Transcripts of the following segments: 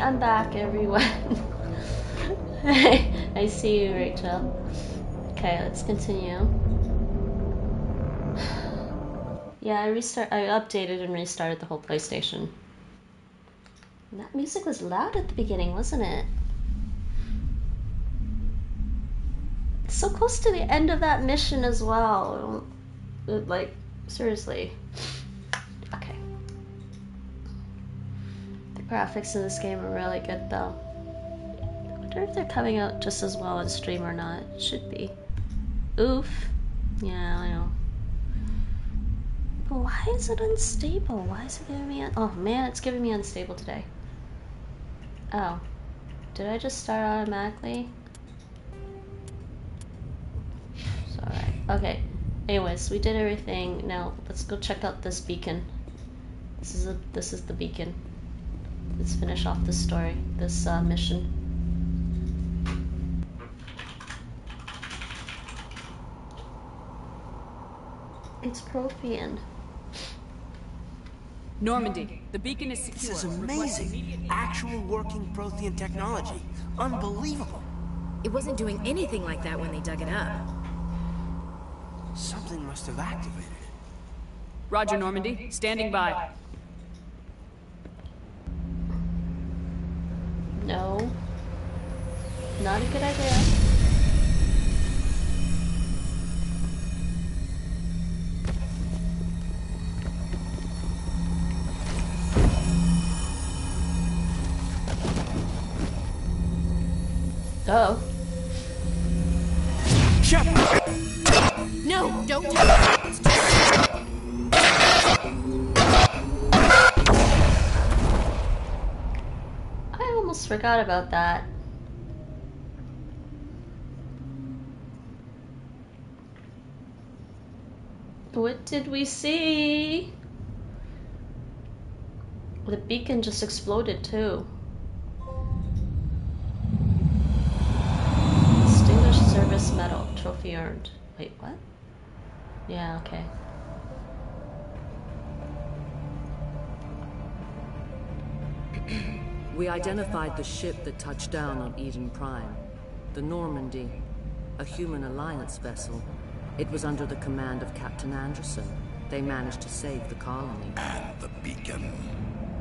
I'm back, everyone. I see you, Rachel. Okay, let's continue. Yeah, I updated and restarted the whole PlayStation. And that music was loud at the beginning, wasn't it? It's so close to the end of that mission as well. Like, seriously. Okay. The graphics in this game are really good, though. I wonder if they're coming out just as well on stream or not. Should be. Oof. Yeah, I know. But why is it unstable? Why is it giving me oh man, it's giving me unstable today. Oh. Did I just start automatically? It's alright. Okay. Anyways, we did everything. Now let's go check out this beacon. This is the beacon. Let's finish off this story, this mission. It's Prothean. Normandy, the beacon is secure. This is amazing. Actual working Prothean technology. Unbelievable. It wasn't doing anything like that when they dug it up. Something must have activated it. Roger, Normandy. Standing by. No. Not a good idea. Oh. Shepard! No, don't do it! I almost forgot about that. What did we see? The beacon just exploded too. Distinguished service medal, trophy earned. Wait, what? Yeah, okay. We identified the ship that touched down on Eden Prime. The Normandy, a human alliance vessel. It was under the command of Captain Anderson. They managed to save the colony. And the beacon.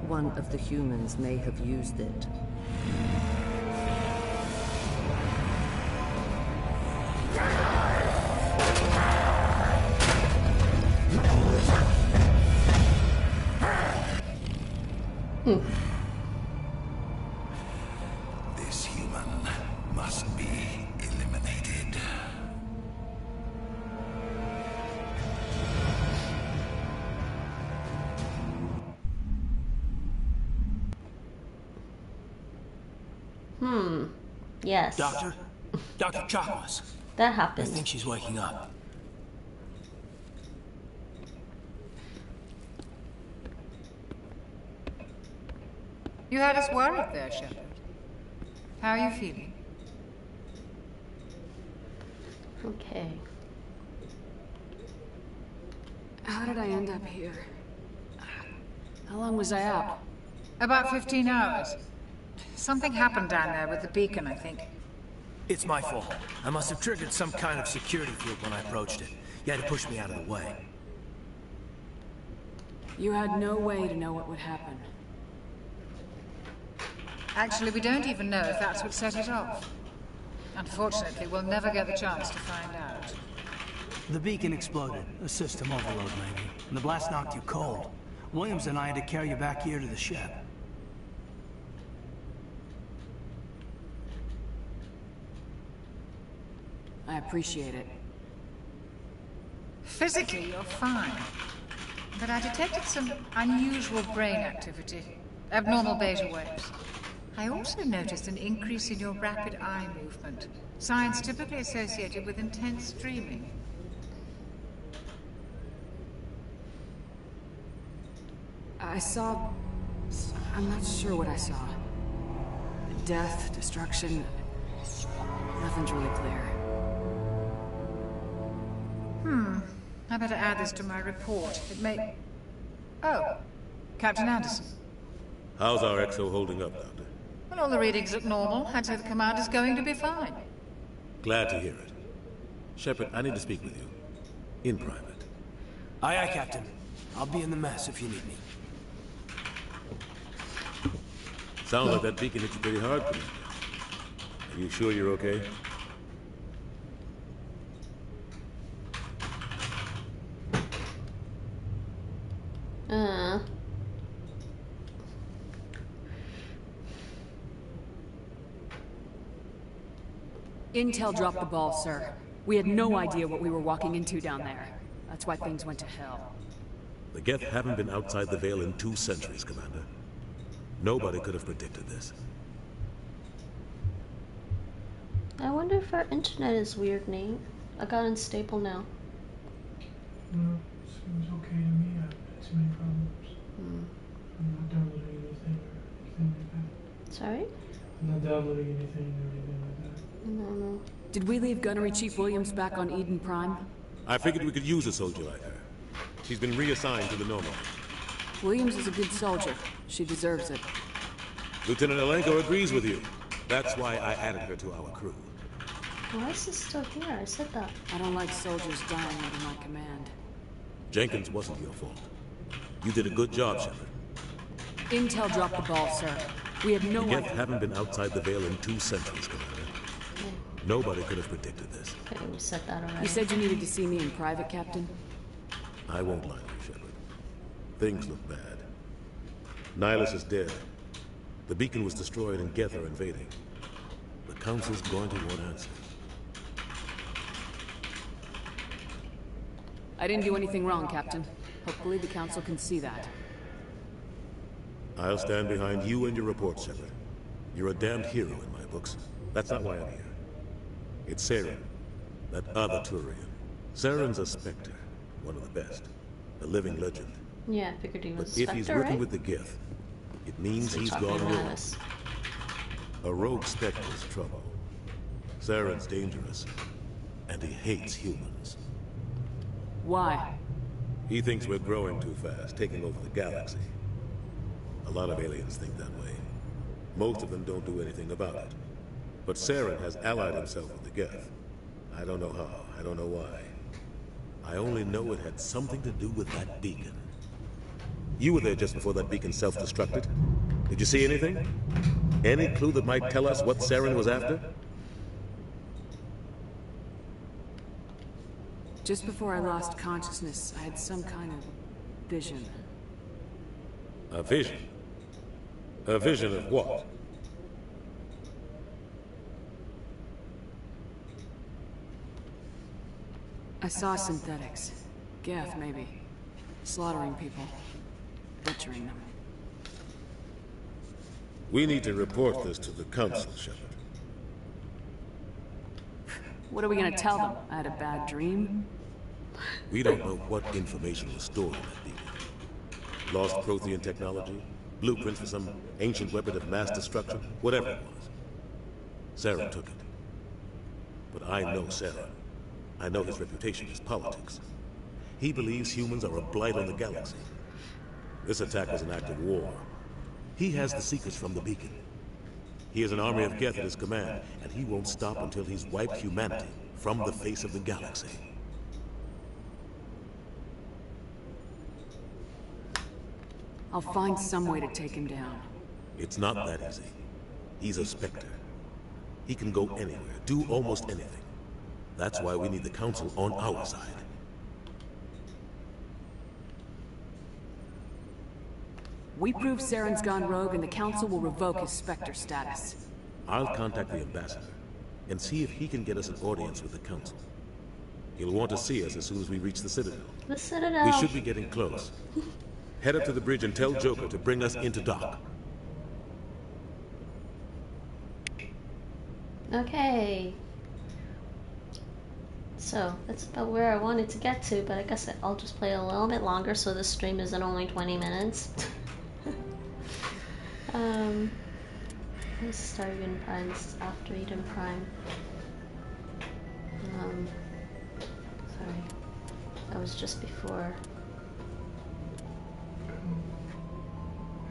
One of the humans may have used it. This human must be eliminated. Yes. Doctor? Dr. Chakwas. That I happened. think she's waking up. You had us worried there, Shepard. How are you feeling? Okay. How did I end up here? How long was I out? About 15 hours. Something happened down there with the beacon, I think. It's my fault. I must have triggered some kind of security field when I approached it. You had to push me out of the way. You had no way to know what would happen. Actually, we don't even know if that's what set it off. Unfortunately, we'll never get the chance to find out. The beacon exploded. A system overload, maybe. And the blast knocked you cold. Williams and I had to carry you back here to the ship. I appreciate it. Physically, you're fine. But I detected some unusual brain activity. Abnormal beta waves. I also noticed an increase in your rapid eye movement. Signs typically associated with intense dreaming. I saw... I'm not sure what I saw. Death, destruction... Nothing's really clear. I better add this to my report. It may... Oh, Captain Anderson. How's our XO holding up, Doctor? Well, all the readings look normal. I'd say the commander's going to be fine. Glad to hear it. Shepard, I need to speak with you. In private. Aye, aye, Captain. I'll be in the mess if you need me. Sounds like that beacon hit you pretty hard, Commander. Are you sure you're okay? Intel dropped the ball, sir. We had no idea what we were walking into down there. That's why things went to hell. The Geth haven't been outside the Veil in 2 centuries, Commander. Nobody could have predicted this. I wonder if our internet is weird, Nate. I got unstable now. No, seems okay to me. I haven't had too many problems. I'm not downloading anything or anything like that. Sorry? I'm not downloading anything or anything like that. No. Did we leave Gunnery Chief Williams back on Eden Prime? I figured we could use a soldier like her. She's been reassigned to the Normal. Williams is a good soldier. She deserves it. Lieutenant Alenko agrees with you. That's why I added her to our crew. Why is this still here? I said that. I don't like soldiers dying under my command. Jenkins wasn't your fault. You did a good job, Shepard. Intel dropped the ball, sir. We had no The Geth idea. haven't been outside the Veil in 2 centuries, Commander. Nobody could have predicted this. Okay, we said that already. You said you needed to see me in private, Captain? I won't lie to you, Shepard. Things look bad. Nihilus is dead. The beacon was destroyed and Geth are invading. The Council's going to want answers. I didn't do anything wrong, Captain. Hopefully the Council can see that. I'll stand behind you and your report, Shepard. You're a damned hero in my books. That's not why I'm here. It's Saren, that other Turian. Saren's a Spectre, one of the best. A living legend. Yeah, I figured he was But a if he's Spectre, working right? with the Geth, it means So he's talking gone about rogue. us. A rogue Spectre's trouble. Saren's dangerous, and he hates humans. Why? He thinks we're growing too fast, taking over the galaxy. A lot of aliens think that way. Most of them don't do anything about it. But Saren has allied himself with the Geth. I don't know how, I don't know why. I only know it had something to do with that beacon. You were there just before that beacon self-destructed. Did you see anything? Any clue that might tell us what Saren was after? Just before I lost consciousness, I had some kind of vision. A vision? A vision of what? I saw synthetics. Geth, maybe. Slaughtering people. Butchering them. We need to report this to the Council, Shepard. What are we gonna tell them? I had a bad dream? We don't know what information was stored in that beacon. Lost Prothean technology? Blueprints for some ancient weapon of mass destruction? Whatever it was. Saren took it. But I know Saren. I know his reputation is politics. He believes humans are a blight on the galaxy. This attack was an act of war. He has the secrets from the beacon. He has an army of Geth at his command, and he won't stop until he's wiped humanity from the face of the galaxy. I'll find some way to take him down. It's not that easy. He's a Spectre. He can go anywhere, do almost anything. That's why we need the Council on our side. We prove Saren's gone rogue and the Council will revoke his Spectre status. I'll contact the ambassador and see if he can get us an audience with the Council. He'll want to see us as soon as we reach the Citadel. The Citadel. We should be getting close. Head up to the bridge and tell Joker to bring us into dock. Okay. So, that's about where I wanted to get to, but I guess I'll just play a little bit longer so this stream isn't only 20 minutes. Let's start Eden Prime after Eden Prime. Sorry. That was just before.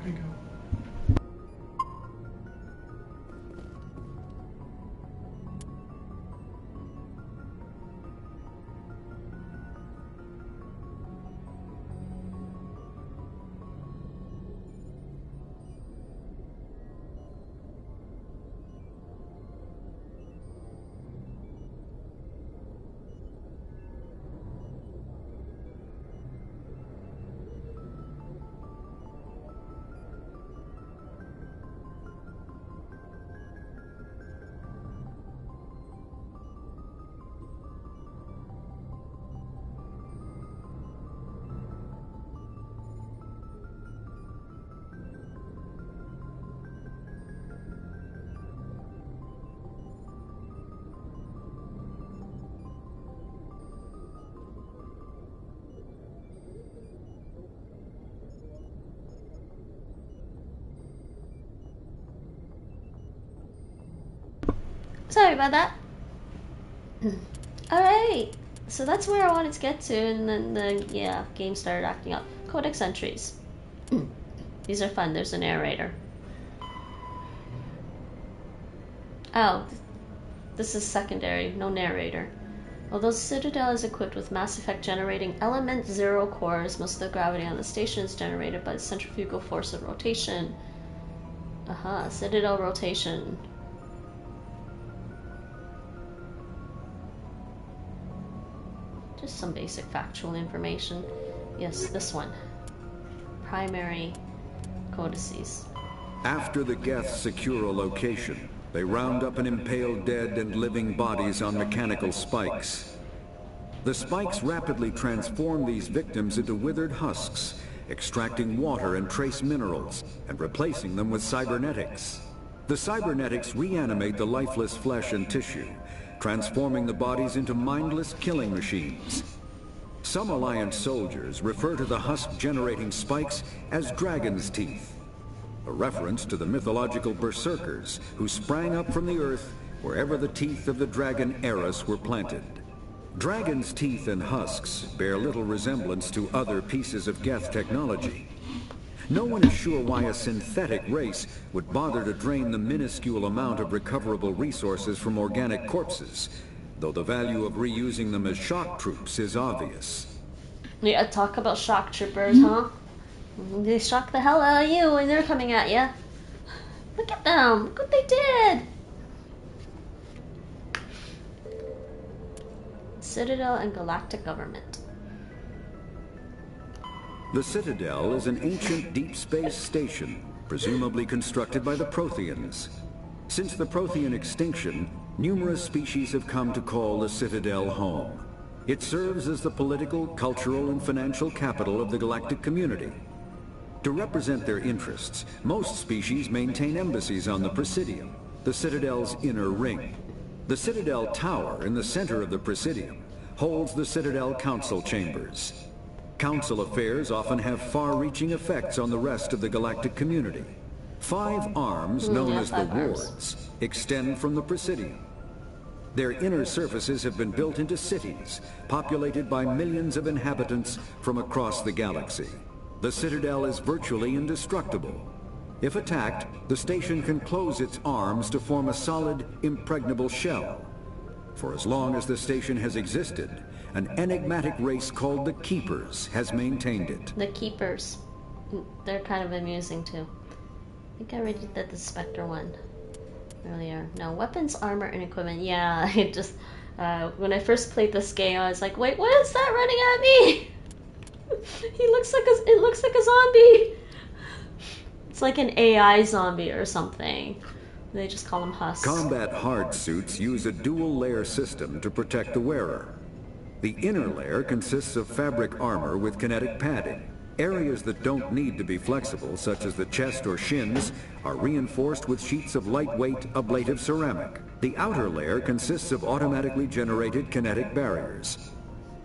Here we go. Sorry about that. Alright, so that's where I wanted to get to, and then the game started acting up. Codex entries. These are fun. There's a narrator. Oh, this is secondary, no narrator. Although Citadel is equipped with Mass Effect generating element 0 cores, most of the gravity on the station is generated by the centrifugal force of rotation. Citadel rotation. Just some basic factual information. Yes, this one. Primary codices. After the Geth secure a location, they round up and impale dead and living bodies on mechanical spikes. The spikes rapidly transform these victims into withered husks, extracting water and trace minerals, and replacing them with cybernetics. The cybernetics reanimate the lifeless flesh and tissue, transforming the bodies into mindless killing machines. Some Alliance soldiers refer to the husk-generating spikes as dragon's teeth, a reference to the mythological berserkers who sprang up from the earth wherever the teeth of the dragon Eris were planted. Dragon's teeth and husks bear little resemblance to other pieces of Geth technology. No one is sure why a synthetic race would bother to drain the minuscule amount of recoverable resources from organic corpses, though the value of reusing them as shock troops is obvious. Yeah, talk about shock troopers, huh? They shock the hell out of you when they're coming at you. Look at them! Look what they did! Citadel and Galactic government. The Citadel is an ancient deep space station, presumably constructed by the Protheans. Since the Prothean extinction, numerous species have come to call the Citadel home. It serves as the political, cultural, and financial capital of the galactic community. To represent their interests, most species maintain embassies on the Presidium, the Citadel's inner ring. The Citadel Tower in the center of the Presidium holds the Citadel Council Chambers. Council affairs often have far-reaching effects on the rest of the galactic community. 5 arms, known as the Wards, extend from the Presidium. Their inner surfaces have been built into cities, populated by millions of inhabitants from across the galaxy. The Citadel is virtually indestructible. If attacked, the station can close its arms to form a solid, impregnable shell. For as long as the station has existed, an enigmatic race called the Keepers has maintained it. The Keepers. They're kind of amusing too. I think I already did the Spectre one earlier. No, weapons, armor, and equipment. Yeah, I just... when I first played this game, I was like, wait, what is that running at me? It looks like a zombie. It's like an AI zombie or something. They just call them husks. Combat hard suits use a dual-layer system to protect the wearer. The inner layer consists of fabric armor with kinetic padding. Areas that don't need to be flexible, such as the chest or shins, are reinforced with sheets of lightweight, ablative ceramic. The outer layer consists of automatically generated kinetic barriers.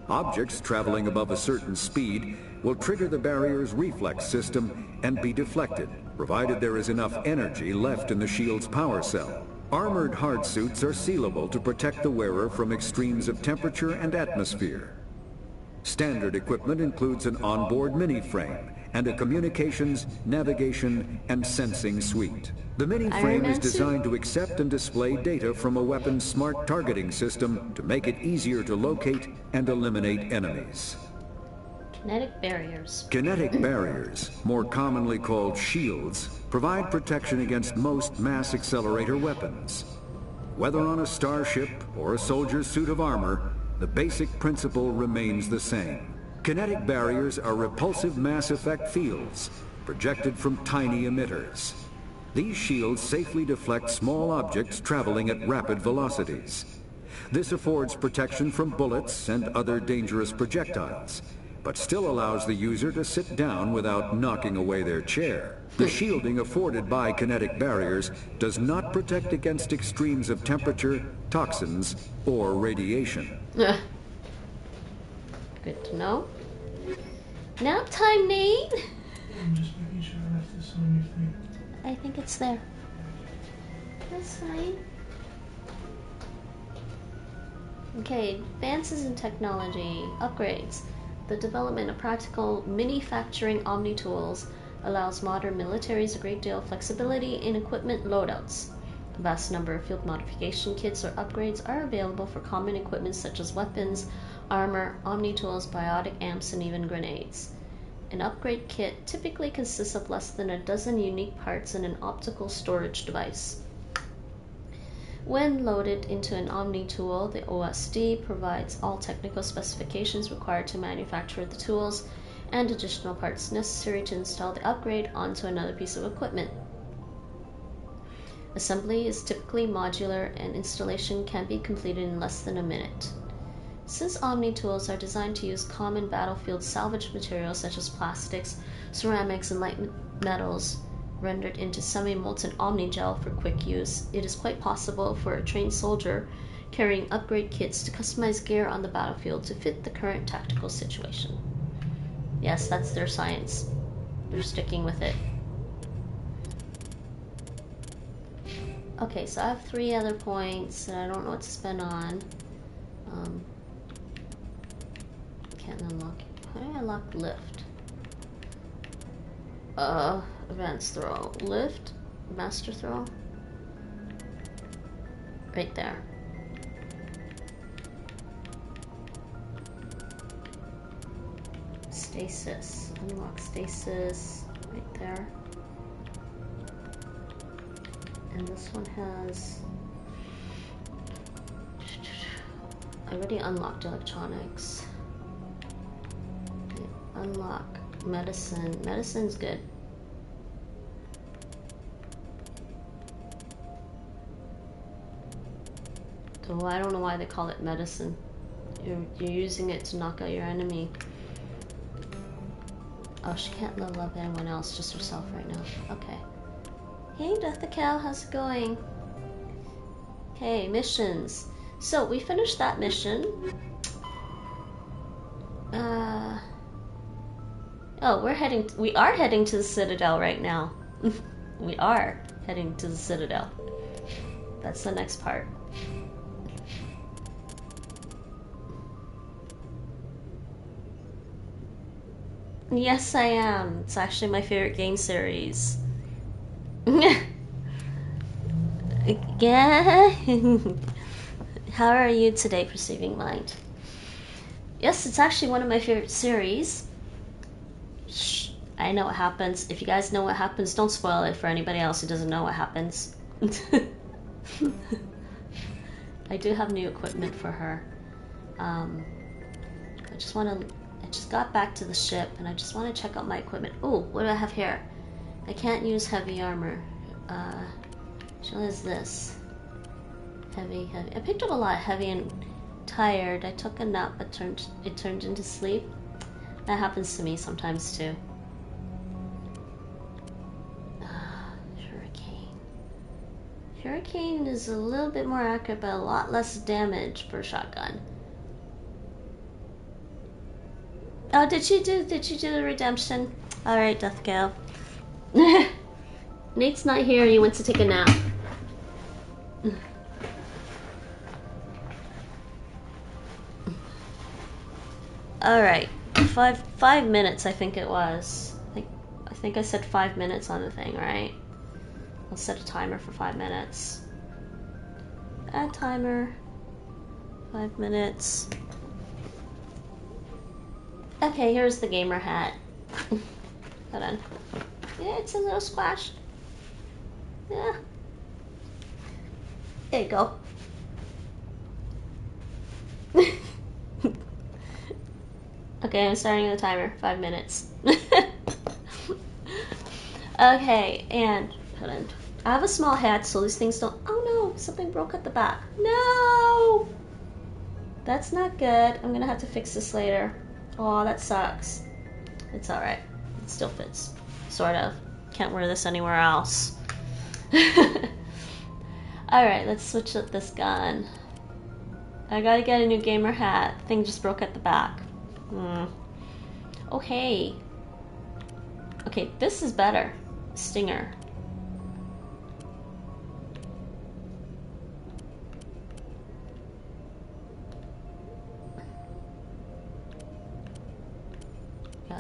Objects traveling above a certain speed will trigger the barrier's reflex system and be deflected, provided there is enough energy left in the shield's power cell. Armored hardsuits are sealable to protect the wearer from extremes of temperature and atmosphere. Standard equipment includes an onboard mini-frame and a communications, navigation, and sensing suite. The mini-frame is designed to accept and display data from a weapon's smart targeting system to make it easier to locate and eliminate enemies. Kinetic barriers. Kinetic barriers, more commonly called shields, provide protection against most mass accelerator weapons. Whether on a starship or a soldier's suit of armor, the basic principle remains the same. Kinetic barriers are repulsive mass effect fields, projected from tiny emitters. These shields safely deflect small objects traveling at rapid velocities. This affords protection from bullets and other dangerous projectiles, but still allows the user to sit down without knocking away their chair. The shielding afforded by kinetic barriers does not protect against extremes of temperature, toxins, or radiation. Good to know. Nap time, Nate! I'm just making sure I left this on your thing. I think it's there. That's fine. Okay, advances in technology, upgrades. The development of practical manufacturing Omni Tools allows modern militaries a great deal of flexibility in equipment loadouts. A vast number of field modification kits or upgrades are available for common equipment such as weapons, armor, Omni Tools, biotic amps, and even grenades. An upgrade kit typically consists of less than a dozen unique parts and an optical storage device. When loaded into an Omni Tool, the OSD provides all technical specifications required to manufacture the tools and additional parts necessary to install the upgrade onto another piece of equipment. Assembly is typically modular and installation can be completed in less than a minute. Since Omni Tools are designed to use common battlefield salvage materials such as plastics, ceramics, and light metals rendered into semi-molten Omni Gel for quick use, it is quite possible for a trained soldier carrying upgrade kits to customize gear on the battlefield to fit the current tactical situation. Yes, that's their science. They're sticking with it. Okay, so I have 3 other points that I don't know what to spend on. Can't unlock it. How do I unlock lift? Advanced throw. Lift? Master throw? Right there. Stasis. Unlock stasis. Right there. And this one has... I already unlocked electronics. Okay, unlock medicine. Medicine's good. So I don't know why they call it medicine. You're using it to knock out your enemy. Oh, she can't level up anyone else, just herself right now. Okay. Hey, Death the Cow, how's it going? Okay, missions. So, we finished that mission. Oh, we are heading to the Citadel right now. We are heading to the Citadel. That's the next part. Yes, I am. It's actually my favorite game series. Yeah. How are you today, Perceiving Mind? Yes, it's actually one of my favorite series. Shh, I know what happens. If you guys know what happens, don't spoil it for anybody else who doesn't know what happens. I do have new equipment for her. I just got back to the ship and I just want to check out my equipment. Oh, what do I have here? I can't use heavy armor. What is this? Heavy. I picked up a lot of heavy and tired. I took a nap, but it turned into sleep. That happens to me sometimes too. Hurricane. Hurricane is a little bit more accurate, but a lot less damage for a shotgun. Oh, did you do the redemption? Alright, Deathgale. Nate's not here, he went to take a nap. Alright. 5 minutes I think it was. I think I said 5 minutes on the thing, right? I'll set a timer for 5 minutes. Add timer. 5 minutes. Okay, here's the gamer hat. Hold on. Yeah, it's a little squashed. Yeah. There you go. Okay, I'm starting the timer. 5 minutes. Okay, and hold on. I have a small hat, so these things don't. Oh no, something broke at the back. No! That's not good. I'm gonna have to fix this later. Oh, that sucks. It's alright. It still fits. Sort of. Can't wear this anywhere else. Alright, let's switch up this gun. I gotta get a new gamer hat. Thing just broke at the back. Oh, hey. Okay, this is better. Stinger.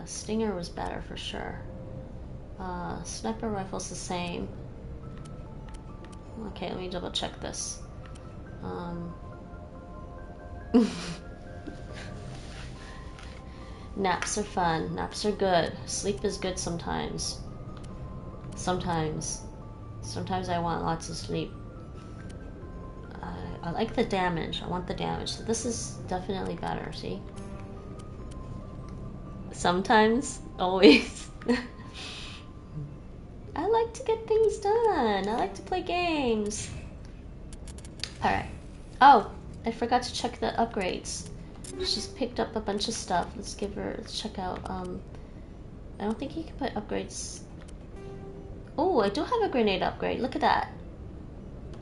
Yeah, Stinger was better for sure. Sniper rifle's the same. Okay, let me double check this. Naps are fun. Naps are good. Sleep is good sometimes. Sometimes I want lots of sleep. I like the damage. I want the damage. So this is definitely better, see? Sometimes. Always. I like to get things done. I like to play games. Alright. Oh, I forgot to check the upgrades. She's picked up a bunch of stuff. Let's check out, I don't think you can put upgrades. Oh, I do have a grenade upgrade. Look at that.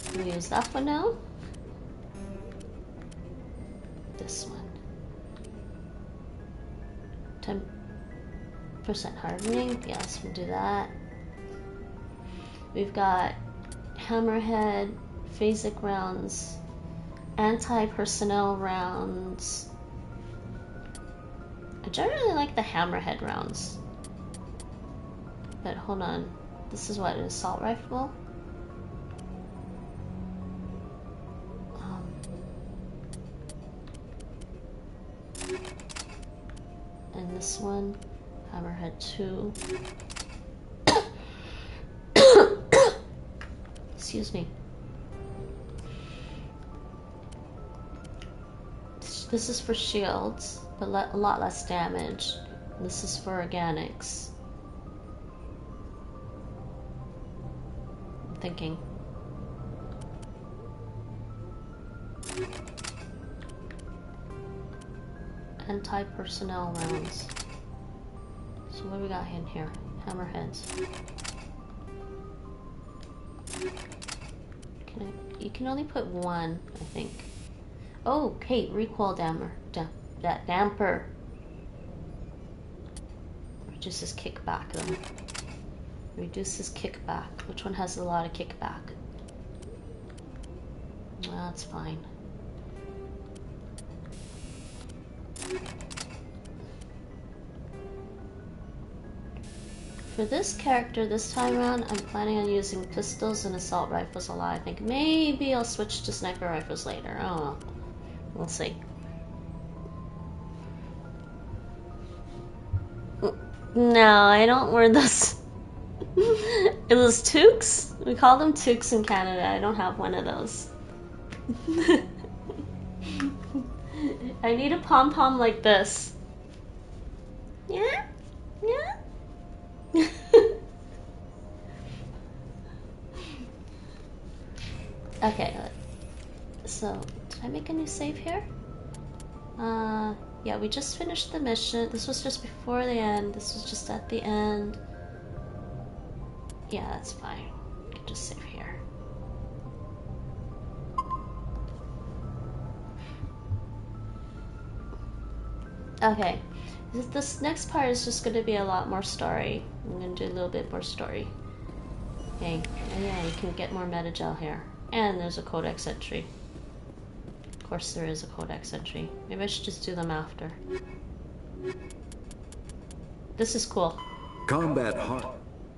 Can we use that for now? This one. 10% hardening. Yes, we'll do that. We've got hammerhead, phasic rounds, anti-personnel rounds. I generally like the hammerhead rounds. But hold on. This is what, an assault rifle? And this one, hammerhead 2. Excuse me. This is for shields, but a lot less damage. This is for organics. I'm thinking. Anti-personnel rounds. So what do we got in here? Hammerheads. You can only put one, I think. Oh, okay, recoil damper. Damper. Reduces kickback though. Reduces kickback. Which one has a lot of kickback? Well, that's fine. For this character this time around, I'm planning on using pistols and assault rifles a lot. I think maybe I'll switch to sniper rifles later. I don't know. We'll see. No, I don't wear those. It was toques? We call them toques in Canada. I don't have one of those. I need a pom-pom like this. Yeah? Yeah? Okay, so did I make a new save here? Yeah, we just finished the mission. This was just before the end. This was just at the end. Yeah, that's fine. We can just save here. Okay, this next part is just going to be a lot more story. I'm going to do a little bit more story. Okay, oh yeah, you can get more metagel here. And there's a codex entry. Of course there is a codex entry. Maybe I should just do them after. This is cool. Combat Heart.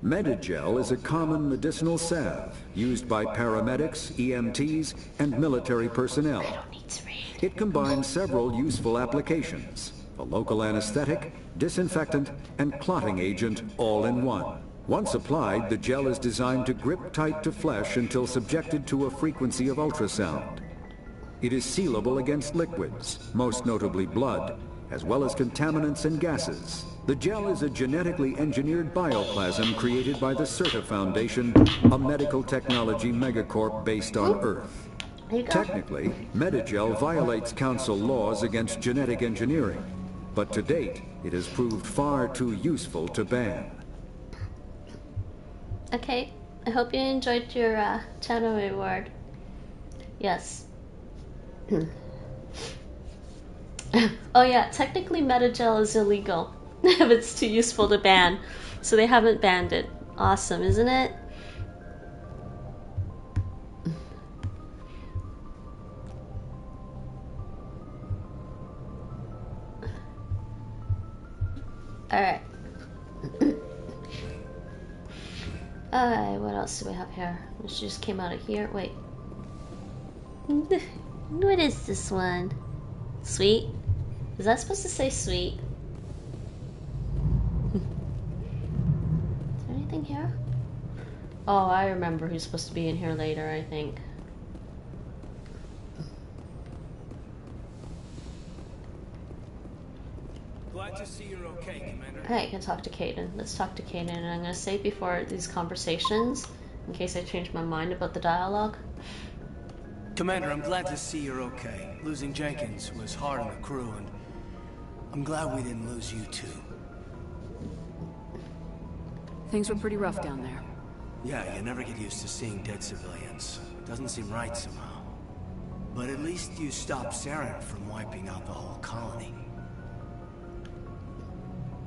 Metagel is a common medicinal salve used by paramedics, EMTs, and military personnel. I don't need to read. It combines several useful applications: a local anesthetic, disinfectant, and clotting agent all in one. Once applied, the gel is designed to grip tight to flesh until subjected to a frequency of ultrasound. It is sealable against liquids, most notably blood, as well as contaminants and gases. The gel is a genetically engineered bioplasm created by the CERTA Foundation, a medical technology megacorp based on Earth. Technically, Metagel violates Council laws against genetic engineering, but to date, it has proved far too useful to ban. Okay, I hope you enjoyed your channel reward. Yes. Oh yeah, technically Metagel is illegal if it's too useful to ban, so they haven't banned it. Awesome, isn't it? Alright. Alright, what else do we have here? She just came out of here. Wait. What is this one? Sweet? Is that supposed to say sweet? Is there anything here? Oh, I remember who's supposed to be in here later, I think. Glad to see you're okay, Commander. Alright, I can talk to Kaden. Let's talk to Kaden, and I'm gonna save before these conversations, in case I change my mind about the dialogue. Commander, I'm glad to see you're okay. Losing Jenkins was hard on the crew, and I'm glad we didn't lose you too. Things were pretty rough down there. Yeah, you never get used to seeing dead civilians. Doesn't seem right somehow. But at least you stopped Saren from wiping out the whole colony.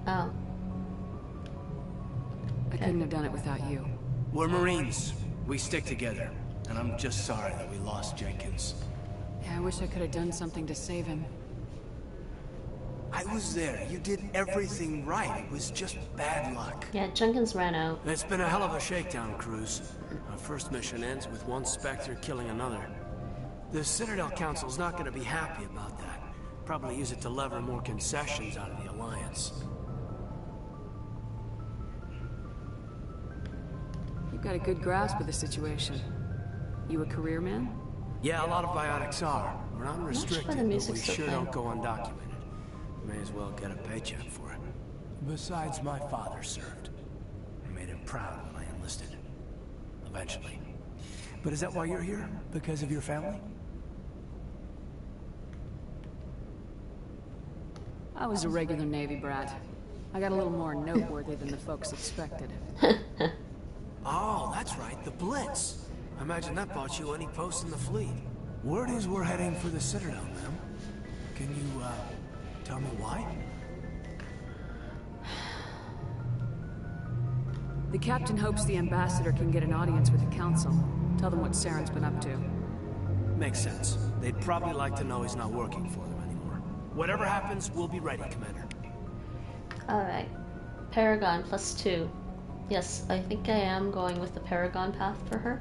Oh. I couldn't have done it without you. We're Marines. We stick together. And I'm just sorry that we lost Jenkins. Yeah, I wish I could have done something to save him. I was there. You did everything right. It was just bad luck. Yeah, Jenkins ran out. It's been a hell of a shakedown, Cruz. Our first mission ends with one Spectre killing another. The Citadel Council's not going to be happy about that. Probably use it to lever more concessions out of the Alliance. You've got a good grasp of the situation. You a career man? Yeah, a lot of biotics are. We're unrestricted, the but we music's still sure playing. don't go undocumented. May as well get a paycheck for it. Besides, my father served. I made him proud when I enlisted. Eventually. But is that why you're here? Because of your family? I was a regular Navy brat. I got a little more noteworthy than the folks expected. Oh, that's right, the Blitz. I imagine that bought you any post in the fleet. Word is we're heading for the Citadel, ma'am. Can you, tell me why? The captain hopes the ambassador can get an audience with the council. Tell them what Saren's been up to. Makes sense. They'd probably like to know he's not working for them anymore. Whatever happens, we'll be ready, Commander. Alright. Paragon +2. Yes, I think I am going with the Paragon path for her.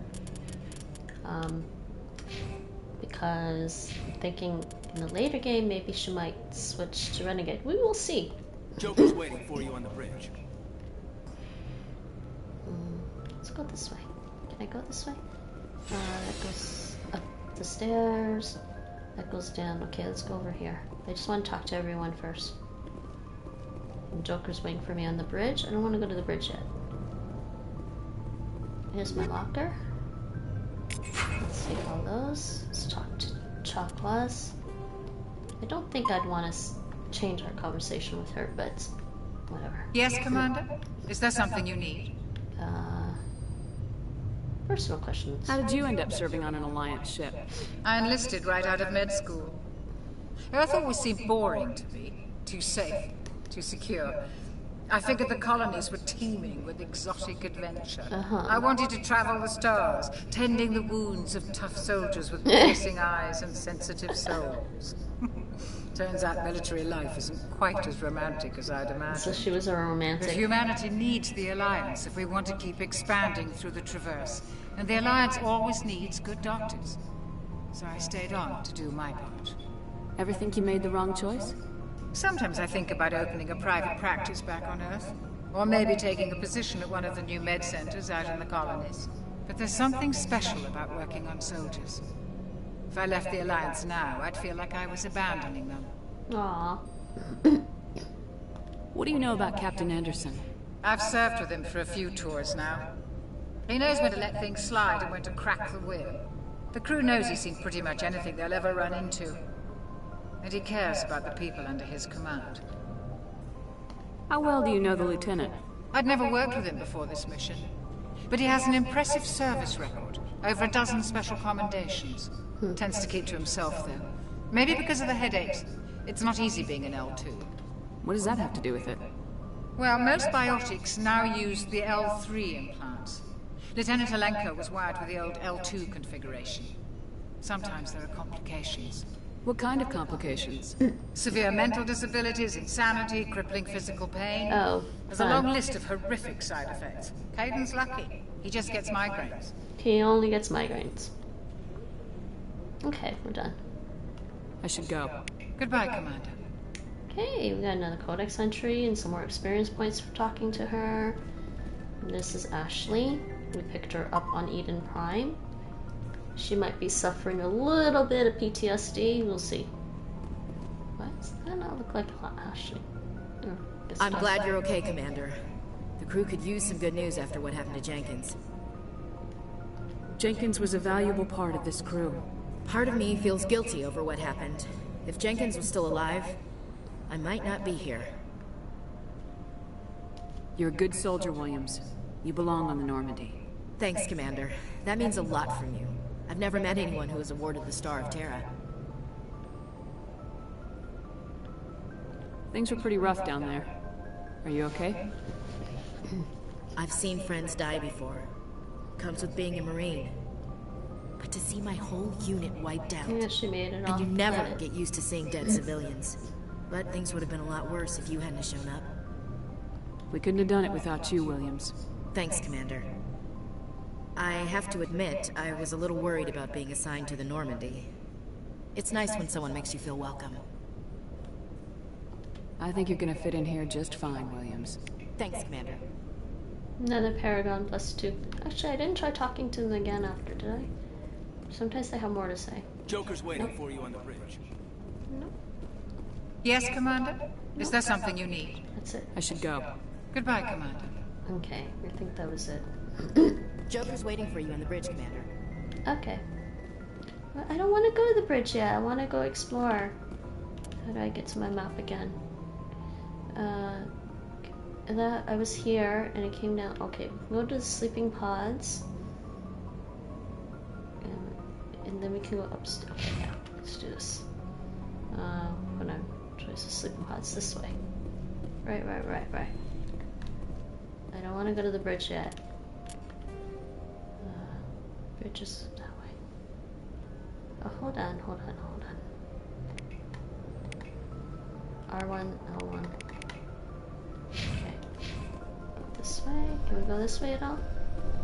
Because I'm thinking in the later game maybe she might switch to Renegade. We will see. Joker's waiting for you on the bridge. Let's go this way. Can I go this way? That goes up the stairs. That goes down. Okay, let's go over here. I just want to talk to everyone first. And Joker's waiting for me on the bridge. I don't want to go to the bridge yet. Here's my locker. Let's see how those. Let's talk to Chakwas. I don't think I'd want to change our conversation with her, but whatever. Yes, Commander? Is there something you need? Personal questions. How did you end up serving on an Alliance ship? I enlisted right out of med school. Earth always seemed boring to me. Too safe, too secure. I figured the colonies were teeming with exotic adventure. I wanted to travel the stars, tending the wounds of tough soldiers with piercing eyes and sensitive souls. Turns out military life isn't quite as romantic as I'd imagined. So she was a romantic. But humanity needs the Alliance if we want to keep expanding through the Traverse. And the Alliance always needs good doctors. So I stayed on to do my part. Ever think you made the wrong choice? Sometimes I think about opening a private practice back on Earth. Or maybe taking a position at one of the new med centers out in the colonies. But there's something special about working on soldiers. If I left the Alliance now, I'd feel like I was abandoning them. Aww. What do you know about Captain Anderson? I've served with him for a few tours now. He knows when to let things slide and when to crack the whip. The crew knows he's seen pretty much anything they'll ever run into. And he cares about the people under his command. How well do you know the lieutenant? I'd never worked with him before this mission. But he has an impressive service record. Over a dozen special commendations. Tends to keep to himself, though. Maybe because of the headaches. It's not easy being an L2. What does that have to do with it? Well, most biotics now use the L3 implants. Lieutenant Alenko was wired with the old L2 configuration. Sometimes there are complications. What kind of complications? Severe mental disabilities, insanity, crippling physical pain. Oh, There's a long list of horrific side effects. Caden's lucky. He just gets migraines. He only gets migraines. Okay, we're done. I should go. Goodbye, Commander. Okay, we got another codex entry and some more experience points for talking to her. And this is Ashley. We picked her up on Eden Prime. She might be suffering a little bit of PTSD. We'll see. What? Does that not look like Ashley? Oh, I'm glad you're okay, Commander. The crew could use some good news after what happened to Jenkins. Jenkins was a valuable part of this crew. Part of me feels guilty over what happened. If Jenkins was still alive, I might not be here. You're a good soldier, Williams. You belong on the Normandy. Thanks, Commander. That means a lot from you. I've never met anyone who was awarded the Star of Terra. Things were pretty rough down there. Are you okay? I've seen friends die before. Comes with being a Marine. But to see my whole unit wiped out... Yeah, she made it. And you never get used to seeing dead civilians. But things would have been a lot worse if you hadn't shown up. We couldn't have done it without you, Williams. Thanks, Commander. I have to admit, I was a little worried about being assigned to the Normandy. It's nice when someone makes you feel welcome. I think you're gonna fit in here just fine, Williams. Thanks, Commander. Another Paragon +2. Actually, I didn't try talking to them again after, did I? Sometimes they have more to say. Joker's waiting for you on the bridge. No. Yes, Commander? Is there something you need? That's it. I should go. Goodbye, Commander. Okay, I think that was it. Joker's waiting for you on the bridge, Commander. Okay. Well, I don't want to go to the bridge yet. I want to go explore. How do I get to my map again? That I was here and it came down. Okay, go to the sleeping pods. And then we can go upstairs. Okay, yeah, let's do this. When I choose the sleeping pods this way. Right. I don't want to go to the bridge yet. Bridge is that way. Oh, hold on. R1, L1. Okay. This way? Can we go this way at all?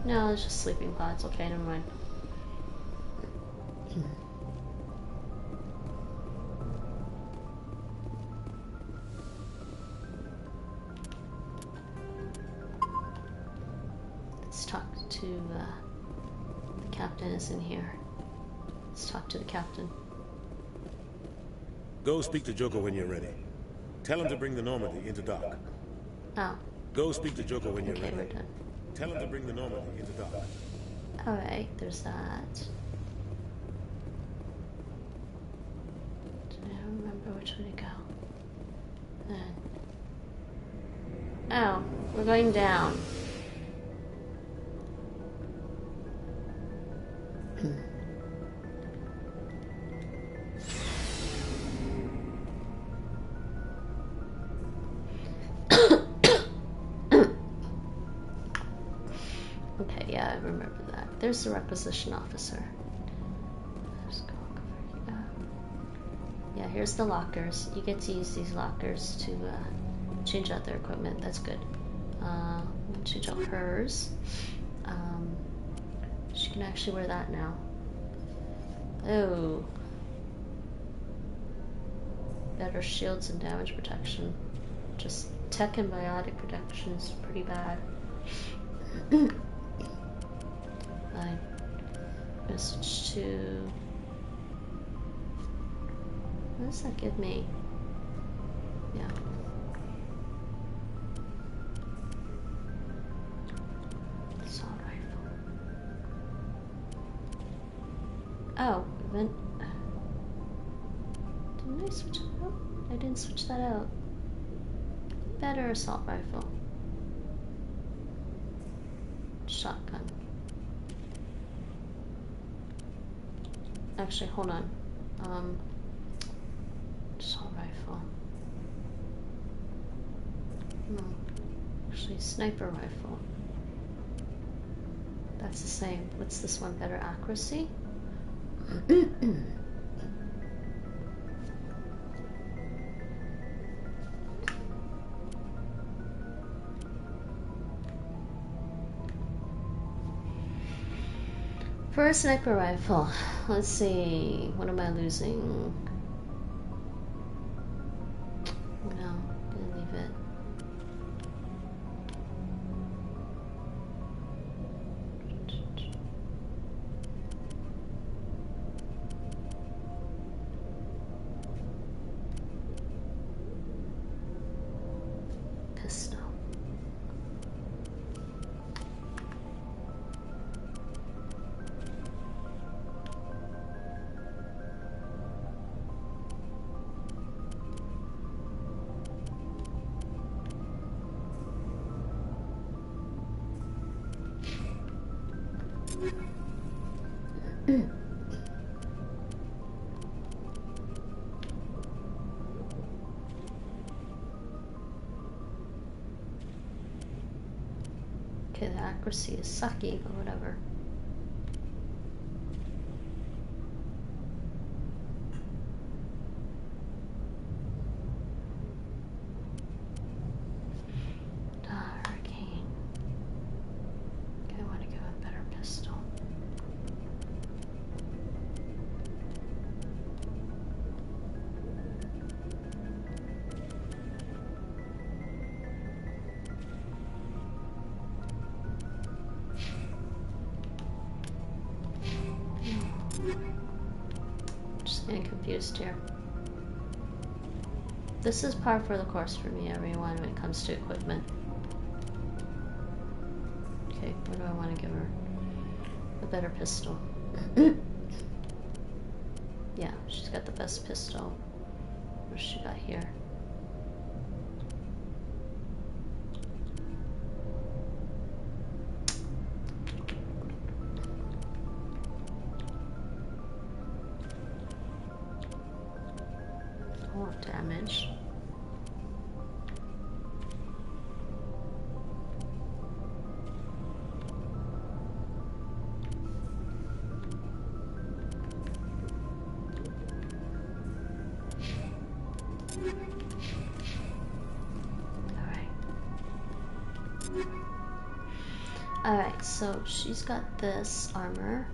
No, it's just sleeping pods. Okay, never mind. Let's talk to the captain is in here. Let's talk to the captain. Go speak to Joker when you're ready. Tell him to bring the Normandy into dock. Oh. Go speak to Joker when you're Okay, ready. we're done. Tell him to bring the Normandy into dock. Alright, there's that. I don't remember which way to go. Then. Oh, we're going down. Okay, yeah, I remember that. There's the requisition officer. Let's go over here. Yeah, here's the lockers. You get to use these lockers to change out their equipment. That's good. We'll change out hers. She can actually wear that now. Oh. Better shields and damage protection. Just tech and biotic protection is pretty bad. Fine. I'm gonna switch to... What does that give me? Yeah. Assault rifle. Oh, event. Didn't I switch it out? I didn't switch that out. Better assault rifle. Shotgun. Actually, hold on. Assault rifle. No. Actually, sniper rifle. That's the same. What's this one? Better accuracy? For a sniper rifle, let's see, what am I losing? No, gonna leave it. Pistol. Okay, the accuracy is sucky, but whatever. Hurricane. Okay, I want to go with a better pistol. Just getting confused here. This is par for the course for me, everyone, when it comes to equipment. Okay, what do I want to give her? A better pistol. Yeah, she's got the best pistol. What's she got here? Oh, damage. Alright, so she's got this armor.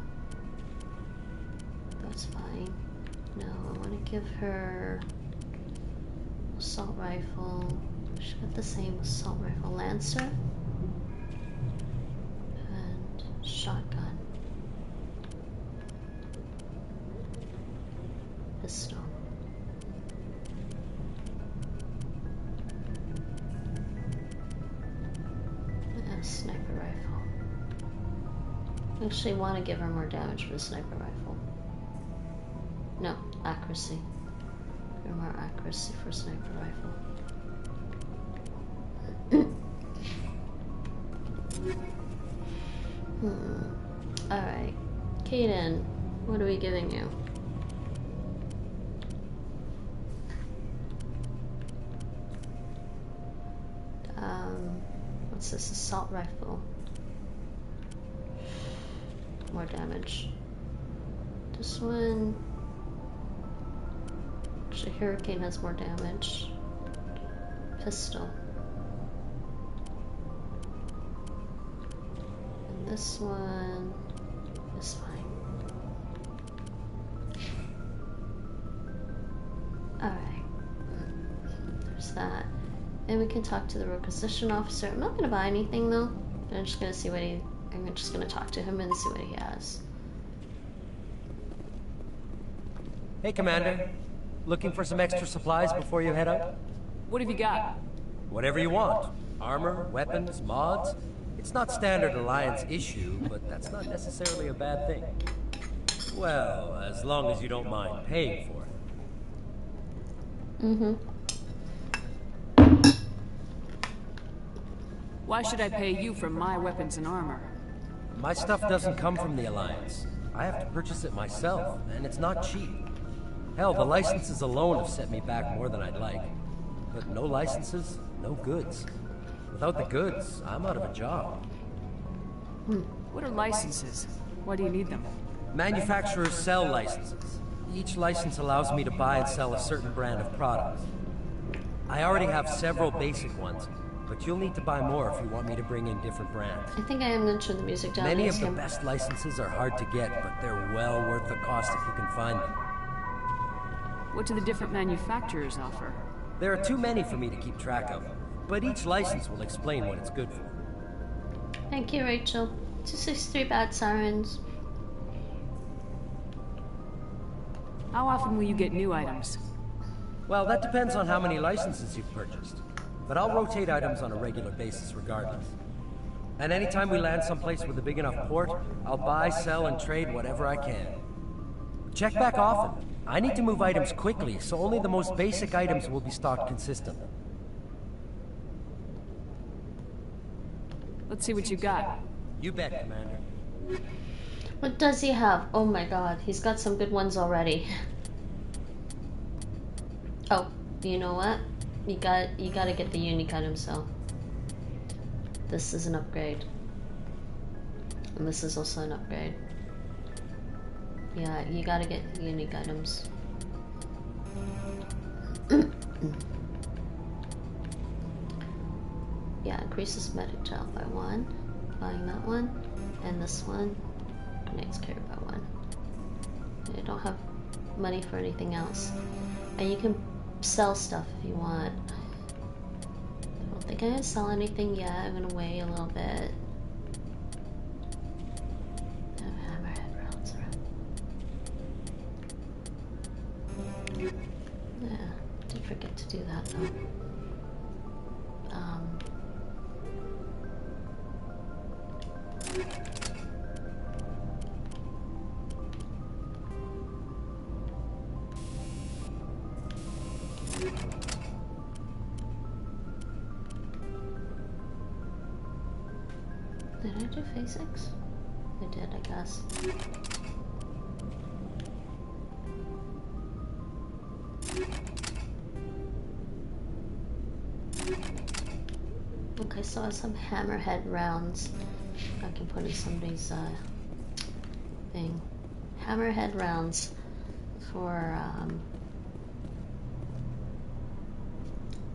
That's fine. No, I want to give her assault rifle. She's got the same assault rifle. Lancer. And shotgun. Pistol. And a sniper rifle. I actually want to give her more damage for the sniper rifle. No, accuracy. Give her more accuracy for sniper rifle. Alright. Kaden, what are we giving you? What's this? Assault rifle. More damage. This one. Actually, Hurricane has more damage. Pistol. And this one is fine. Alright. There's that. And we can talk to the requisition officer. I'm not going to buy anything though. I'm just going to see what I'm just going to talk to him and see what he has. Hey, Commander. Looking for some extra supplies before you head out? What have you got? Whatever you want. Armor, weapons, mods. It's not standard Alliance issue, but that's not necessarily a bad thing. Well, as long as you don't mind paying for it. Mm-hmm. Why should I pay you for my weapons and armor? My stuff doesn't come from the Alliance. I have to purchase it myself, and it's not cheap. Hell, the licenses alone have set me back more than I'd like. But no licenses, no goods. Without the goods, I'm out of a job. What are licenses? Why do you need them? Manufacturers sell licenses. Each license allows me to buy and sell a certain brand of products. I already have several basic ones, but you'll need to buy more if you want me to bring in different brands. I think I am going to turn the music down. Many of the best licenses are hard to get, but they're well worth the cost if you can find them. What do the different manufacturers offer? There are too many for me to keep track of, but each license will explain what it's good for. Thank you, Rachel. 263 bad sirens. How often will you get new items? Well, that depends on how many licenses you've purchased. But I'll rotate items on a regular basis regardless. And anytime we land someplace with a big enough port, I'll buy, sell, and trade whatever I can. Check back often. I need to move items quickly, so only the most basic items will be stocked consistently. Let's see what you got. You bet, Commander. What does he have? Oh my god, he's got some good ones already. Oh, you know what? You gotta get the unique items though. This is an upgrade. And this is also an upgrade. Yeah, you gotta get the unique items. Yeah, increases medic gel by 1. Buying that one. And this one. Grenades carried by 1. I don't have money for anything else. And you can sell stuff if you want. I don't think I'm gonna sell anything yet. I'm gonna wait a little bit. Hammerhead rounds around. Yeah, did forget to do that though. Did I do phase 6? I did, I guess. Okay, so I have some hammerhead rounds. I can put in somebody's thing. Hammerhead rounds for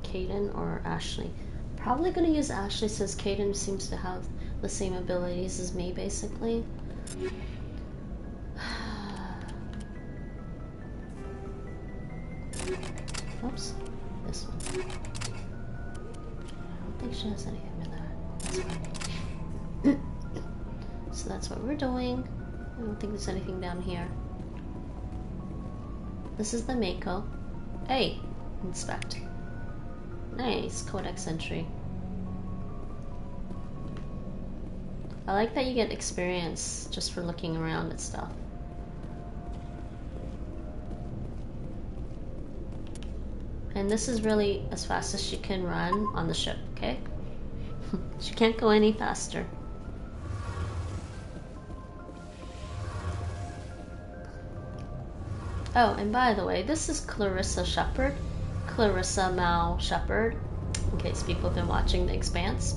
Caden or Ashley. Probably gonna use Ashley since Caden seems to have the same abilities as me, basically. Oops, this one. I don't think she has anything in there. That's fine. So that's what we're doing. I don't think there's anything down here. This is the Mako. Hey, inspect. Nice, codex entry. I like that you get experience just for looking around at stuff. And this is really as fast as she can run on the ship, okay? She can't go any faster. Oh, and by the way, this is Clarissa Shepard. Clarissa Mal Shepard, in case people have been watching The Expanse.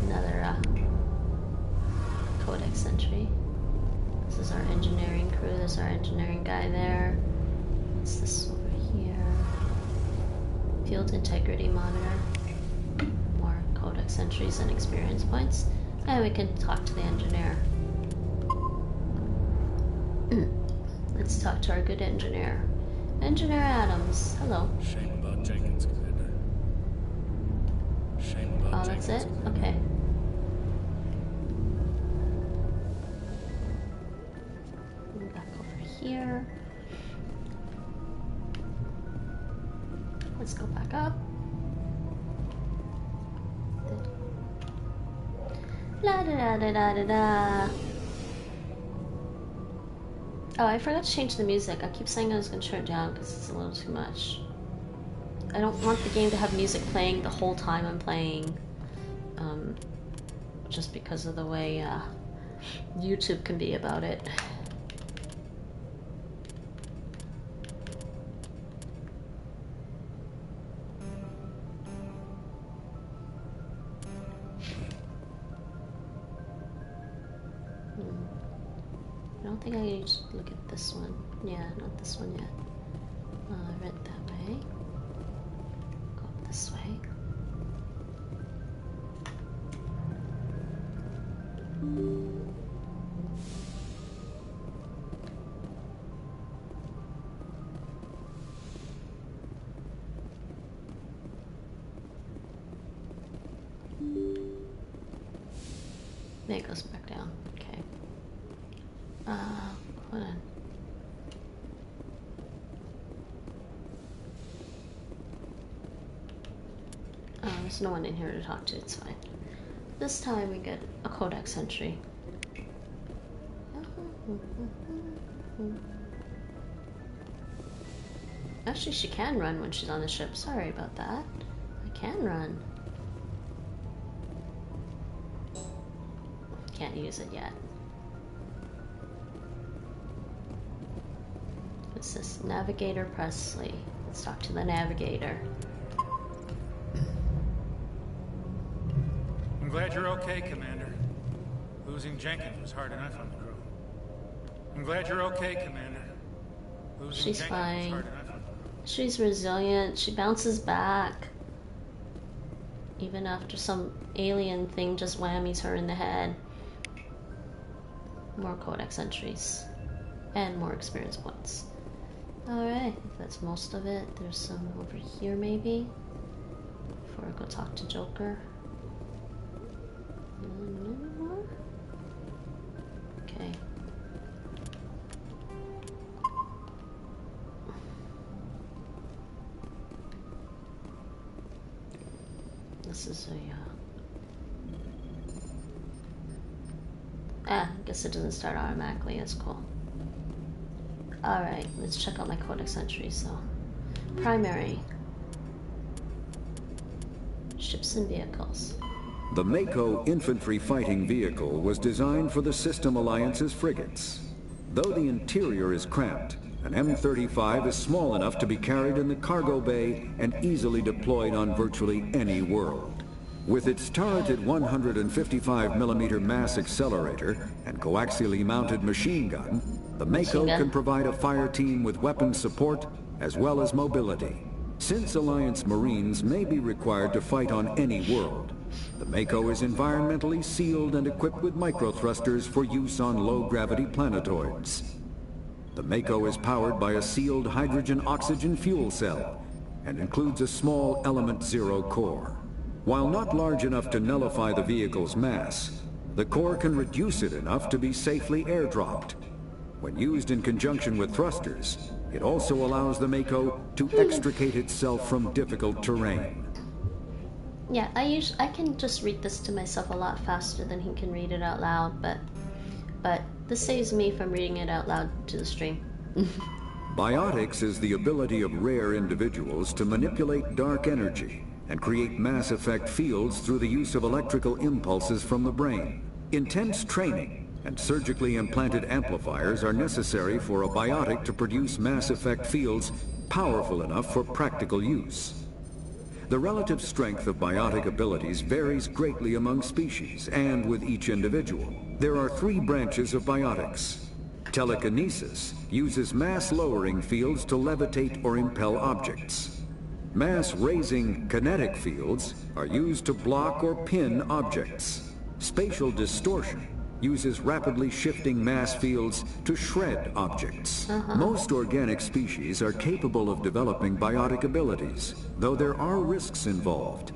Another codex entry. This is our engineering crew. There's our engineering guy there. What's this over here? Field integrity monitor. More codex entries and experience points. And we can talk to the engineer. Let's talk to our good engineer. Engineer Adams. Hello. Shame about Jenkins, Commander. Shame about Jenkins. Oh, that's it? Commander. Okay. Back over here. Let's go back up. La da da da da da da. Oh, I forgot to change the music. I keep saying I was going to turn it down because it's a little too much. I don't want the game to have music playing the whole time I'm playing. Just because of the way YouTube can be about it. I don't think I need to look at this one. Yeah, not this one yet. went that way. Go up this way. There it goes back down. Okay. Hold on. Oh, there's no one in here to talk to, it's fine. This time we get a codex entry. Actually, she can run when she's on the ship. Sorry about that. I can run. Can't use it yet. What's this? Navigator Presley. Let's talk to the navigator. I'm glad you're okay, Commander. Losing Jenkins was hard enough on the crew. I'm glad you're okay, Commander. Losing She's Jenkins fine. was hard enough on the crew. She's resilient. She bounces back. Even after some alien thing just whammies her in the head. More codex entries. And more experience points. Alright, that's most of it. There's some over here maybe. Before I go talk to Joker. No more? Okay. This is a I guess it doesn't start automatically. That's cool. Alright, let's check out my codex entries. So, primary. Ships and vehicles. The Mako infantry fighting vehicle was designed for the System Alliance's frigates. Though the interior is cramped, an M35 is small enough to be carried in the cargo bay and easily deployed on virtually any world. With its turreted 155mm mass accelerator and coaxially mounted machine gun, the Mako can provide a fire team with weapons support as well as mobility. Since Alliance Marines may be required to fight on any world, the Mako is environmentally sealed and equipped with microthrusters for use on low-gravity planetoids. The Mako is powered by a sealed hydrogen-oxygen fuel cell and includes a small Element 0 core. While not large enough to nullify the vehicle's mass, the core can reduce it enough to be safely airdropped. When used in conjunction with thrusters, it also allows the Mako to extricate itself from difficult terrain. Yeah, I can just read this to myself a lot faster than he can read it out loud, but this saves me from reading it out loud to the stream. Biotics is the ability of rare individuals to manipulate dark energy and create mass effect fields through the use of electrical impulses from the brain. Intense training and surgically implanted amplifiers are necessary for a biotic to produce mass effect fields powerful enough for practical use. The relative strength of biotic abilities varies greatly among species and with each individual. There are 3 branches of biotics. Telekinesis uses mass-lowering fields to levitate or impel objects. Mass-raising kinetic fields are used to block or pin objects. Spatial distortion uses rapidly shifting mass fields to shred objects. Most organic species are capable of developing biotic abilities, though there are risks involved.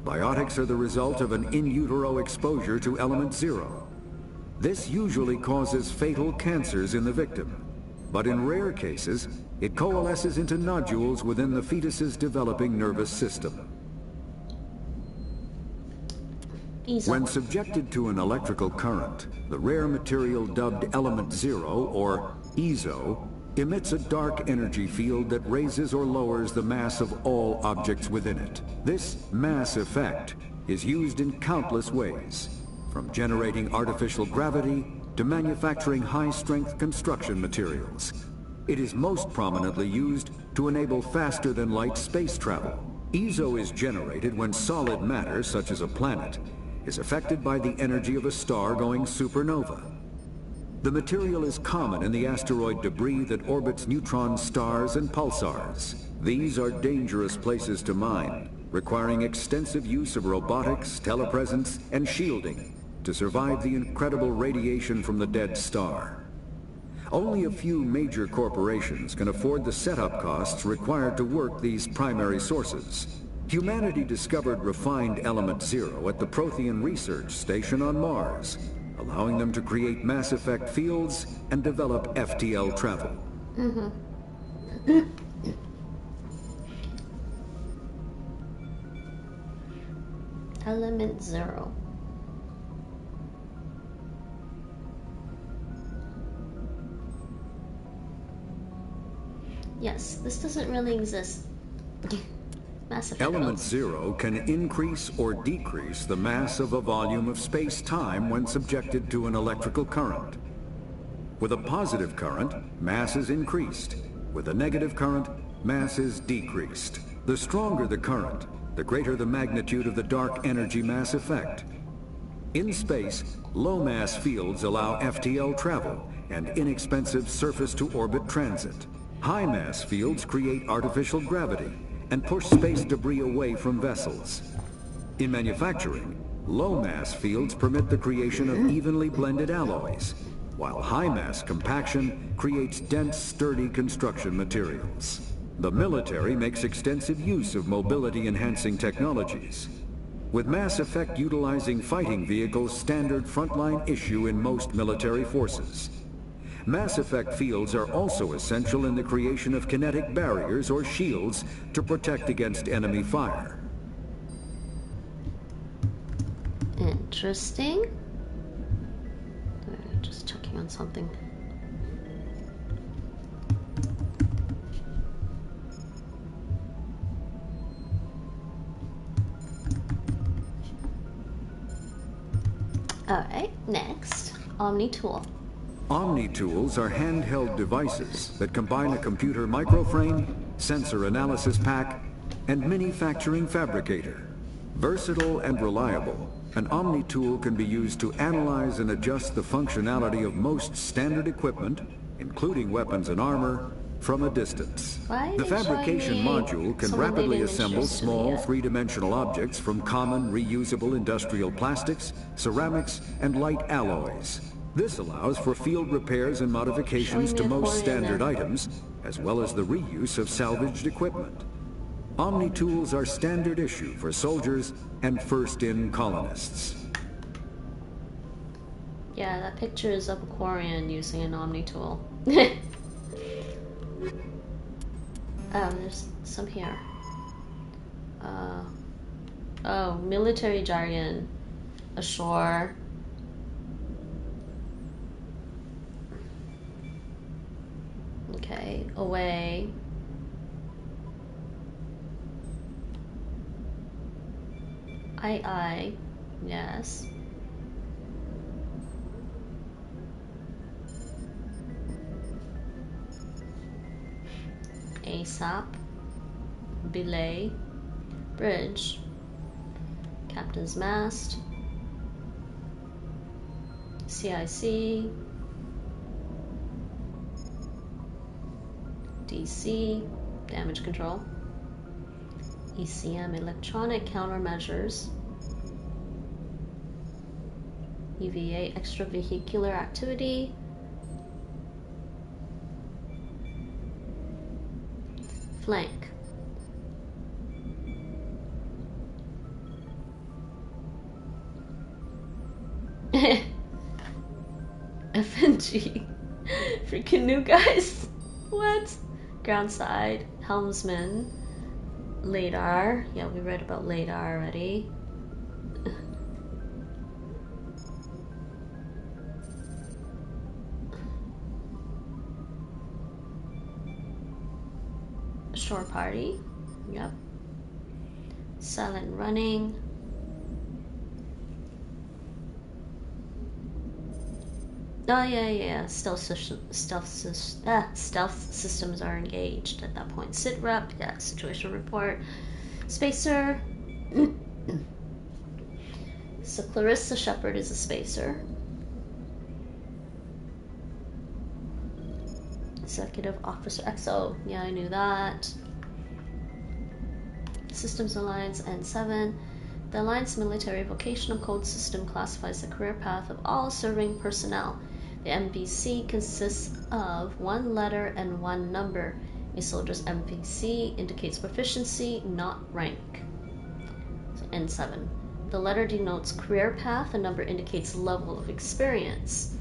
Biotics are the result of an in utero exposure to Element 0. This usually causes fatal cancers in the victim, but in rare cases, it coalesces into nodules within the fetus's developing nervous system. When subjected to an electrical current, the rare material dubbed Element 0, or EZO, emits a dark energy field that raises or lowers the mass of all objects within it. This mass effect is used in countless ways, from generating artificial gravity to manufacturing high-strength construction materials. It is most prominently used to enable faster-than-light space travel. EZO is generated when solid matter, such as a planet, is affected by the energy of a star going supernova. The material is common in the asteroid debris that orbits neutron stars and pulsars. These are dangerous places to mine, requiring extensive use of robotics, telepresence, and shielding to survive the incredible radiation from the dead star. Only a few major corporations can afford the setup costs required to work these primary sources. Humanity discovered refined Element Zero at the Prothean Research Station on Mars, allowing them to create Mass Effect fields and develop FTL travel. Element Zero. Yes, this doesn't really exist. Mass Effect Element Zero can increase or decrease the mass of a volume of space-time when subjected to an electrical current. With a positive current, mass is increased. With a negative current, mass is decreased. The stronger the current, the greater the magnitude of the dark energy mass effect. In space, low-mass fields allow FTL travel and inexpensive surface-to-orbit transit. High-mass fields create artificial gravity and push space debris away from vessels. In manufacturing, low-mass fields permit the creation of evenly blended alloys, while high-mass compaction creates dense, sturdy construction materials. The military makes extensive use of mobility-enhancing technologies, with Mass Effect utilizing fighting vehicles standard frontline issue in most military forces. Mass Effect fields are also essential in the creation of kinetic barriers or shields to protect against enemy fire. Interesting. Just checking on something. Alright, next, Omni Tool. Omni Tools are handheld devices that combine a computer microframe, sensor analysis pack, and manufacturing fabricator. Versatile and reliable, an Omni Tool can be used to analyze and adjust the functionality of most standard equipment, including weapons and armor, from a distance. The fabrication module can rapidly assemble small, three-dimensional objects from common, reusable industrial plastics, ceramics, and light alloys. This allows for field repairs and modifications to most standard items, as well as the reuse of salvaged equipment. Omni Tools are standard issue for soldiers and first-in colonists. Yeah, that picture is of a Quarian using an Omni Tool. Oh, there's some here. Oh, military jargon. Ashore. Okay, away. Aye, yes. ASAP. Belay. Bridge. Captain's mast. CIC. DC. Damage control. ECM. Electronic countermeasures. EVA. Extravehicular activity. Flank. FNG. Freaking new guys. What? Ground side. Helmsman. Radar. Yeah, we read about radar already. Shore party. Yep. Silent running. Oh yeah. Stealth systems are engaged at that point. Sit rep. Yeah. Situation report. Spacer. So Clarissa Shepard is a spacer. Executive Officer XO. Yeah, I knew that. Systems Alliance N7. The Alliance Military Vocational Code System classifies the career path of all serving personnel. The MVC consists of one letter and one number. A soldier's MVC indicates proficiency, not rank. So N7. The letter denotes career path, the number indicates level of experience,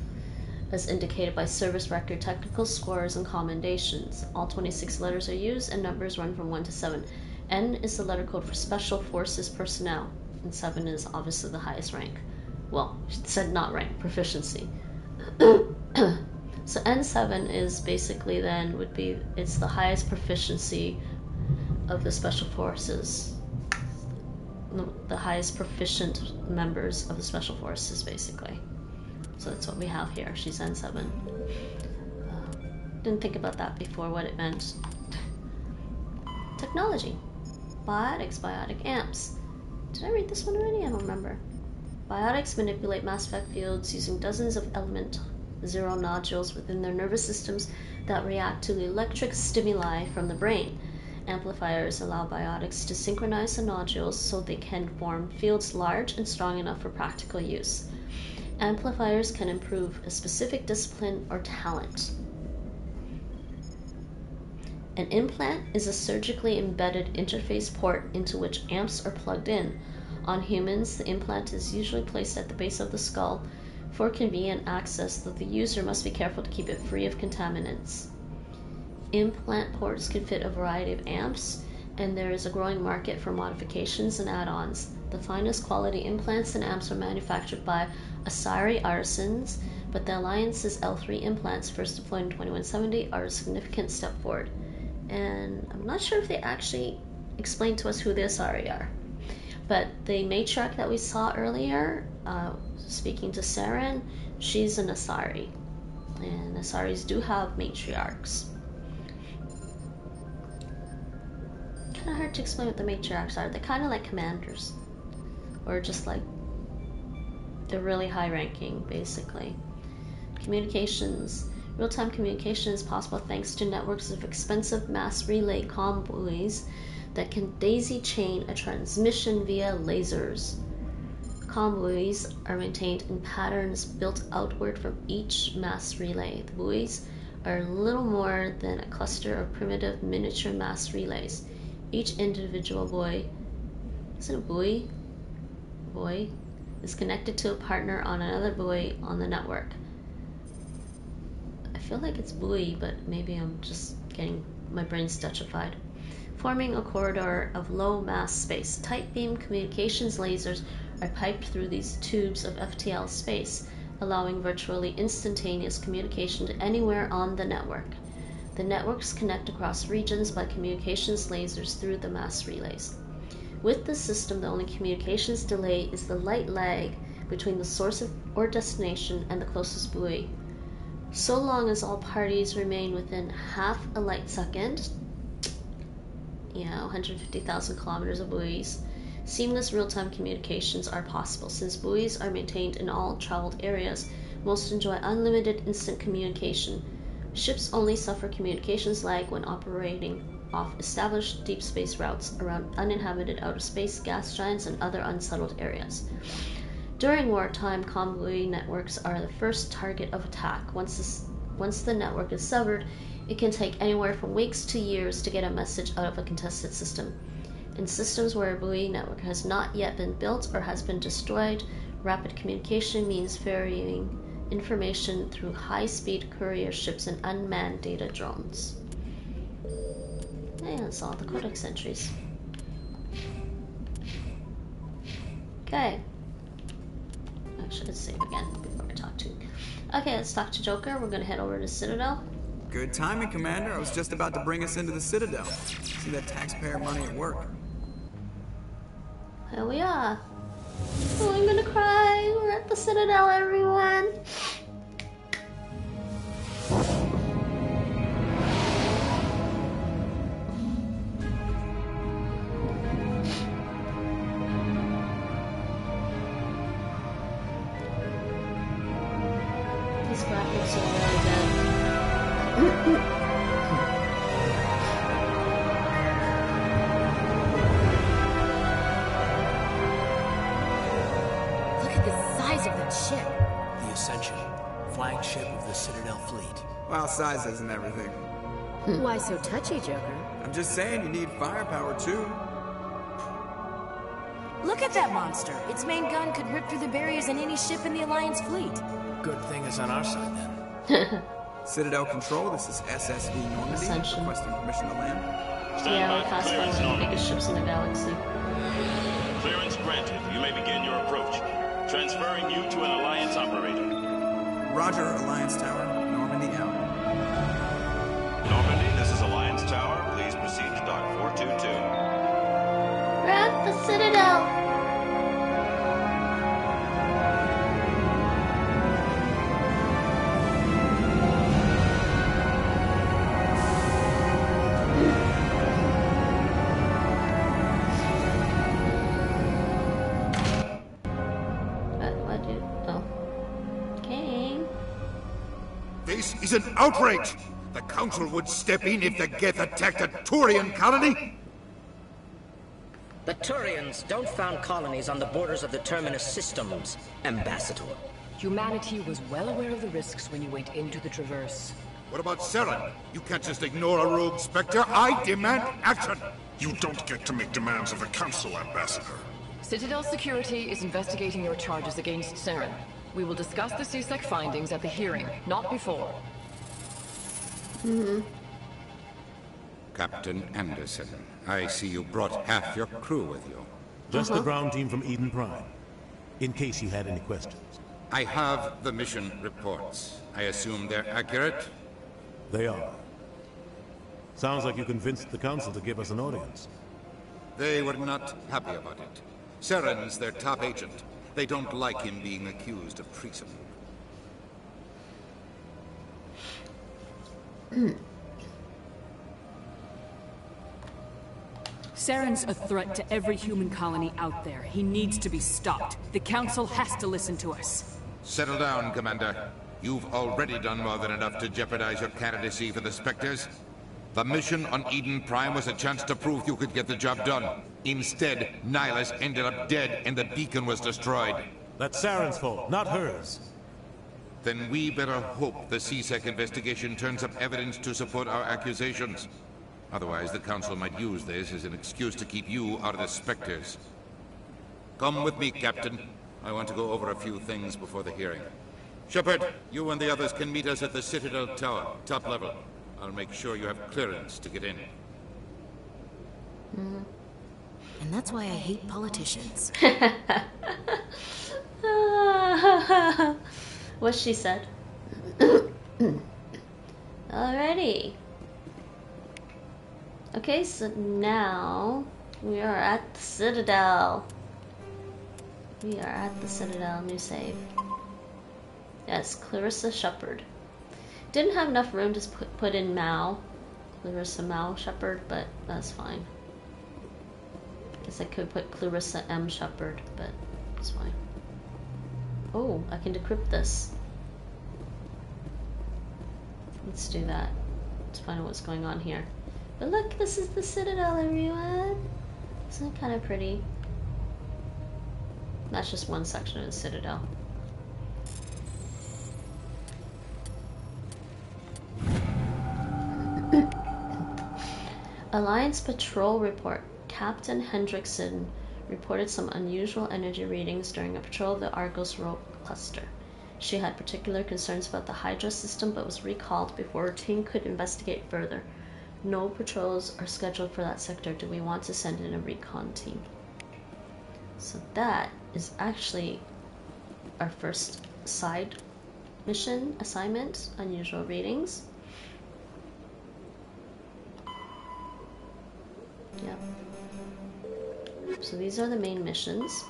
as indicated by service record, technical scores, and commendations. All 26 letters are used and numbers run from 1 to 7. N is the letter code for Special Forces personnel, and 7 is obviously the highest rank. Well, she said not rank, proficiency. So N7 is basically then would be, it's the highest proficiency of the Special Forces. The highest proficient members of the Special Forces, basically. So that's what we have here. She's N7. Didn't think about that before, what it meant. Technology. Biotics, biotic amps. Did I read this one already? I don't remember. Biotics manipulate mass effect fields using dozens of element zero nodules within their nervous systems that react to electric stimuli from the brain. Amplifiers allow biotics to synchronize the nodules so they can form fields large and strong enough for practical use. Amplifiers can improve a specific discipline or talent. An implant is a surgically embedded interface port into which amps are plugged in. On humans, the implant is usually placed at the base of the skull for convenient access, though the user must be careful to keep it free of contaminants. Implant ports can fit a variety of amps, and there is a growing market for modifications and add-ons. The finest quality implants and amps are manufactured by Asari artisans, but the Alliance's L3 implants, first deployed in 2170, are a significant step forward. And I'm not sure if they actually explained to us who the Asari are. But the matriarch that we saw earlier, speaking to Saren, she's an Asari. And Asaris do have matriarchs. Kind of hard to explain what the matriarchs are. They're kind of like commanders. Or just like, they're really high ranking, basically. Communications. Real-time communication is possible thanks to networks of expensive mass relay comm buoys that can daisy-chain a transmission via lasers. Comm buoys are maintained in patterns built outward from each mass relay. The buoys are little more than a cluster of primitive miniature mass relays. Each individual buoy, is it a buoy? Buoy is connected to a partner on another buoy on the network. I feel like it's buoy, but maybe I'm just getting my brain Dutchified. Forming a corridor of low mass space. Tight beam communications lasers are piped through these tubes of FTL space, allowing virtually instantaneous communication to anywhere on the network. The networks connect across regions by communications lasers through the mass relays. With this system, the only communications delay is the light lag between the source or destination and the closest buoy. So long as all parties remain within half a light second, 150,000 kilometers of buoys, seamless real-time communications are possible. Since buoys are maintained in all traveled areas, most enjoy unlimited instant communication. Ships only suffer communications lag when operating off established deep space routes around uninhabited outer space, gas giants, and other unsettled areas. During wartime, comm buoy networks are the first target of attack. Once the network is severed, it can take anywhere from weeks to years to get a message out of a contested system. In systems where a buoy network has not yet been built or has been destroyed, rapid communication means ferrying information through high-speed courier ships and unmanned data drones. Yeah, that's all the codex entries. Okay. Actually, let's save again before I talk to you. Okay, let's talk to Joker. We're gonna head over to Citadel. Good timing, Commander. I was just about to bring us into the Citadel. See that taxpayer money at work. Here we are. Oh, I'm gonna cry. We're at the Citadel, everyone. These graphics are really good. Ascension, flagship of the Citadel fleet. Well, size isn't everything. Why so touchy, Joker? I'm just saying you need firepower too. Look at that monster. Its main gun could rip through the barriers in any ship in the Alliance fleet. Good thing it's on our side then. Citadel Control, this is SSV Normandy. Ascension. Requesting permission to land. Yeah, we're classified one of the biggest ships in the galaxy. Clearance granted. You may begin your approach. Transferring you to an Alliance operator. Roger, Alliance Tower. Normandy out. Normandy, this is Alliance Tower. Please proceed to Dock 422. We're at the Citadel! This is an outrage! The Council would step in if the Geth attacked a Turian colony? The Turians don't found colonies on the borders of the Terminus systems, Ambassador. Humanity was well aware of the risks when you went into the Traverse. What about Saren? You can't just ignore a rogue Spectre. I demand action! You don't get to make demands of the Council, Ambassador. Citadel Security is investigating your charges against Saren. We will discuss the CSEC findings at the hearing, not before. Captain Anderson, I see you brought half your crew with you. Just the ground team from Eden Prime, in case you had any questions. I have the mission reports. I assume they're accurate? They are. Sounds like you convinced the Council to give us an audience. They were not happy about it. Saren's their top agent. They don't like him being accused of treason. Saren's a threat to every human colony out there. He needs to be stopped. The Council has to listen to us. Settle down, Commander. You've already done more than enough to jeopardize your candidacy for the Spectres. The mission on Eden Prime was a chance to prove you could get the job done. Instead, Nihilus ended up dead and the beacon was destroyed. That's Saren's fault, not hers. Then we better hope the CSEC investigation turns up evidence to support our accusations. Otherwise, the Council might use this as an excuse to keep you out of the Spectres. Come with me, Captain. I want to go over a few things before the hearing. Shepard, you and the others can meet us at the Citadel Tower, top level. I'll make sure you have clearance to get in. And that's why I hate politicians. What she said. Alrighty. Okay, so now we are at the Citadel. We are at the Citadel, new save. Yes, Clarissa Shepard. Didn't have enough room to put in Mal. Clarissa Mal Shepard, but that's fine. Guess I could put Clarissa M Shepard, but it's fine. Oh, I can decrypt this. Let's do that. Let's find out what's going on here. But look, this is the Citadel, everyone. Isn't it kind of pretty? That's just one section of the Citadel. Alliance Patrol Report. Captain Hendrickson reported some unusual energy readings during a patrol of the Argos Rogue Cluster. She had particular concerns about the Hydra system but was recalled before her team could investigate further. No patrols are scheduled for that sector. Do we want to send in a recon team? So that is actually our first side mission assignment, unusual readings. Yep. So these are the main missions.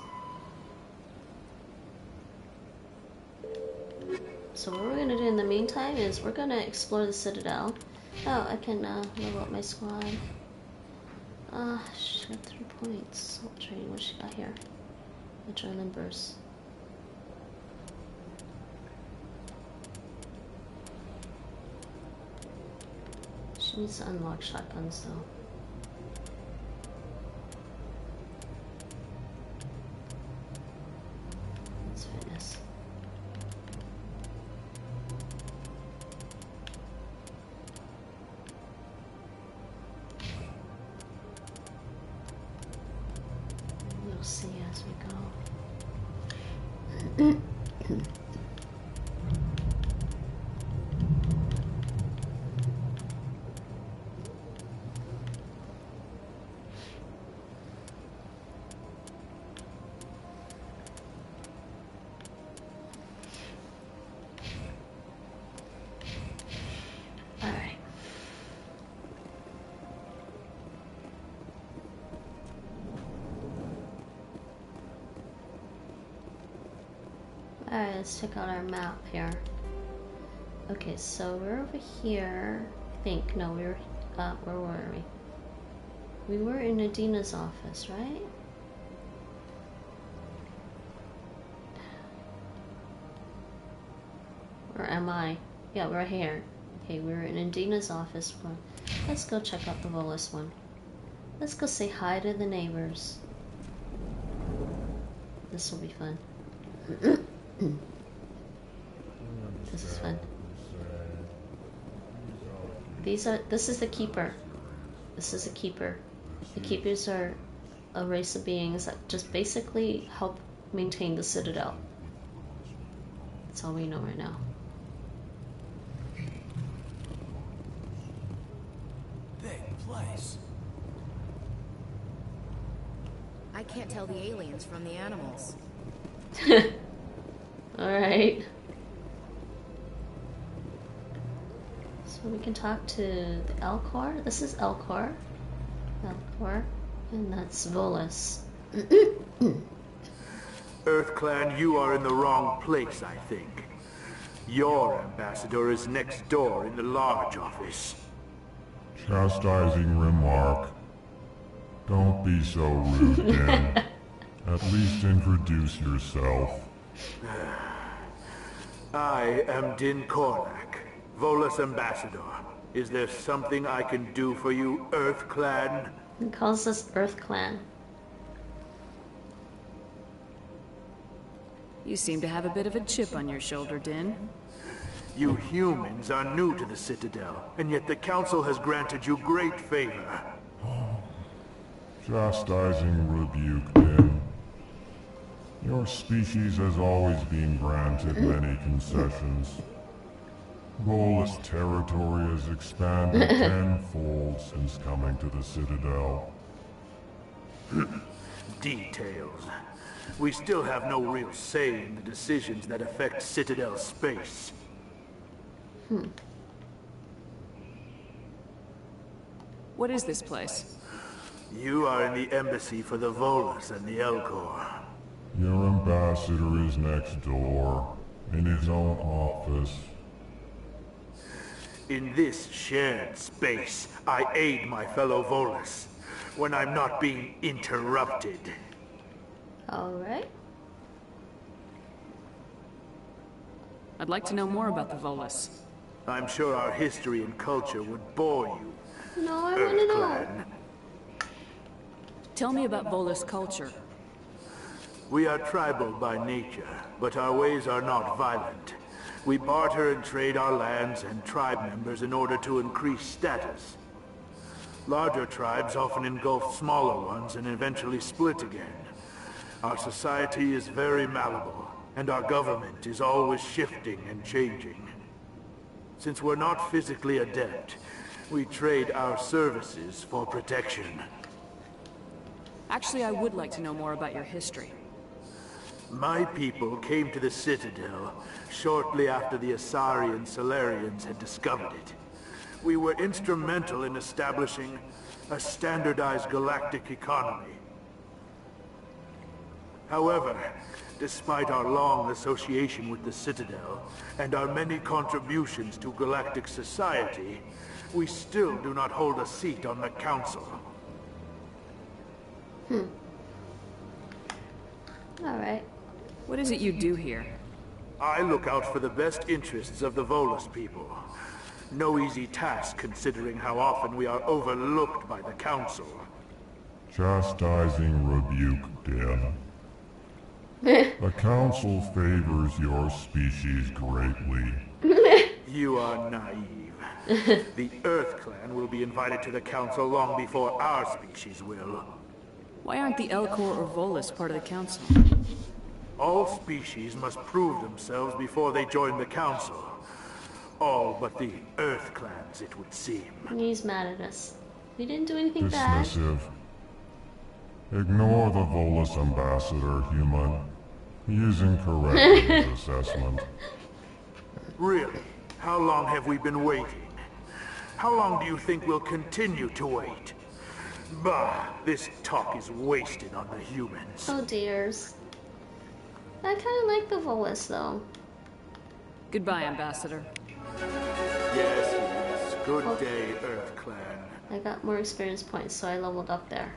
So what we're going to do in the meantime is we're going to explore the Citadel. Oh, I can level up my squad. She got 3 points. What training? What she got here? Adrenaline burst. She needs to unlock shotguns though. That's fitness. Alright, let's check out our map here. Okay, so we're over here. I think. No, we were. Where were we? We were in Adina's office, right? Or am I? Yeah, we're here. Okay, we were in Adina's office. Let's go check out the Volus one. Let's go say hi to the neighbors. This will be fun. This is fun. This is the keeper. This is a keeper. The keepers are a race of beings that just basically help maintain the Citadel. That's all we know right now. Big place. I can't tell the aliens from the animals. Alright. So we can talk to the Elkhorn. This is Elkhorn. Elkhorn. And that's Volus. EarthClan, you are in the wrong place, I think. Your ambassador is next door in the large office. Chastising remark. Don't be so rude, Dan. At least introduce yourself. I am Din Kornak, Volus Ambassador. Is there something I can do for you, EarthClan? He calls us EarthClan. You seem to have a bit of a chip on your shoulder, Din. You humans are new to the Citadel, and yet the Council has granted you great favor. Chastising rebuke, Dan. Your species has always been granted many concessions. Volus territory has expanded tenfold since coming to the Citadel. Details. We still have no real say in the decisions that affect Citadel space. What is this place? You are in the embassy for the Volus and the Elkhorn. Your ambassador is next door, in his own office. In this shared space, I aid my fellow Volus when I'm not being interrupted. Alright. I'd like to know more about the Volus. I'm sure our history and culture would bore you. No, I want to know. Tell me about Volus culture. We are tribal by nature, but our ways are not violent. We barter and trade our lands and tribe members in order to increase status. Larger tribes often engulf smaller ones and eventually split again. Our society is very malleable, and our government is always shifting and changing. Since we're not physically adept, we trade our services for protection. Actually, I would like to know more about your history. My people came to the Citadel shortly after the Asari Solarians had discovered it. We were instrumental in establishing a standardized galactic economy. However, despite our long association with the Citadel and our many contributions to galactic society, we still do not hold a seat on the Council. Alright. What is it you do here? I look out for the best interests of the Volus people. No easy task considering how often we are overlooked by the Council. Chastising rebuke, Dan. The Council favors your species greatly. You are naive. The EarthClan will be invited to the Council long before our species will. Why aren't the Elkhorn or Volus part of the Council? All species must prove themselves before they join the Council. All but the Earth clans, it would seem. He's mad at us. We didn't do anything bad. Dismissive. Ignore the Volus ambassador, human. He is incorrect in his assessment. Really? How long have we been waiting? How long do you think we'll continue to wait? Bah, this talk is wasted on the humans. Oh dears. I kind of like the Volus though. Goodbye, Ambassador. Yes, yes. Good day, Earth Clan. I got more experience points, so I leveled up there.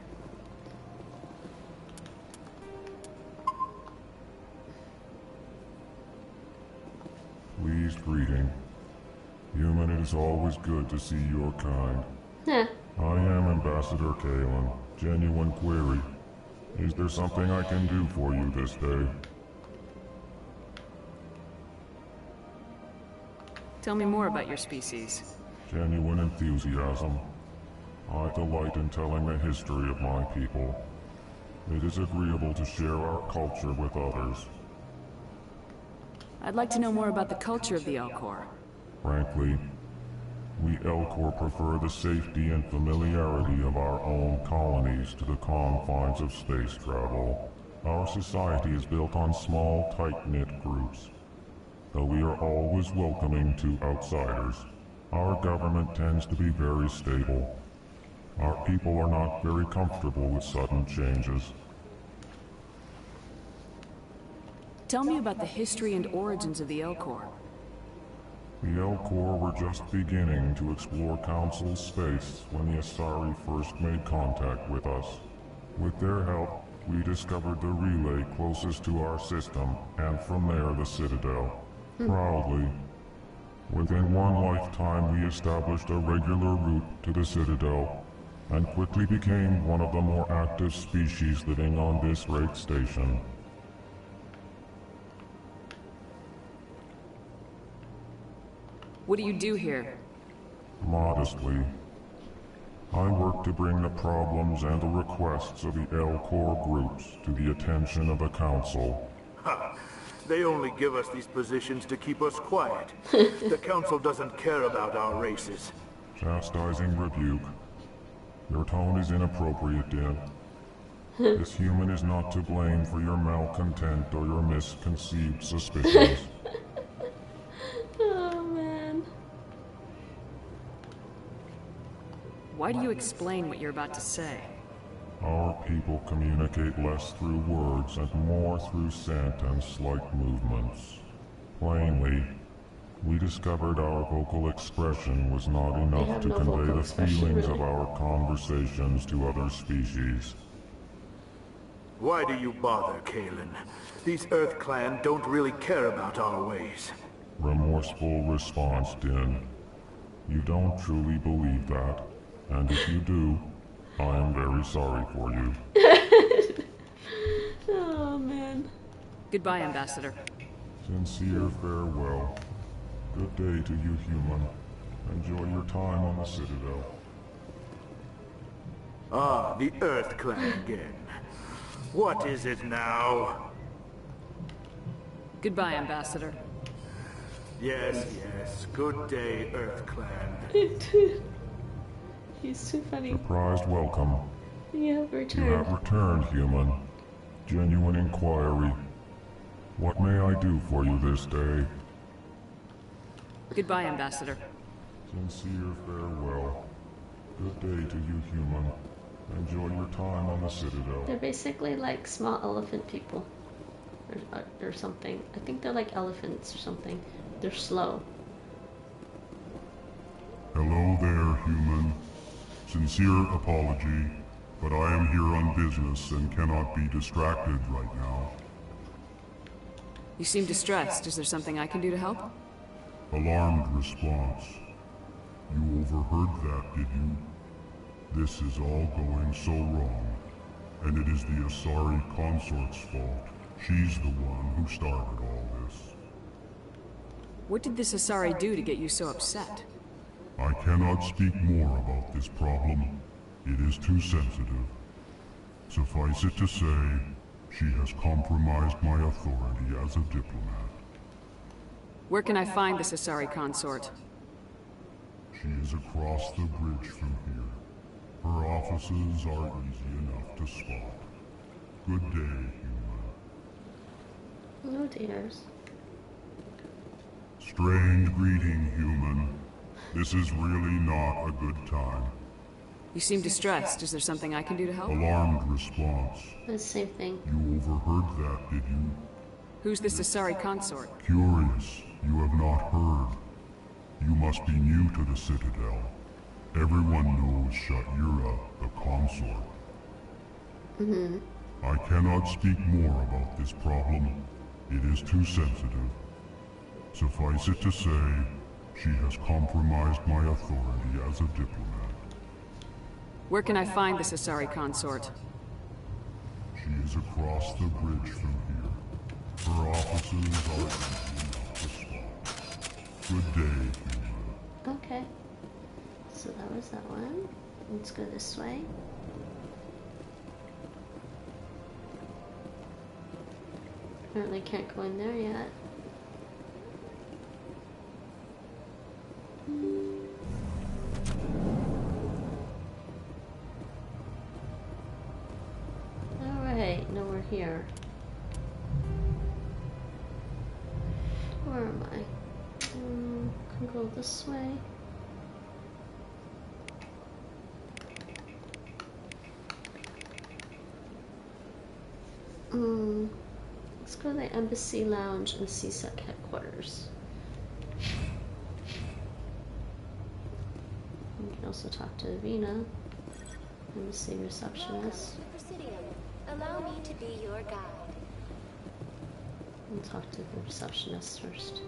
Pleased greeting. Human, it is always good to see your kind. Heh. I am Ambassador Kalen. Genuine query. Is there something I can do for you this day? Tell me more about your species. Genuine enthusiasm. I delight in telling the history of my people. It is agreeable to share our culture with others. I'd like to know more about the culture of the Elkhorn. Frankly, we Elkhorn prefer the safety and familiarity of our own colonies to the confines of space travel. Our society is built on small, tight-knit groups. Though we are always welcoming to outsiders, our government tends to be very stable. Our people are not very comfortable with sudden changes. Tell me about the history and origins of the Elkhorn. The Elkhorn were just beginning to explore Council space when the Asari first made contact with us. With their help, we discovered the relay closest to our system, and from there the Citadel. Proudly. Within one lifetime we established a regular route to the Citadel, and quickly became one of the more active species living on this great station. What do you do here? Modestly. I work to bring the problems and the requests of the Elkhorn groups to the attention of the Council. Ha! They only give us these positions to keep us quiet. The Council doesn't care about our races. Chastising rebuke. Your tone is inappropriate, Din. This human is not to blame for your malcontent or your misconceived suspicions. Oh man. Why do you explain what you're about to say? Our people communicate less through words and more through scent and slight movements. Plainly, we discovered our vocal expression was not enough to convey the feelings of our conversations to other species. Why do you bother, Kalen? These Earth Clan don't really care about our ways. Remorseful response, Din. You don't truly believe that, and if you do, I am very sorry for you. Oh man. Goodbye, Ambassador. Sincere farewell. Good day to you, human. Enjoy your time on the Citadel. Ah, the Earth Clan again. What is it now? Goodbye, Ambassador. Yes, yes. Good day, Earth Clan. He's too funny. Surprised welcome. You have returned. You have returned, human. Genuine inquiry. What may I do for you this day? Goodbye, Ambassador. Sincere farewell. Good day to you, human. Enjoy your time on the Citadel. They're basically like small elephant people. Or something. I think they're like elephants or something. They're slow. Hello there, human. Sincere apology, but I am here on business and cannot be distracted right now. You seem distressed. Is there something I can do to help? Alarmed response. You overheard that, did you? This is all going so wrong, and it is the Asari consort's fault. She's the one who started all this. What did this Asari do to get you so upset? I cannot speak more about this problem. It is too sensitive. Suffice it to say, She has compromised my authority as a diplomat. Where can I find the Asari consort? She is across the bridge from here. Her offices are easy enough to spot. Good day, human. Oh dears. Strange greeting, human. This is really not a good time. You seem distressed. Is there something I can do to help? Alarmed response. The same thing. You overheard that, did you? Who's this Asari consort? Curious. You have not heard. You must be new to the Citadel. Everyone knows Sha'ira, the consort. I cannot speak more about this problem. It is too sensitive. Suffice it to say, she has compromised my authority as a diplomat. Where can I find this Asari consort? She is across the bridge from here. Her offices are easy enough to spot. Good day, human. Okay. So that was that one. Let's go this way. Apparently can't go in there yet. Alright, now we're here. Where am I? Can go this way. Let's go to the Embassy Lounge and CSEC headquarters. We can also talk to Avina, Embassy receptionist. Allow me to be your guide. We'll talk to the receptionist first.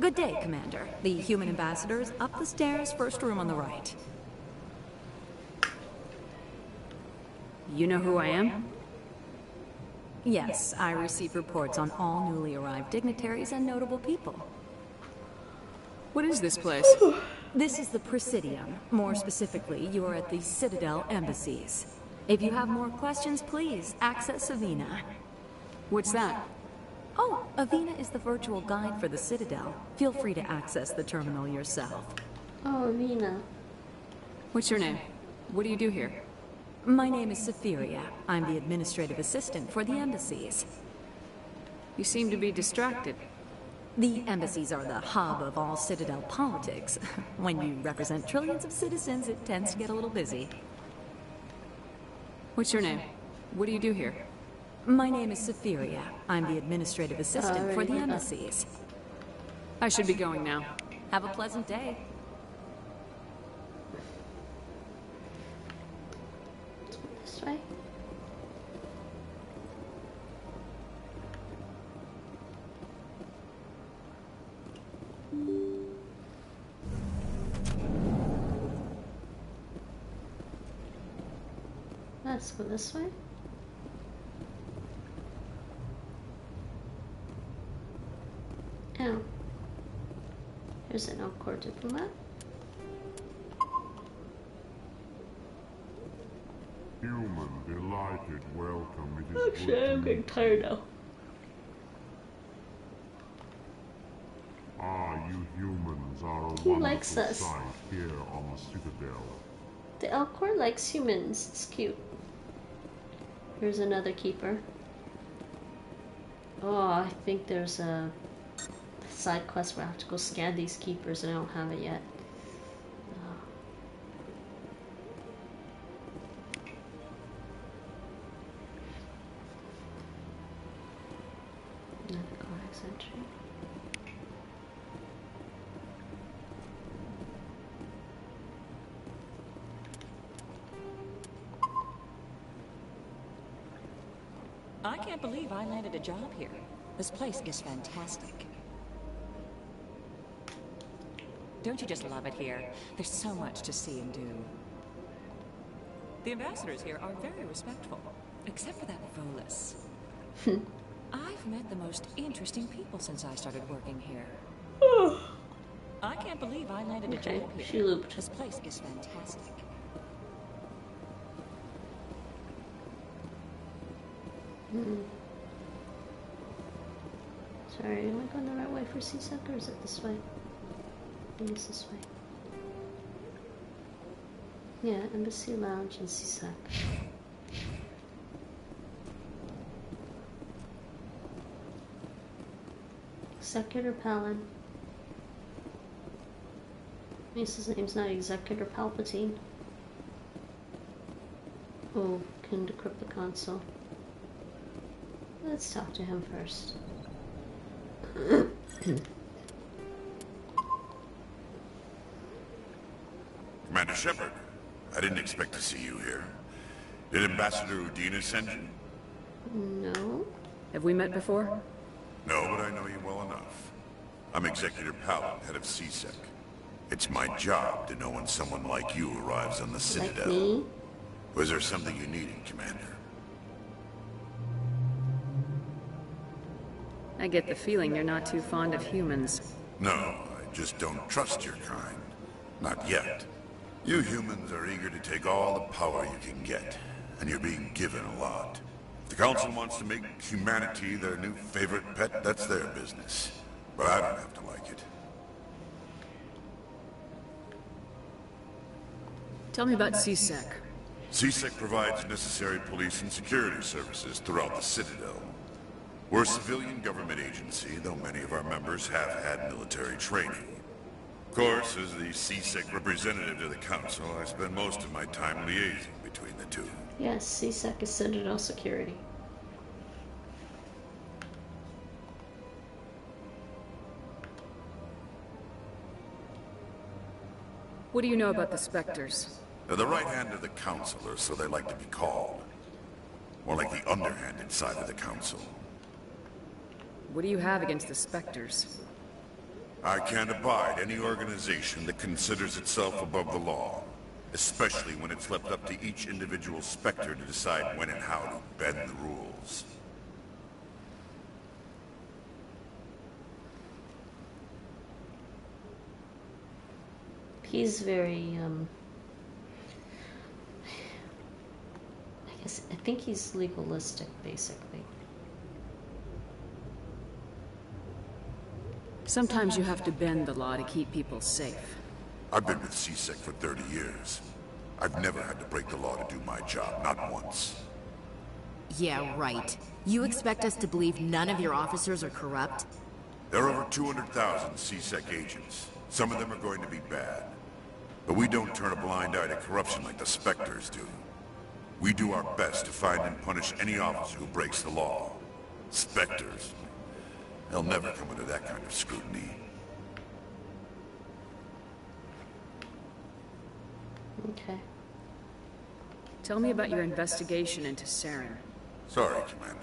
Good day, Commander. The human ambassador is up the stairs, first room on the right. You know who I am? Yes, I receive reports on all newly arrived dignitaries and notable people. What is this place? This is the Presidium. More specifically, you are at the Citadel Embassies. If you have more questions, please access Avina. What's that? Oh, Avina is the virtual guide for the Citadel. Feel free to access the terminal yourself. Oh, Avina. What's your name? What do you do here? My name is Safiria. I'm the administrative assistant for the embassies. You seem to be distracted. The embassies are the hub of all Citadel politics. When you represent trillions of citizens, it tends to get a little busy. What's your name? What do you do here? My name is Safiria. I'm the administrative assistant for the embassies. I should be going now. Have a pleasant day. This way. Let's go this way. Oh. Here's an Elkhorn diplomat. Human, delighted, welcome. It is Actually, I'm getting tired now. You humans are a Who likes wonderful us? sight here on the Citadel. The Elkhorn likes humans. It's cute. Here's another keeper. Oh, I think there's a side quest where I have to go scan these keepers and I don't have it yet. Another codex entry. I can't believe I landed a job here. This place is fantastic. Don't you just love it here? There's so much to see and do. The ambassadors here are very respectful, except for that Volus. I've met the most interesting people since I started working here. I can't believe I landed a job here. She looped. This place is fantastic. Sorry, am I going the right way for CSEC or is it this way? I think it's this way. Yeah, Embassy Lounge and CSEC. Executor Palin. At least his name's not Executor Palpatine. Oh, can decrypt the console. Let's talk to him first. Commander Shepard, I didn't expect to see you here. Did Ambassador Udina send you? No. Have we met before? No, but I know you well enough. I'm Executor Palin, head of CSEC. It's my job to know when someone like you arrives on the Citadel. Like me? Was there something you needed, Commander? I get the feeling you're not too fond of humans. No, I just don't trust your kind. Not yet. You humans are eager to take all the power you can get, and you're being given a lot. If the Council wants to make humanity their new favorite pet, that's their business. But I don't have to like it. Tell me about CSEC. CSEC provides necessary police and security services throughout the Citadel. We're a civilian government agency, though many of our members have had military training. Of course, as the CSEC representative to the Council, I spend most of my time liaising between the two. Yes, CSEC is Citadel Security. What do you know about the Spectres? They're the right hand of the Council, or so they like to be called. More like the underhanded side of the Council. What do you have against the Spectres? I can't abide any organization that considers itself above the law, especially when it's left up to each individual Spectre to decide when and how to bend the rules. He's very, I think he's legalistic, basically. Sometimes you have to bend the law to keep people safe. I've been with CSEC for 30 years. I've never had to break the law to do my job, not once. Yeah, right. You expect us to believe none of your officers are corrupt? There are over 200,000 CSEC agents. Some of them are going to be bad. But we don't turn a blind eye to corruption like the Spectres do. We do our best to find and punish any officer who breaks the law. Spectres, they'll never come under that kind of scrutiny. Okay. Tell me about your investigation into Saren. Sorry, Commander.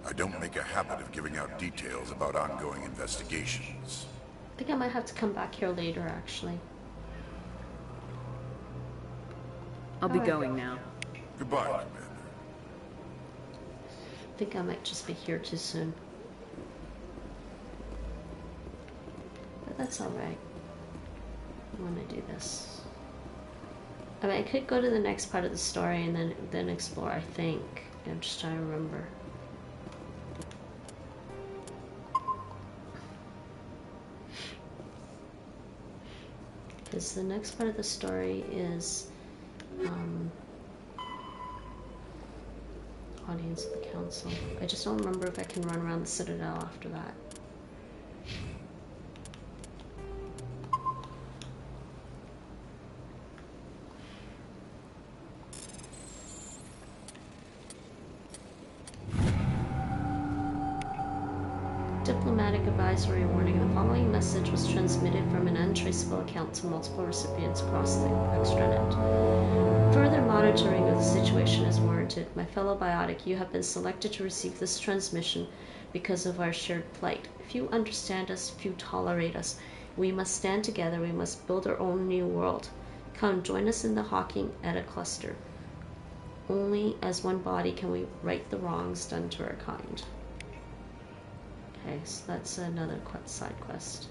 I don't make a habit of giving out details about ongoing investigations. I think I might have to come back here later, actually. I'll be going now. Goodbye, Commander. I think I might just be here too soon. But that's alright. I want to do this. I mean, I could go to the next part of the story and then explore, I think. I'm just trying to remember. Because the next part of the story is audience of the Council. I just don't remember if I can run around the Citadel after that. Diplomatic advisory warning. The following message was transmitted from an untraceable account to multiple recipients across the extranet. Further monitoring of the situation is warranted. My fellow biotic, you have been selected to receive this transmission because of our shared plight. Few understand us, few tolerate us. We must stand together, we must build our own new world. Come, join us in the Hawking Etta cluster. Only as one body can we right the wrongs done to our kind. Okay, so that's another side quest.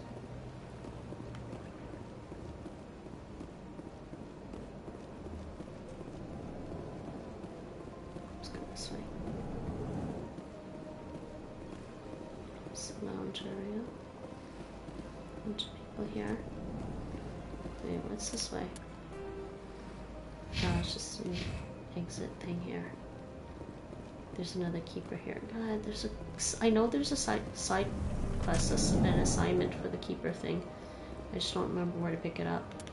Let's go this way. This lounge area. Bunch of people here. Wait, what's this way? Oh, it's just an exit thing here. There's another keeper here. God, there's a. I know there's a side quest, an assignment for the keeper thing. I just don't remember where to pick it up.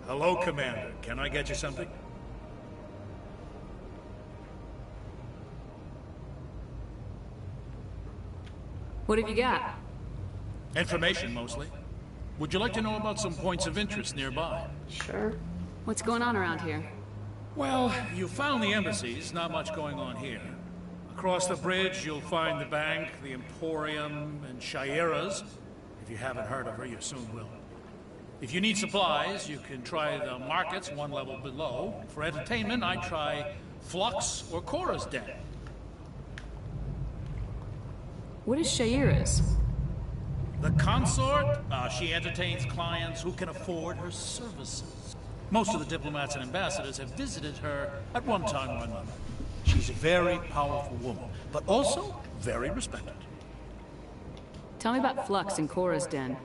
Hello, Commander. Can I get you something? What have you got? Information, mostly. Would you like to know about some points of interest nearby? Sure. What's going on around here? Well, you found the embassies. Not much going on here. Across the bridge, you'll find the bank, the Emporium, and Shaira's. If you haven't heard of her, you soon will. If you need supplies, you can try the markets one level below. For entertainment, I'd try Flux or Cora's Den. What is Shaira's? The consort, she entertains clients who can afford her services. Most of the diplomats and ambassadors have visited her at one time or another. She's a very powerful woman, but also very respected. Tell me about Flux and Cora's Den.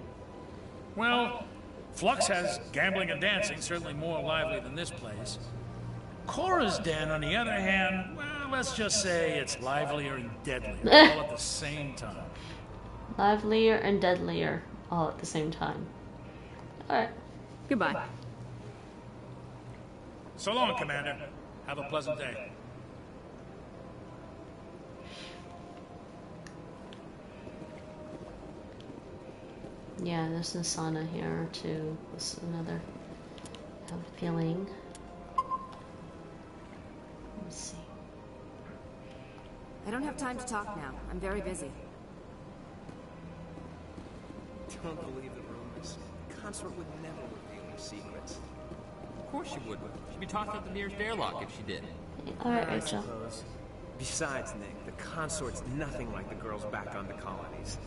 Well, Flux has gambling and dancing, certainly more lively than this place. Cora's Den, on the other hand, well, let's just say it's livelier and deadlier, all at the same time. Livelier and deadlier, all at the same time. Alright. Goodbye. So long, Commander. Have a pleasant day. Yeah, there's a sauna here too. This is another feeling. Let's see. I don't have time to talk now. I'm very busy. Don't believe the rumors. The consort would never reveal her secrets. Of course she wouldn't. She'd be tossed out the nearest airlock if she did. Alright, I Rachel. suppose. Besides, Nick, the consort's nothing like the girls back on the colonies.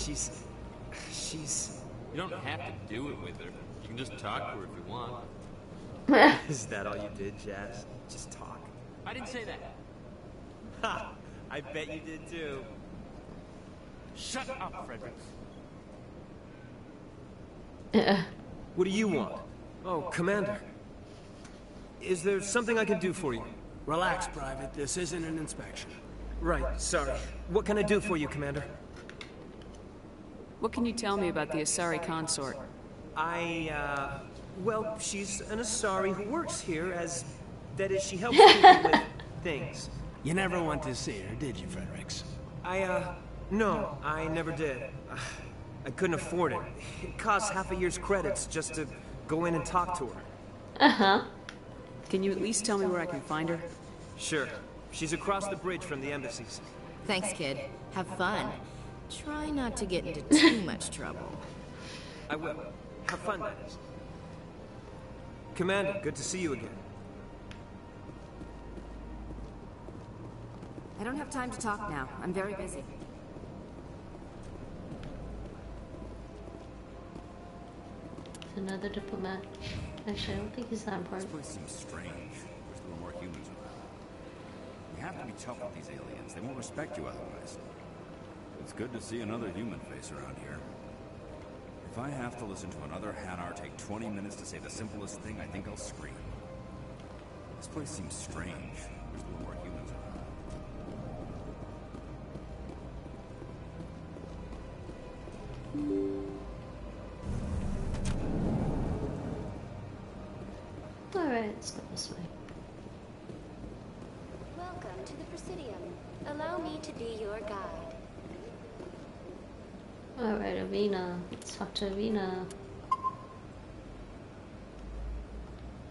She's... You don't have to do it with her. You can just talk to her if you want. Is that all you did, Jazz? Just talk? I didn't say that. Ha! I bet you did too. Shut up, Frederick. What do you want? Oh, Commander. Is there something I can do for you? Relax, Private. This isn't an inspection. Right, sorry. What can I do for you, Commander? What can you tell me about the Asari consort? Well, she's an Asari who works here as... That is, she helps people with things. You never went to see her, did you, Fredericks? No, I never did. I couldn't afford it. It costs half a year's credits just to go in and talk to her. Can you at least tell me where I can find her? Sure. She's across the bridge from the embassies. Thanks, kid. Have fun. Try not to get into too much trouble. I will. Have fun, that is. Commander, good to see you again. I don't have time to talk now. I'm very busy. Another diplomat. Actually, I don't think he's that important. This place seems strange. There's a little more humans around. You have to be tough with these aliens. They won't respect you otherwise. It's good to see another human face around here. If I have to listen to another Hanar take 20 minutes to say the simplest thing, I think I'll scream. This place seems strange. There's a little more humans around. Alright, let's go this way. Welcome to the Presidium. Allow me to be your guide. Alright, Avina. Let's talk to Avina.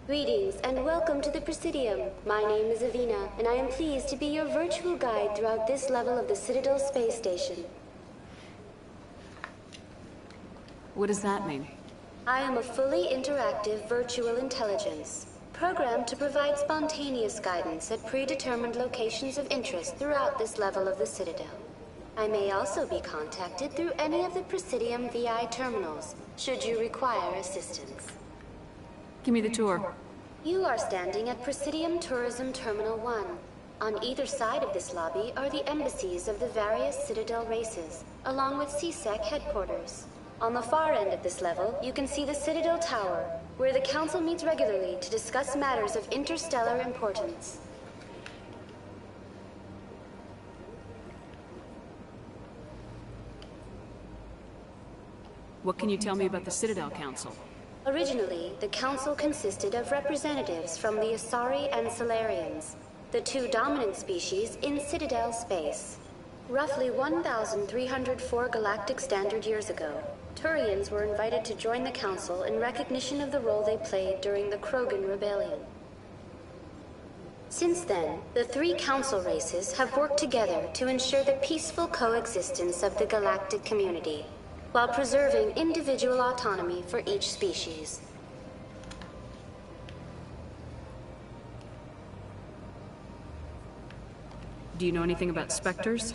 Greetings and welcome to the Presidium. My name is Avina, and I am pleased to be your virtual guide throughout this level of the Citadel space station. What does that mean? I am a fully interactive virtual intelligence, programmed to provide spontaneous guidance at predetermined locations of interest throughout this level of the Citadel. I may also be contacted through any of the Presidium VI terminals, should you require assistance. Give me the tour. You are standing at Presidium Tourism Terminal 1. On either side of this lobby are the embassies of the various Citadel races, along with CSEC headquarters. On the far end of this level, you can see the Citadel Tower, where the Council meets regularly to discuss matters of interstellar importance. What can you tell me about the Citadel Council? Originally, the Council consisted of representatives from the Asari and Salarians, the two dominant species in Citadel space. Roughly 1,304 Galactic Standard years ago, Turians were invited to join the Council in recognition of the role they played during the Krogan Rebellion. Since then, the three Council races have worked together to ensure the peaceful coexistence of the galactic community, while preserving individual autonomy for each species. Do you know anything about Spectres?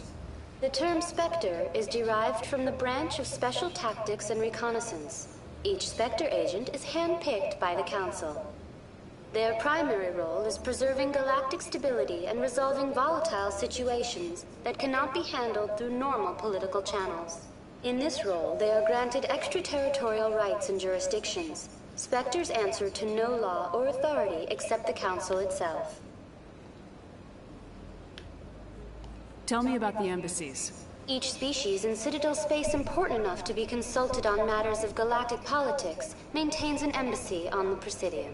The term Spectre is derived from the branch of Special Tactics and Reconnaissance. Each Spectre agent is handpicked by the Council. Their primary role is preserving galactic stability and resolving volatile situations that cannot be handled through normal political channels. In this role, they are granted extraterritorial rights and jurisdictions. Spectres answer to no law or authority except the Council itself. Tell me about the embassies. Each species in Citadel space important enough to be consulted on matters of galactic politics maintains an embassy on the Presidium.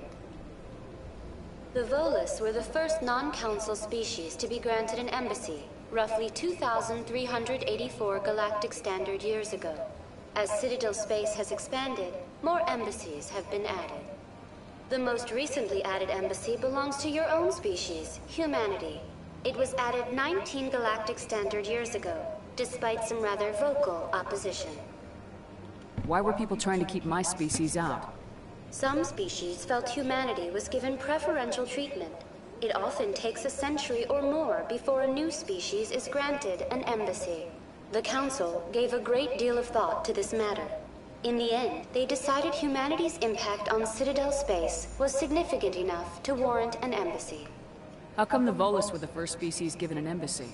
The Volus were the first non-Council species to be granted an embassy, roughly 2,384 Galactic Standard years ago. As Citadel space has expanded, more embassies have been added. The most recently added embassy belongs to your own species, humanity. It was added 19 Galactic Standard years ago, despite some rather vocal opposition. Why were people trying to keep my species out? Some species felt humanity was given preferential treatment. It often takes a century or more before a new species is granted an embassy. The Council gave a great deal of thought to this matter. In the end, they decided humanity's impact on Citadel space was significant enough to warrant an embassy. How come the Volus were the first species given an embassy?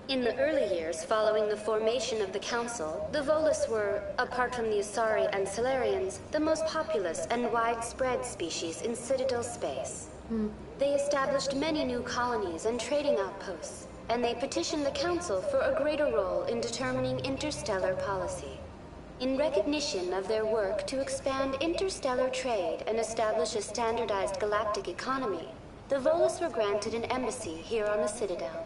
In the early years following the formation of the Council, the Volus were, apart from the Asari and Salarians, the most populous and widespread species in Citadel space. They established many new colonies and trading outposts, and they petitioned the Council for a greater role in determining interstellar policy. In recognition of their work to expand interstellar trade and establish a standardized galactic economy, the Volus were granted an embassy here on the Citadel.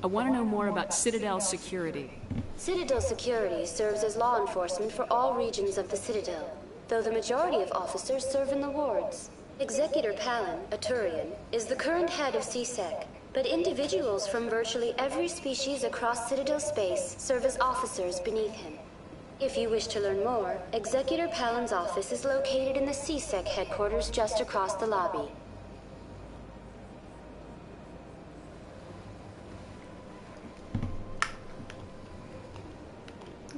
I want to know more about Citadel security. Citadel security serves as law enforcement for all regions of the Citadel, though the majority of officers serve in the wards. Executor Palin, a Turian, is the current head of CSEC, but individuals from virtually every species across Citadel space serve as officers beneath him. If you wish to learn more, Executor Palin's office is located in the CSEC headquarters just across the lobby.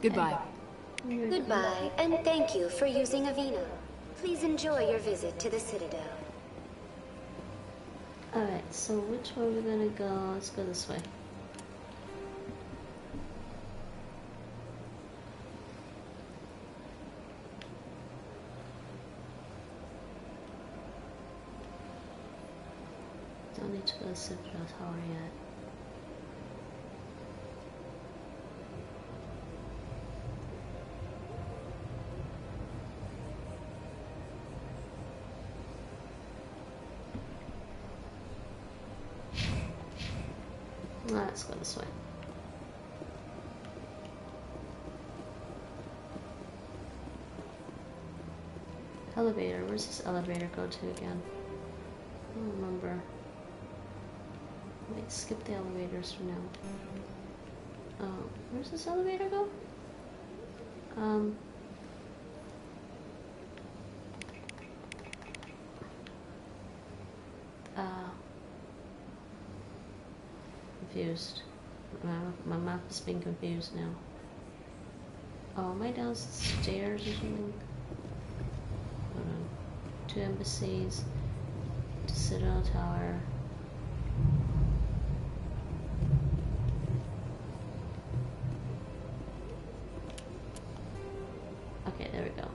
Goodbye. Goodbye, and thank you for using Avina. Please enjoy your visit to the Citadel. Alright, so which way are we gonna go? Let's go this way. Don't need to go to the Citadel Tower yet. Let's go this way. Elevator. Where's this elevator go to again? I don't remember. Wait, skip the elevators for now. Oh, where's this elevator go? Confused. My map is being confused now. Oh, am I downstairs or something? Hold on. 2 embassies. Citadel Tower. Okay, there we go.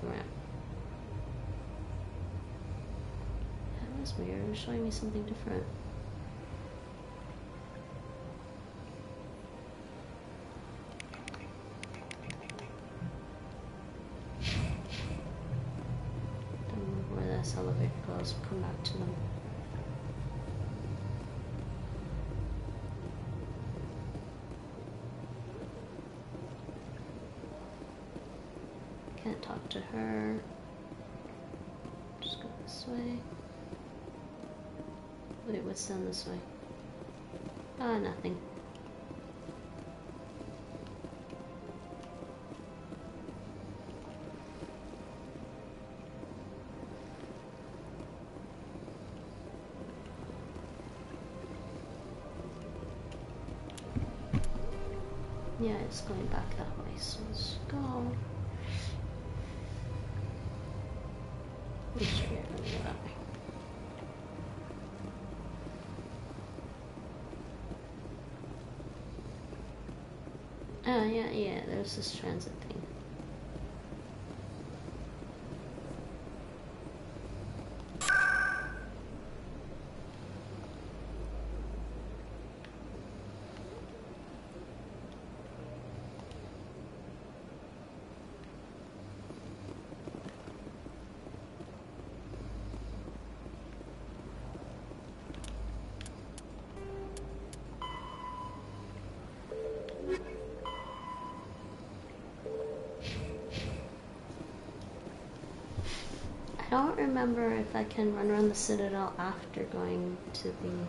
The ramp. That was weird. It was showing me something different. Elevator goes, we'll come back to them. Can't talk to her. Just go this way. Wait, what's down this way? Ah, nothing. Yeah, it's going back that way, so let's go. I'm sure you're going to go that way. Oh, yeah, there's this transit thing. I don't remember if I can run around the Citadel after going to the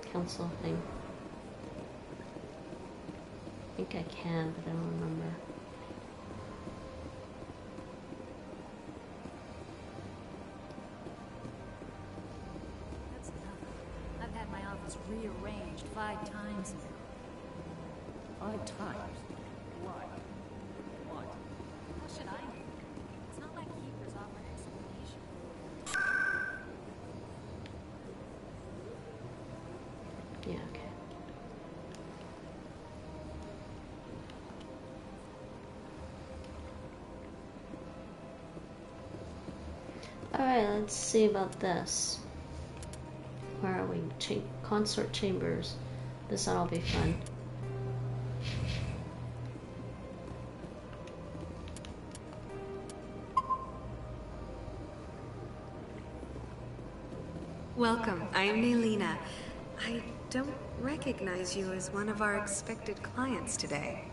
council thing. I think I can, but I don't remember. That's enough. I've had my office rearranged 5 times now. 5 times? Why? What? How should I know? It's not like Keepers offer an explanation. Yeah, okay. Alright, let's see about this. Where are we? Consort chambers. This ought to be fun. Welcome, I am Naylina. I don't recognize you as one of our expected clients today.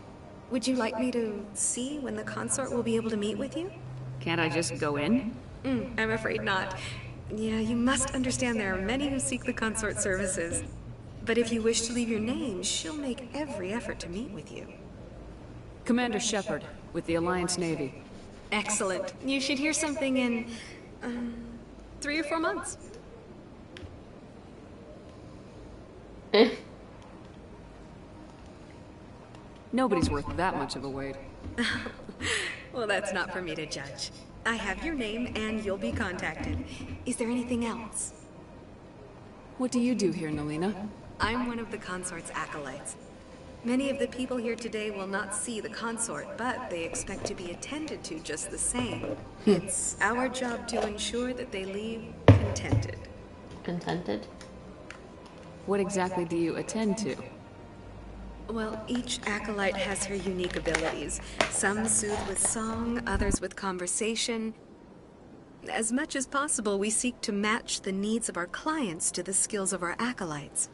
Would you like me to see when the consort will be able to meet with you? Can't I just go in? I'm afraid not. Yeah, you must understand there are many who seek the consort services. But if you wish to leave your name, she'll make every effort to meet with you. Commander Shepard, with the Alliance Navy. Excellent. You should hear something in 3 or 4 months. Nobody's worth that much of a wait. Well, that's not for me to judge. I have your name and you'll be contacted. Is there anything else? What do you do here, Naylina? I'm one of the consort's acolytes. Many of the people here today will not see the consort, but they expect to be attended to just the same. It's our job to ensure that they leave contented. Contented? What exactly do you attend to? Well, each acolyte has her unique abilities. Some soothe with song, others with conversation. As much as possible, we seek to match the needs of our clients to the skills of our acolytes.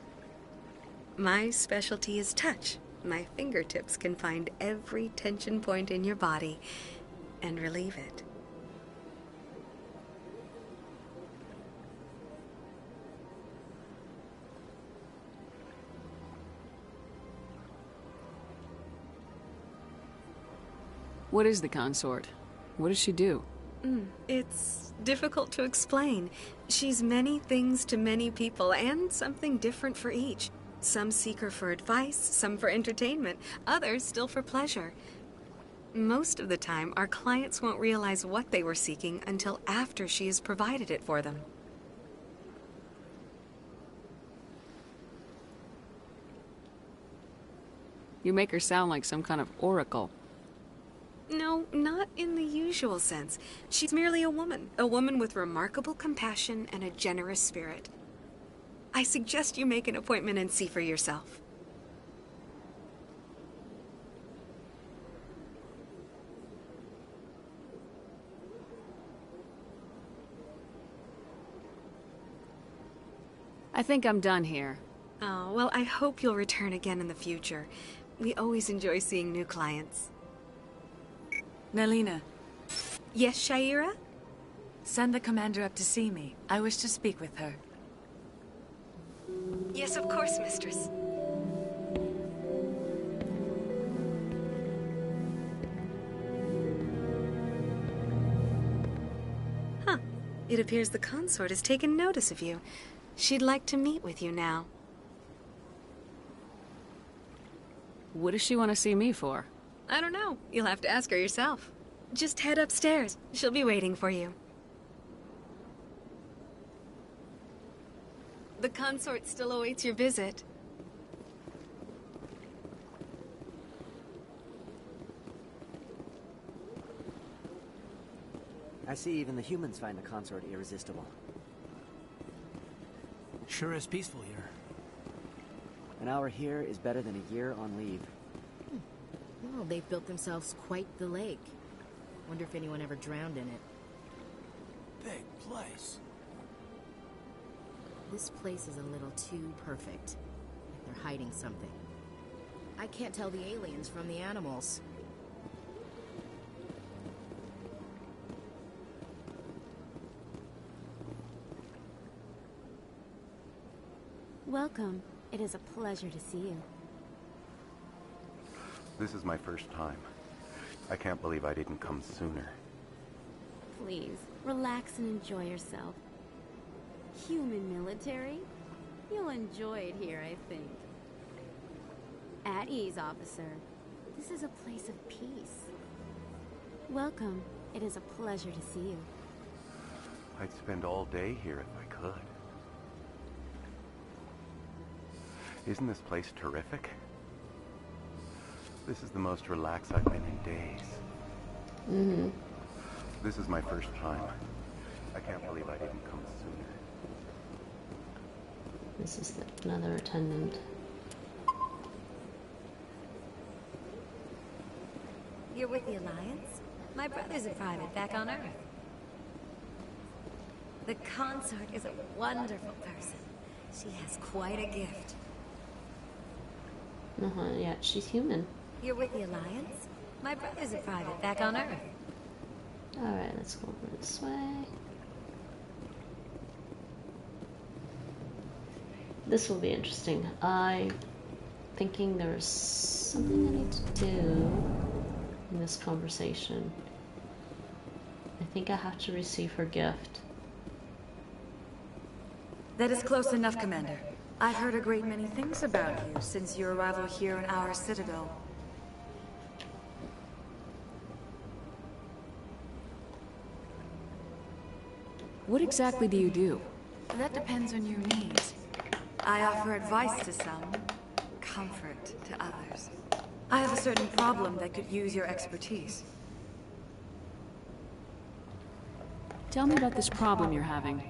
My specialty is touch. My fingertips can find every tension point in your body and relieve it. What is the consort? What does she do? It's difficult to explain. She's many things to many people, and something different for each. Some seek her for advice, some for entertainment, others still for pleasure. Most of the time, our clients won't realize what they were seeking until after she has provided it for them. You make her sound like some kind of oracle. No, not in the usual sense. She's merely a woman with remarkable compassion and a generous spirit. I suggest you make an appointment and see for yourself. I think I'm done here. Oh, well, I hope you'll return again in the future. We always enjoy seeing new clients. Nalina. Yes, Shaira? Send the commander up to see me. I wish to speak with her. Yes, of course, mistress. Huh. It appears the consort has taken notice of you. She'd like to meet with you now. What does she want to see me for? I don't know. You'll have to ask her yourself. Just head upstairs. She'll be waiting for you. The consort still awaits your visit. I see even the humans find the consort irresistible. Sure is peaceful here. An hour here is better than a year on leave. Well, they've built themselves quite the lake. Wonder if anyone ever drowned in it. Big place. This place is a little too perfect. Like they're hiding something. I can't tell the aliens from the animals. Welcome. It is a pleasure to see you. This is my first time. I can't believe I didn't come sooner. Please, relax and enjoy yourself. Human military? You'll enjoy it here, I think. At ease, officer. This is a place of peace. Welcome. It is a pleasure to see you. I'd spend all day here if I could. Isn't this place terrific? This is the most relaxed I've been in days. Mm-hmm. This is my first time. I can't believe I didn't come sooner. This is another attendant. You're with the Alliance? My brother's a private back on Earth. The consort is a wonderful person. She has quite a gift. Yeah, she's human. You're with the Alliance? My brother's a private back on Earth. Alright, let's go over this way. This will be interesting. I'm thinking there's something I need to do in this conversation. I think I have to receive her gift. That is close enough, Commander. I've heard a great many things about you since your arrival here in our Citadel. What exactly do you do? That depends on your needs. I offer advice to some, comfort to others. I have a certain problem that could use your expertise. Tell me about this problem you're having.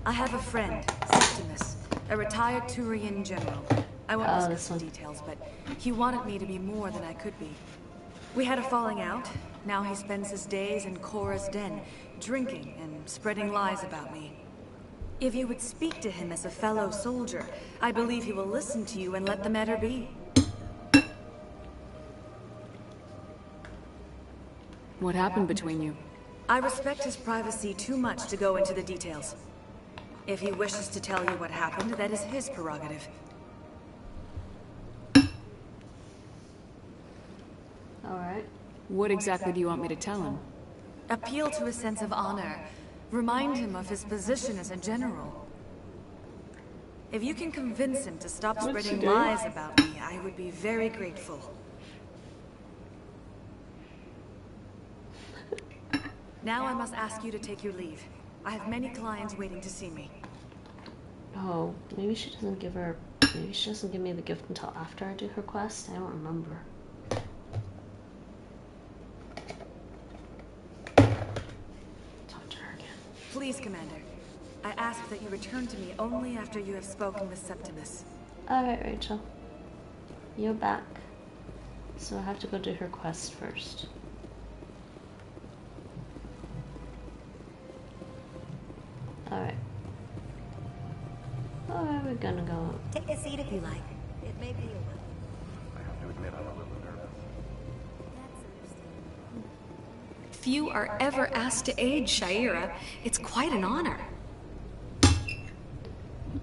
I have a friend, Septimus, a retired Turian general. I won't discuss the details, but he wanted me to be more than I could be. We had a falling out. Now he spends his days in Korra's den, drinking and spreading lies about me. If you would speak to him as a fellow soldier, I believe he will listen to you and let the matter be. What happened between you? I respect his privacy too much to go into the details. If he wishes to tell you what happened, that is his prerogative. Alright. What exactly do you want me to tell him? Appeal to his sense of honor. Remind him of his position as a general. If you can convince him to stop spreading lies about me, I would be very grateful. Now I must ask you to take your leave. I have many clients waiting to see me. Oh, maybe she doesn't give her... Maybe she doesn't give me the gift until after I do her quest? I don't remember. Talk to her again. Please, Commander. I ask that you return to me only after you have spoken with Septimus. Alright, Rachel. You're back. So I have to go do her quest first. Alright. Alright, we're gonna go. Take a seat if you like. It may be a little. I have to admit I'm a little nervous. Few are ever asked to aid Sha'ira. It's quite an honor.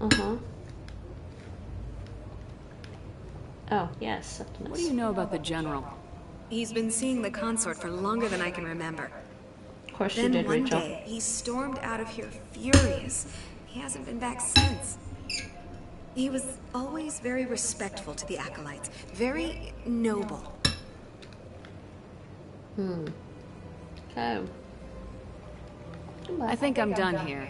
Uh-huh. Oh, yes, Septimus. What do you know about the General? He's been seeing the consort for longer than I can remember. Of course you Then did, one Rachel. day, he stormed out of here furious. He hasn't been back since. He was always very respectful to the acolytes. Very noble. Okay. I think I'm done here.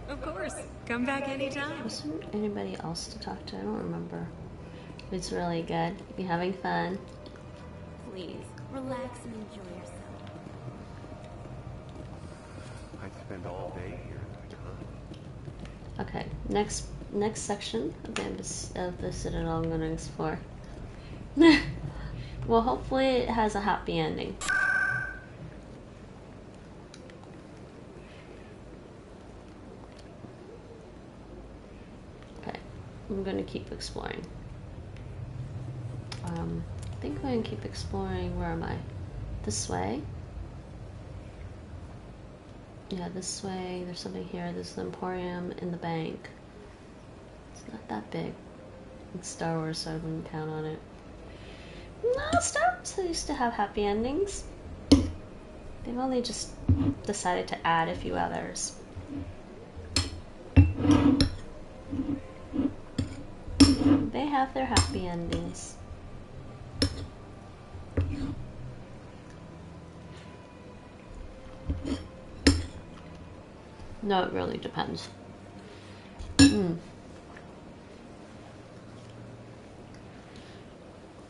Of course. Come back anytime. Was there anybody else to talk to? I don't remember. It's really good. You having fun? Please, relax and enjoy yourself. I'd spend all day here if I could. Okay, next section of the Citadel I'm going to explore. Well, hopefully it has a happy ending. Okay, I'm going to keep exploring. I think I'm going to keep exploring. Where am I? This way? Yeah, this way. There's something here. There's the Emporium in the bank. It's not that big. It's Star Wars, so I wouldn't count on it. No, Star Wars used to have happy endings. They've only just decided to add a few others. They have their happy endings. No, it really depends.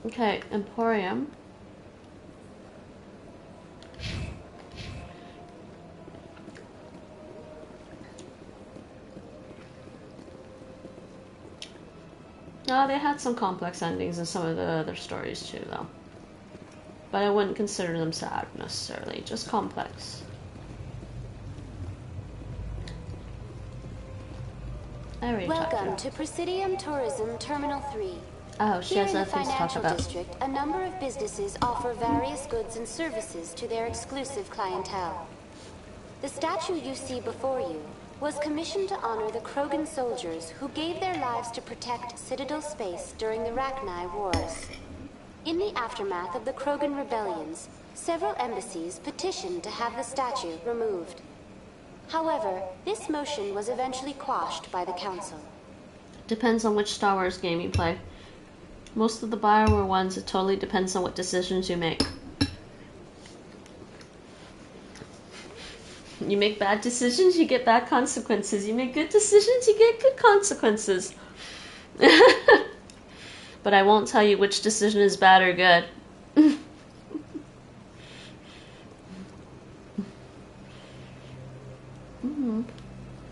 Okay, Emporium. No, they had some complex endings in some of the other stories too, though. But I wouldn't consider them sad, necessarily. Just complex. Welcome to Presidium Tourism Terminal 3. Oh, she has other things to talk about. Here in the financial district, a number of businesses offer various goods and services to their exclusive clientele. The statue you see before you was commissioned to honor the Krogan soldiers who gave their lives to protect Citadel space during the Rachni Wars. In the aftermath of the Krogan rebellions, several embassies petitioned to have the statue removed. However, this motion was eventually quashed by the Council. Depends on which Star Wars game you play. Most of the Bioware ones, it totally depends on what decisions you make. You make bad decisions, you get bad consequences. You make good decisions, you get good consequences. But I won't tell you which decision is bad or good.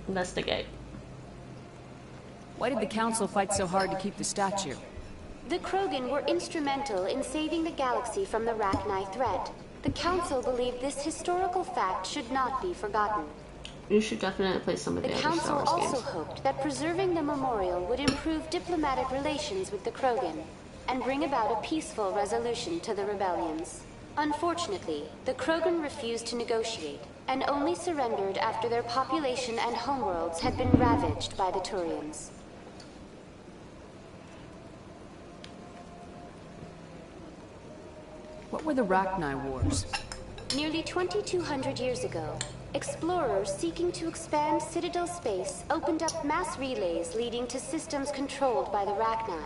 Investigate. Why did the Council fight so hard to keep the statue? The Krogan were instrumental in saving the galaxy from the Rachni threat. The Council believed this historical fact should not be forgotten. You should definitely play some of the other Star Council Wars games. also hoped that preserving the memorial would improve diplomatic relations with the Krogan and bring about a peaceful resolution to the rebellions. Unfortunately, the Krogan refused to negotiate and only surrendered after their population and homeworlds had been ravaged by the Turians. What were the Rachni Wars? Nearly 2,200 years ago, explorers seeking to expand Citadel space opened up mass relays leading to systems controlled by the Rachni.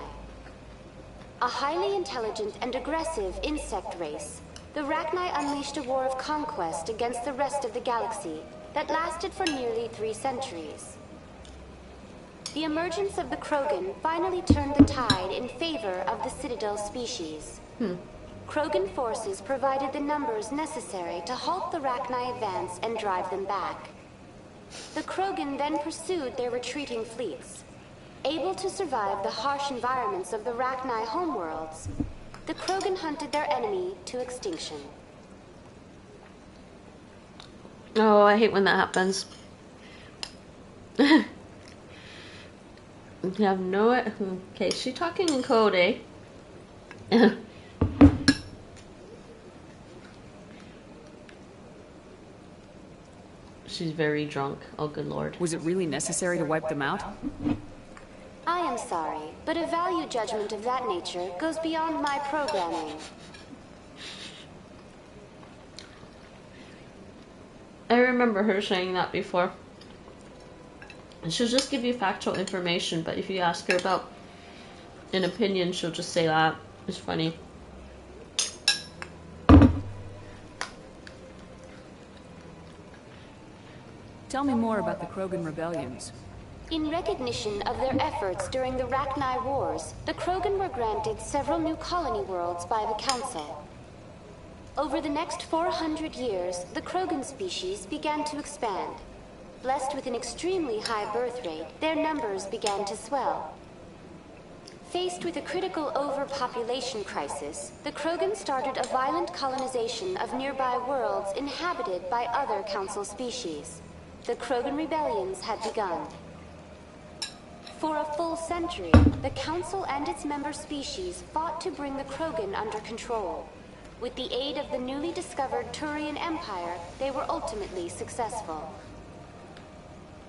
A highly intelligent and aggressive insect race, the Rachni unleashed a war of conquest against the rest of the galaxy that lasted for nearly 3 centuries. The emergence of the Krogan finally turned the tide in favor of the Citadel species. Krogan forces provided the numbers necessary to halt the Rachni advance and drive them back. The Krogan then pursued their retreating fleets. Able to survive the harsh environments of the Rachni homeworlds, the Krogan hunted their enemy to extinction. Oh, I hate when that happens. You have no... Okay, is she talking in code, eh? She's very drunk. Oh, good lord. Was it really necessary to wipe them out? I am sorry, but a value judgment of that nature goes beyond my programming. I remember her saying that before. And she'll just give you factual information, but if you ask her about an opinion, she'll just say that. It's funny. Tell me more about the Krogan rebellions. In recognition of their efforts during the Rachni Wars, the Krogan were granted several new colony worlds by the Council. Over the next 400 years, the Krogan species began to expand. Blessed with an extremely high birth rate, their numbers began to swell. Faced with a critical overpopulation crisis, the Krogan started a violent colonization of nearby worlds inhabited by other Council species. The Krogan rebellions had begun. For a full century, the Council and its member species fought to bring the Krogan under control. With the aid of the newly discovered Turian Empire, they were ultimately successful.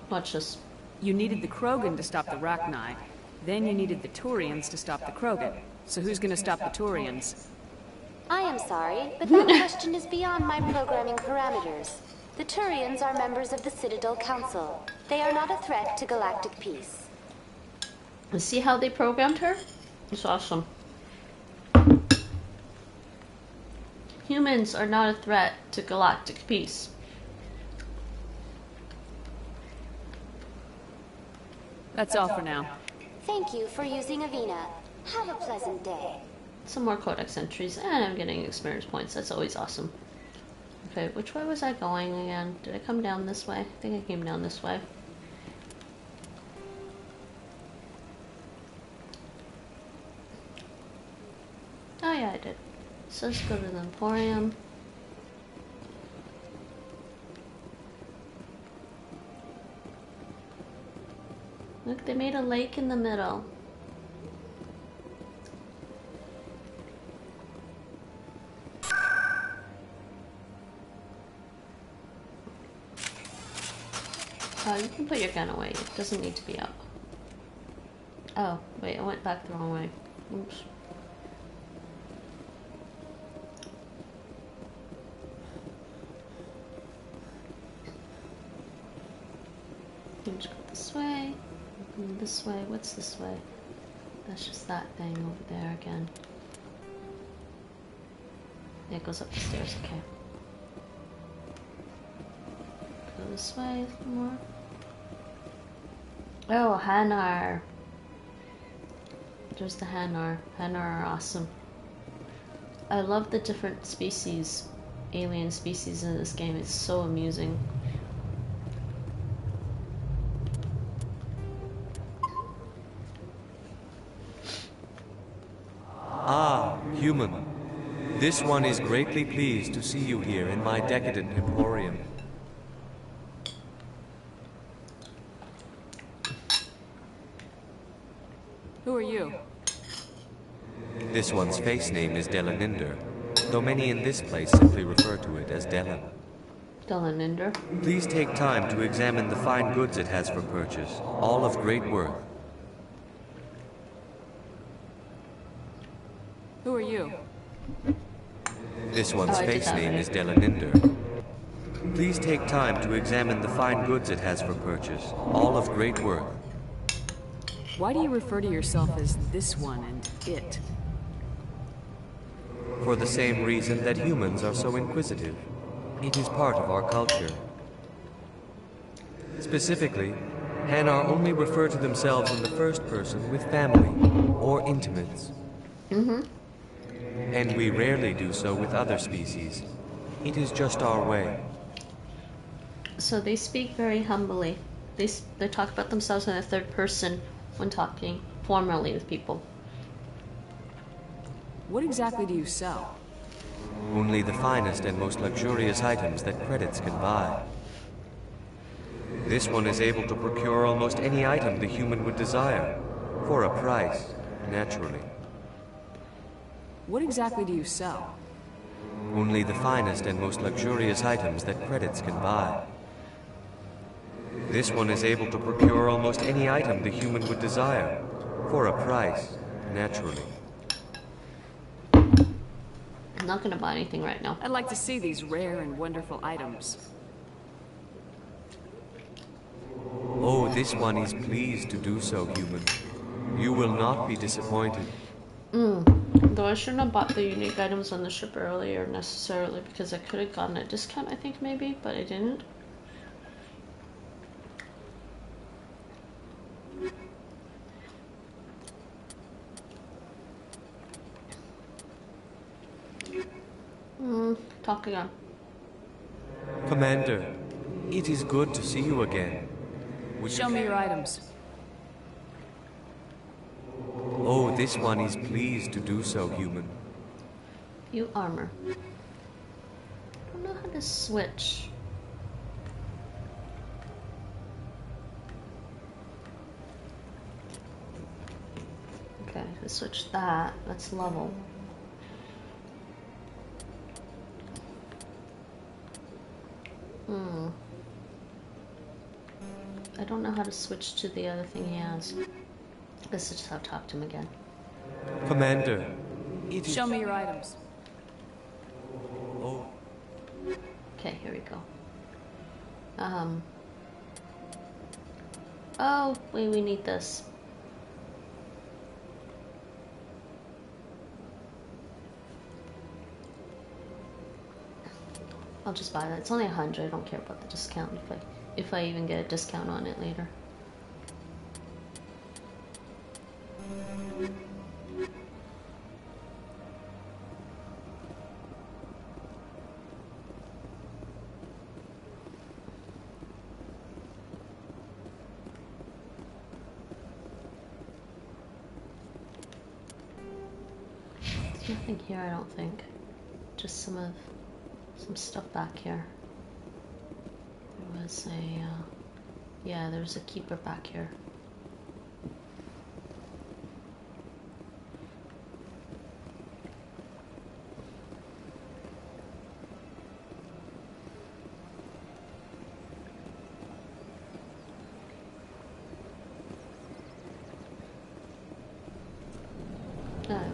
Watch this. You needed the Krogan to stop the Rachni. Then you needed the Turians to stop the Krogan. So who's gonna stop the Turians? I am sorry, but that question is beyond my programming parameters. The Turians are members of the Citadel Council. They are not a threat to galactic peace. See how they programmed her? It's awesome. Humans are not a threat to galactic peace. That's all for now. Thank you for using Avina. Have a pleasant day. Some more codex entries, and I'm getting experience points. That's always awesome. Okay, which way was I going again? Did I come down this way? I think I came down this way. Oh yeah, I did. So let's go to the Emporium. Look, they made a lake in the middle. Oh, you can put your gun away. It doesn't need to be up. Oh, wait, I went back the wrong way. Oops. Just go this way. This way. What's this way? That's just that thing over there again. Yeah, it goes up the stairs. Okay. Go this way more. Oh, Hanar. There's the Hanar. Hanar are awesome. I love the different species, alien species in this game. It's so amusing. Ah, human. This one is greatly pleased to see you here in my decadent emporium. Who are you? This one's face name is Delaninder, though many in this place simply refer to it as Delan. Delaninder. Please take time to examine the fine goods it has for purchase, all of great worth. Who are you? This one's face name is Delaninder. Please take time to examine the fine goods it has for purchase, all of great worth. Why do you refer to yourself as this one and it? For the same reason that humans are so inquisitive. It is part of our culture. Specifically, Hanar only refer to themselves in the first person with family or intimates. And we rarely do so with other species. It is just our way. So they speak very humbly. They talk about themselves in the third person when talking formally with people. What exactly do you sell? Only the finest and most luxurious items that credits can buy. This one is able to procure almost any item the human would desire, for a price, naturally. What exactly do you sell? Only the finest and most luxurious items that credits can buy. This one is able to procure almost any item the human would desire, for a price, naturally. I'm not gonna buy anything right now. I'd like to see these rare and wonderful items. Oh, this one is pleased to do so, human. You will not be disappointed. Though I shouldn't have bought the unique items on the ship earlier necessarily, because I could have gotten a discount, I think, maybe, but I didn't. Talk again. Commander, it is good to see you again. Show me your items. Oh, this one is pleased to do so, human. You armor. I don't know how to switch. Okay, let's switch that. That's level. I don't know how to switch to the other thing he has. Let's just have to talk to him again. Commander, show me your items. Oh. Okay, here we go. Oh, wait, we need this. I'll just buy that. It's only 100. I don't care about the discount if I even get a discount on it later. There's nothing here, I don't think. Just some stuff back here. There was yeah, there's a keeper back here.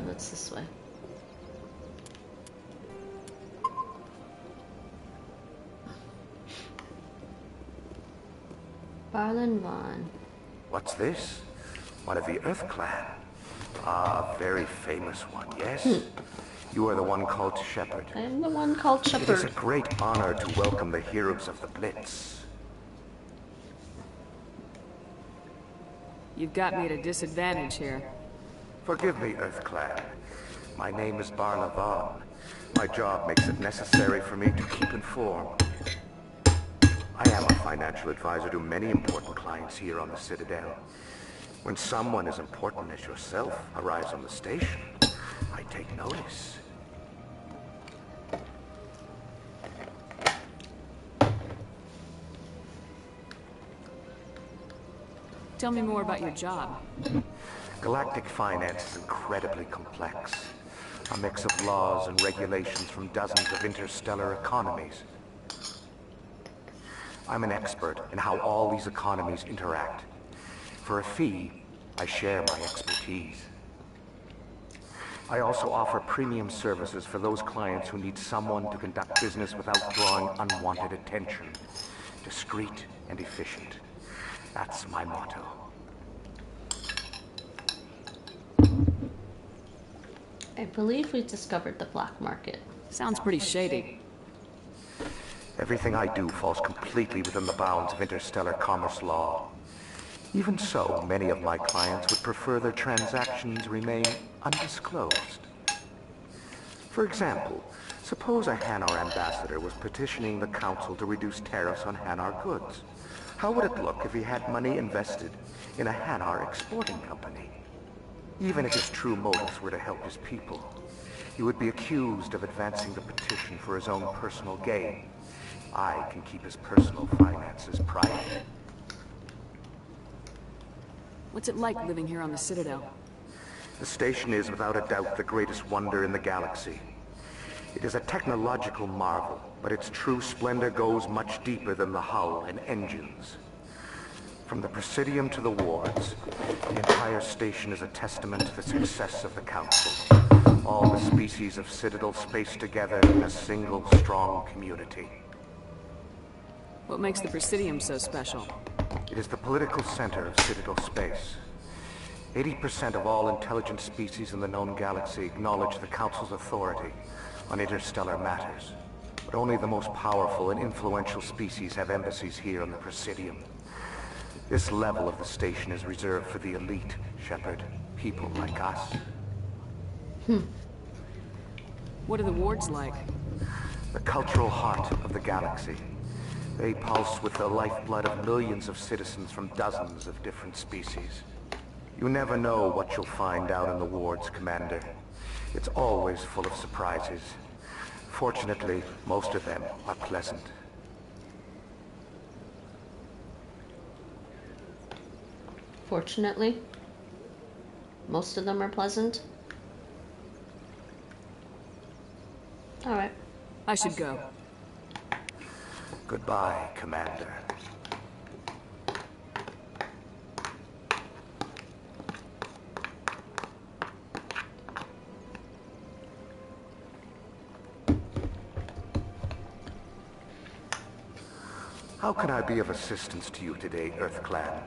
What's this way? Barlin Vaughn. What's this? One of the Earth Clan. Ah, a very famous one, yes? You are the one called Shepherd. I am the one called Shepherd. It is a great honor to welcome the heroes of the Blitz. You've got me at a disadvantage here. Forgive me, Earth Clan. My name is Barla Vaughn. My job makes it necessary for me to keep informed. I am a financial advisor to many important clients here on the Citadel. When someone as important as yourself arrives on the station, I take notice. Tell me more about your job. Galactic finance is incredibly complex. A mix of laws and regulations from dozens of interstellar economies. I'm an expert in how all these economies interact. For a fee, I share my expertise. I also offer premium services for those clients who need someone to conduct business without drawing unwanted attention. Discreet and efficient. That's my motto. I believe we discovered the black market. Sounds pretty shady. Everything I do falls completely within the bounds of interstellar commerce law. Even so, many of my clients would prefer their transactions remain undisclosed. For example, suppose a Hanar ambassador was petitioning the Council to reduce tariffs on Hanar goods. How would it look if he had money invested in a Hanar exporting company? Even if his true motives were to help his people, he would be accused of advancing the petition for his own personal gain. I can keep his personal finances private. What's it like living here on the Citadel? The station is without a doubt the greatest wonder in the galaxy. It is a technological marvel, but its true splendor goes much deeper than the hull and engines. From the Presidium to the wards, the entire station is a testament to the success of the Council. All the species of Citadel spaced together in a single, strong community. What makes the Presidium so special? It is the political center of Citadel space. 80% of all intelligent species in the known galaxy acknowledge the Council's authority on interstellar matters. But only the most powerful and influential species have embassies here on the Presidium. This level of the station is reserved for the elite, Shepard. People like us. What are the wards like? The cultural heart of the galaxy. They pulse with the lifeblood of millions of citizens from dozens of different species. You never know what you'll find out in the wards, Commander. It's always full of surprises. Fortunately, most of them are pleasant. Fortunately, most of them are pleasant. Alright. I should go. Goodbye, Commander. How can I be of assistance to you today, Earth Clan?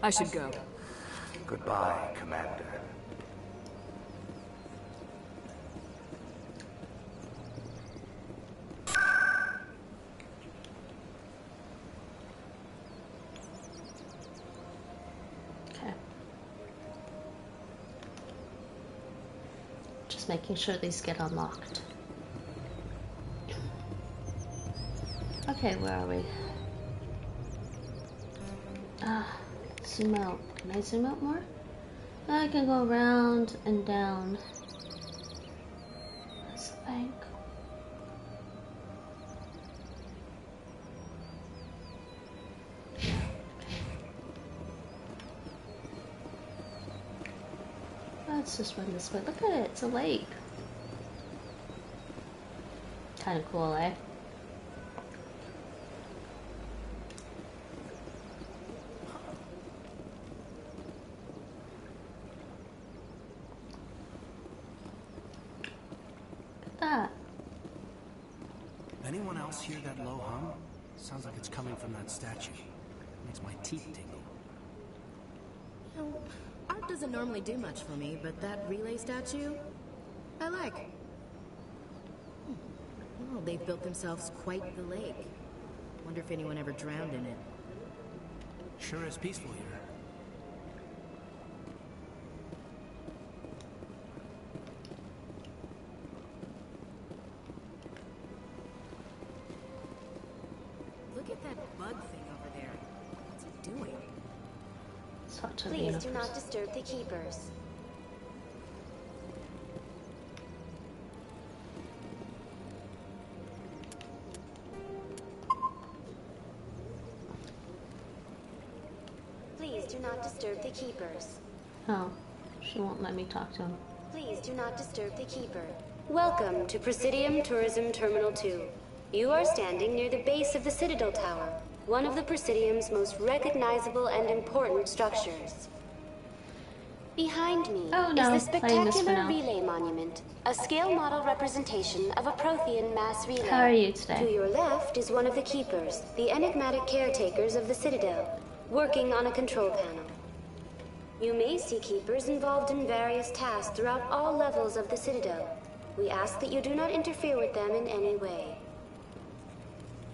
I should go. Goodbye, Commander. Okay. Just making sure these get unlocked. Okay, where are we? Zoom out. Can I zoom out more? I can go around and down. That's the bank. Let's just run this way. Look at it, it's a lake. Kind of cool, eh? Anyone else hear that low hum? Sounds like it's coming from that statue. Makes my teeth tingle. You know, art doesn't normally do much for me, but that relay statue, I like. Well, they've built themselves quite the lake. Wonder if anyone ever drowned in it. Sure is peaceful here. Please do not disturb the keepers. Please do not disturb the keepers. Oh, she won't let me talk to him. Please do not disturb the keeper. Welcome to Presidium Tourism Terminal 2. You are standing near the base of the Citadel Tower, one of the Presidium's most recognizable and important structures. Behind me is the spectacular relay monument, a scale model representation of a Prothean mass relay. How are you today? To your left is one of the keepers, the enigmatic caretakers of the Citadel, working on a control panel. You may see Keepers involved in various tasks throughout all levels of the Citadel. We ask that you do not interfere with them in any way.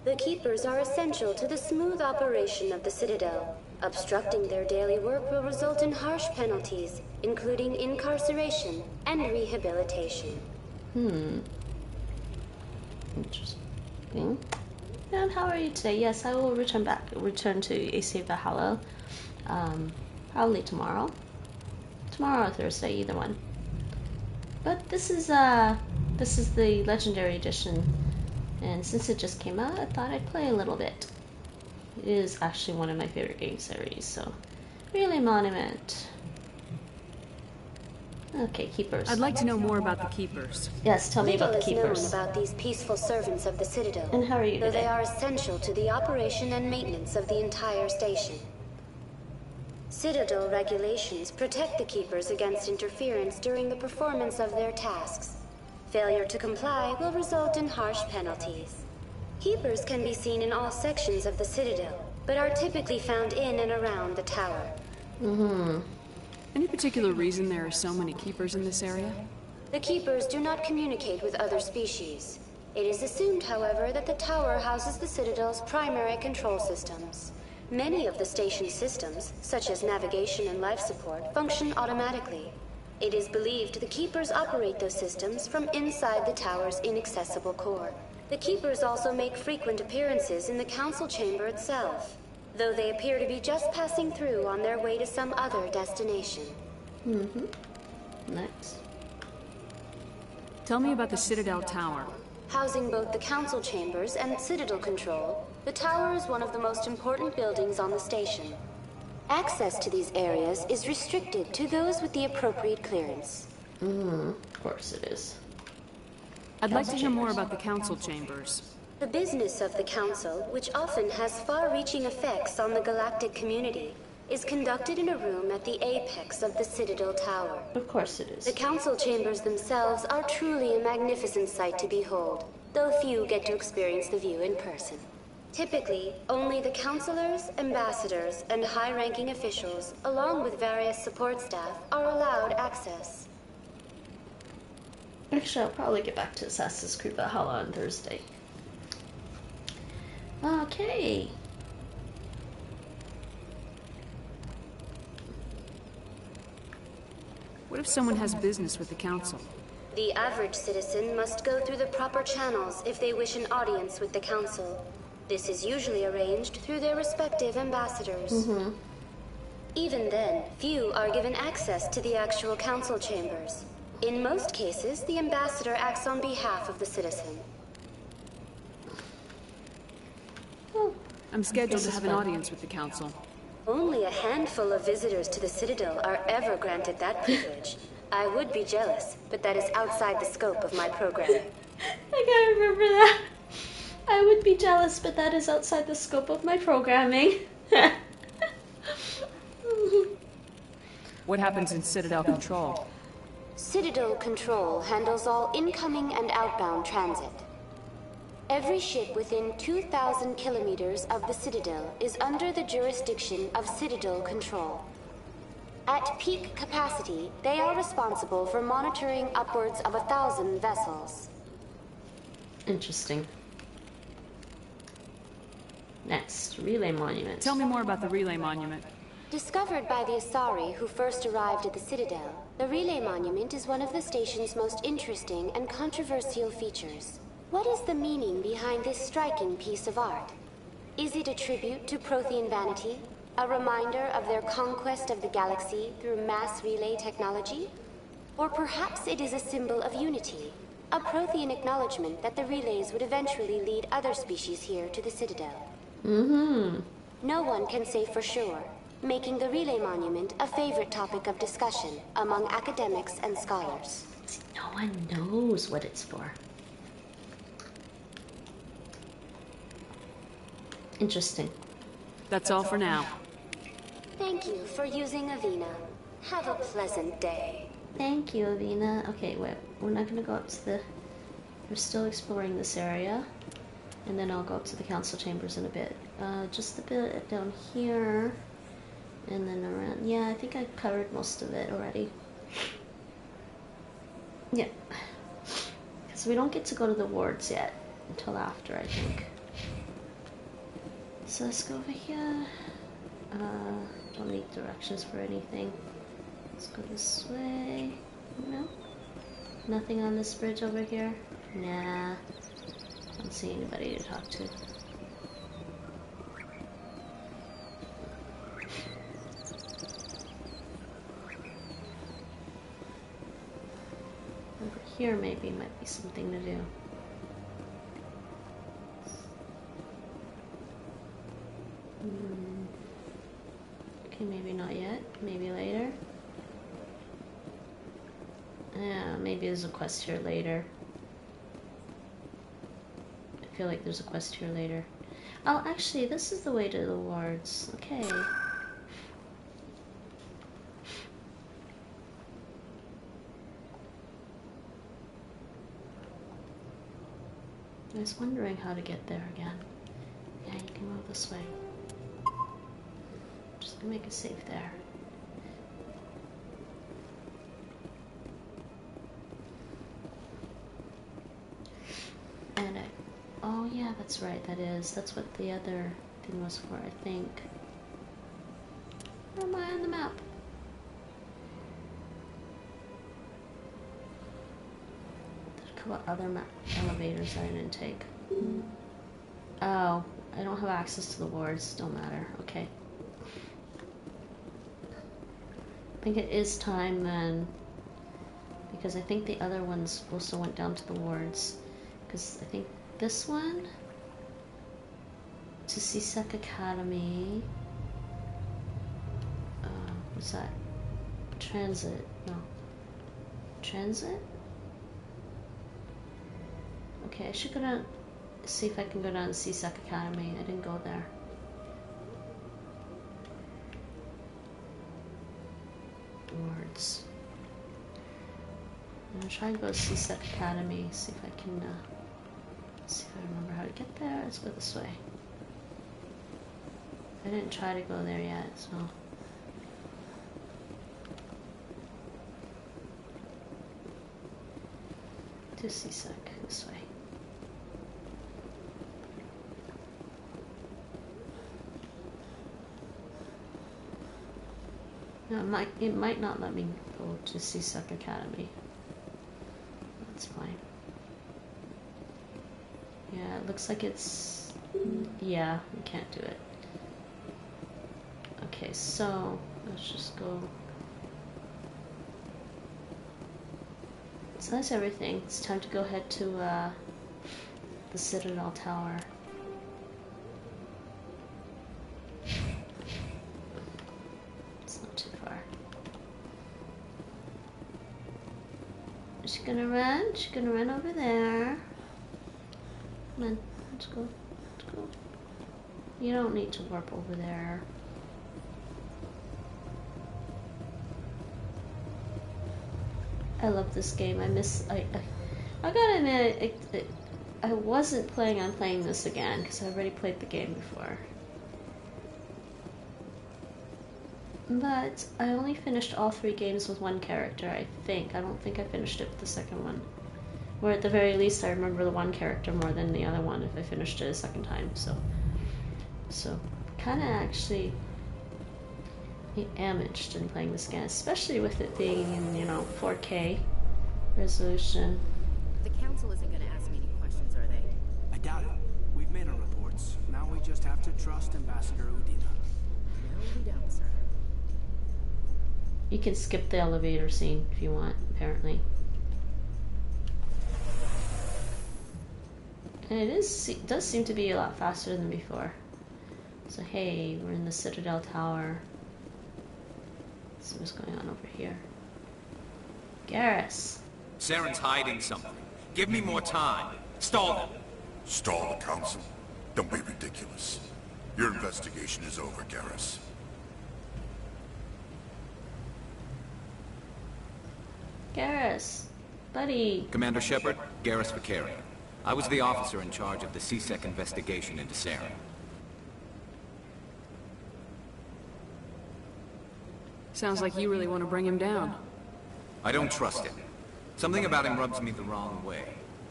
The Keepers are essential to the smooth operation of the Citadel. Obstructing their daily work will result in harsh penalties, including incarceration and rehabilitation. Interesting. And how are you today? Yes, I will return to AC Valhalla. Probably tomorrow. Tomorrow or Thursday, either one. But this is the Legendary Edition, and since it just came out, I thought I'd play a little bit. It is actually one of my favorite game series, so Relay Monument. Okay, Keepers. I'd like to know more about the Keepers. Yes, tell me about the Keepers. Little is known about these peaceful servants of the Citadel. And how are you though today? They are essential to the operation and maintenance of the entire station. Citadel regulations protect the Keepers against interference during the performance of their tasks. Failure to comply will result in harsh penalties. Keepers can be seen in all sections of the Citadel, but are typically found in and around the tower. Any particular reason there are so many Keepers in this area? The Keepers do not communicate with other species. It is assumed, however, that the tower houses the Citadel's primary control systems. Many of the station's systems, such as navigation and life support, function automatically. It is believed the Keepers operate those systems from inside the tower's inaccessible core. The Keepers also make frequent appearances in the council chamber itself, though they appear to be just passing through on their way to some other destination. Nice. Tell me about the Citadel Tower. Housing both the council chambers and Citadel control, the tower is one of the most important buildings on the station. Access to these areas is restricted to those with the appropriate clearance. Of course it is. I'd like to hear more about the council chambers. The business of the council, which often has far-reaching effects on the galactic community, is conducted in a room at the apex of the Citadel Tower. Of course it is. The council chambers themselves are truly a magnificent sight to behold, though few get to experience the view in person. Typically, only the councilors, ambassadors, and high-ranking officials, along with various support staff, are allowed access. Actually, I'll probably get back to Assassin's Creed Valhalla on Thursday. Okay. What if someone has business with the council? The average citizen must go through the proper channels if they wish an audience with the council. This is usually arranged through their respective ambassadors. Even then, few are given access to the actual council chambers. In most cases, the ambassador acts on behalf of the citizen. I'm scheduled to have an audience with the council. Only a handful of visitors to the Citadel are ever granted that privilege. I would be jealous, but that is outside the scope of my program. I gotta remember that. I would be jealous, but that is outside the scope of my programming. What happens in Citadel Control? Citadel Control handles all incoming and outbound transit. Every ship within 2,000 kilometers of the Citadel is under the jurisdiction of Citadel Control. At peak capacity, they are responsible for monitoring upwards of 1,000 vessels. Interesting. Next, Relay Monument. Tell me more about the Relay Monument. Discovered by the Asari who first arrived at the Citadel, the Relay Monument is one of the station's most interesting and controversial features. What is the meaning behind this striking piece of art? Is it a tribute to Prothean vanity? A reminder of their conquest of the galaxy through mass relay technology? Or perhaps it is a symbol of unity, a Prothean acknowledgement that the relays would eventually lead other species here to the Citadel. No one can say for sure, making the Relay Monument a favorite topic of discussion among academics and scholars. See, no one knows what it's for. Interesting. That's all for now. Thank you for using Avina. Have a pleasant day. Thank you, Avina. Okay, wait. We're not gonna go up to the... We're still exploring this area. And then I'll go up to the council chambers in a bit. Just a bit down here. And then around, yeah, I think I covered most of it already. Yeah. Because we don't get to go to the wards yet until after, I think. So let's go over here. Don't need directions for anything. Let's go this way. No? Nothing on this bridge over here? Nah. Don't see anybody to talk to. Over here maybe might be something to do. Okay, maybe not yet. Maybe later. Yeah, maybe there's a quest here later. I feel like there's a quest here later. Oh, actually, this is the way to the wards. Okay. I was wondering how to get there again. Yeah, you can move this way. Just gonna make a save there. And oh yeah, that's right, that's what the other thing was for, I think. Where am I on the map? There's a couple other elevators I didn't take. Oh, I don't have access to the wards, don't matter, okay. I think it is time then, because I think the other ones also went down to the wards. Because I think this one to CSEC Academy. What's that? Transit? No. Transit? Okay, I should go down. See if I can go down to CSEC Academy. I didn't go there. Wards. I'm gonna try and go to CSEC Academy. See if I can. See if I remember how to get there. Let's go this way. I didn't try to go there yet, so. To CSEC, this way. No, it might not let me go to CSEC Academy. That's fine. Yeah, it looks like it's... Yeah, we can't do it. Okay, so let's just go... So that's everything. It's time to go head to the Citadel Tower. It's not too far. She's gonna run. She's gonna run over there. Come on, let's go. Let's go. You don't need to warp over there. I love this game. I gotta admit, I wasn't planning on playing this again because I already played the game before. But I only finished all 3 games with one character, I think. I don't think I finished it with the second one. Or at the very least, I remember the one character more than the other one if I finished it a second time. So kind of actually am interested in playing this game, especially with it being in, 4K resolution. The council isn't going to ask me any questions, are they? I doubt it. We've made our reports. Now we just have to trust Ambassador Udina. No, we don't, sir. You can skip the elevator scene if you want, apparently. And it does seem to be a lot faster than before. So hey, we're in the Citadel Tower. Let's see what's going on over here. Garrus. Saren's hiding something. Give me more time. Stall them. Stall the council? Don't be ridiculous. Your investigation is over, Garrus. Garrus, buddy. Commander Shepard, Garrus Vicarian. I was the officer in charge of the CSEC investigation into Saren. Sounds like you really want to bring him down. I don't trust him. Something about him rubs me the wrong way.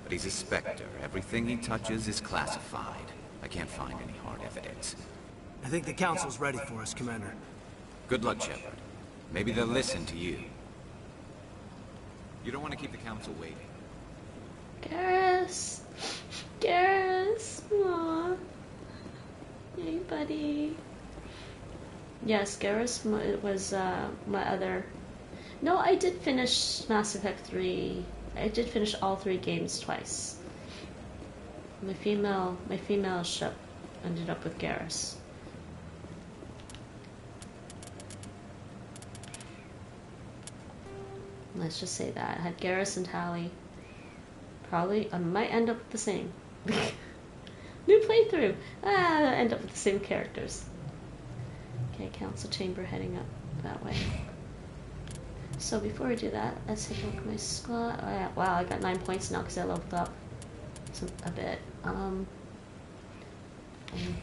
But he's a Spectre. Everything he touches is classified. I can't find any hard evidence. I think the Council's ready for us, Commander. Good luck, Shepard. Maybe they'll listen to you. You don't want to keep the Council waiting. Garrus! Garrus! Aww. Hey, buddy. Yes, Garrus was my other... No, I did finish Mass Effect 3. I did finish all 3 games twice. My female ship ended up with Garrus. Let's just say that. I had Garrus and Tali. Probably, I might end up with the same. New playthrough! End up with the same characters. Okay, Council Chamber heading up that way. So before we do that, let's take a look at my squad. Oh, yeah. Wow, I got 9 points now because I leveled up a bit. And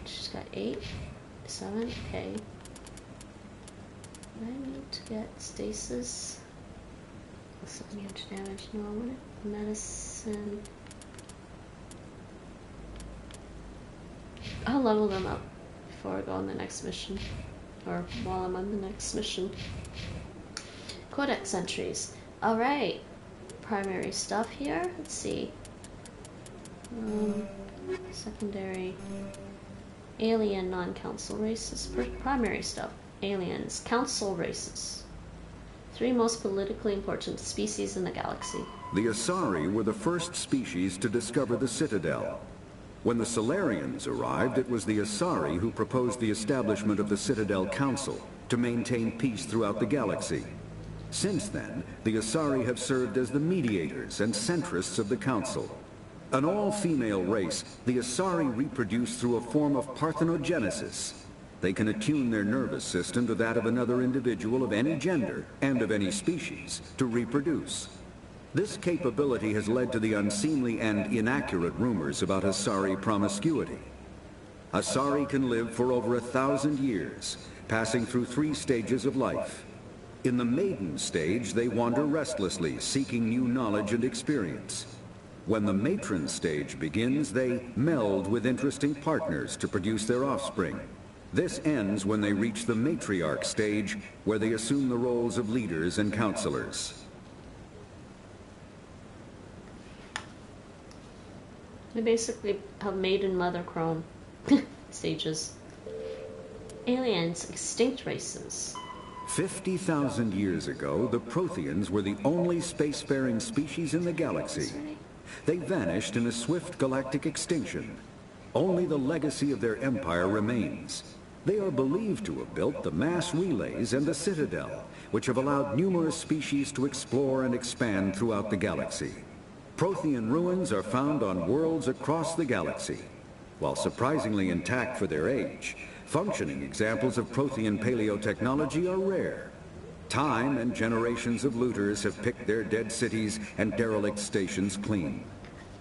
she's got 8, 7, okay. I need to get stasis. 700 damage. No, I want medicine. I'll level them up before I go on the next mission. Or while I'm on the next mission. Codex entries. Alright. Primary stuff here. Let's see. Secondary. Alien non-council races. Primary stuff. Aliens. Council races. 3 most politically important species in the galaxy. The Asari were the first species to discover the Citadel. When the Solarians arrived, it was the Asari who proposed the establishment of the Citadel Council to maintain peace throughout the galaxy. Since then, the Asari have served as the mediators and centrists of the Council. An all-female race, the Asari reproduce through a form of parthenogenesis. They can attune their nervous system to that of another individual of any gender and of any species to reproduce. This capability has led to the unseemly and inaccurate rumors about Asari promiscuity. Asari can live for over 1,000 years, passing through 3 stages of life. In the maiden stage, they wander restlessly, seeking new knowledge and experience. When the matron stage begins, they meld with interesting partners to produce their offspring. This ends when they reach the matriarch stage, where they assume the roles of leaders and counselors. They basically have maiden mother chrome stages. Aliens, extinct races. 50,000 years ago, the Protheans were the only spacefaring species in the galaxy. They vanished in a swift galactic extinction. Only the legacy of their empire remains. They are believed to have built the mass relays and the Citadel, which have allowed numerous species to explore and expand throughout the galaxy. Prothean ruins are found on worlds across the galaxy. While surprisingly intact for their age, functioning examples of Prothean paleotechnology are rare. Time and generations of looters have picked their dead cities and derelict stations clean.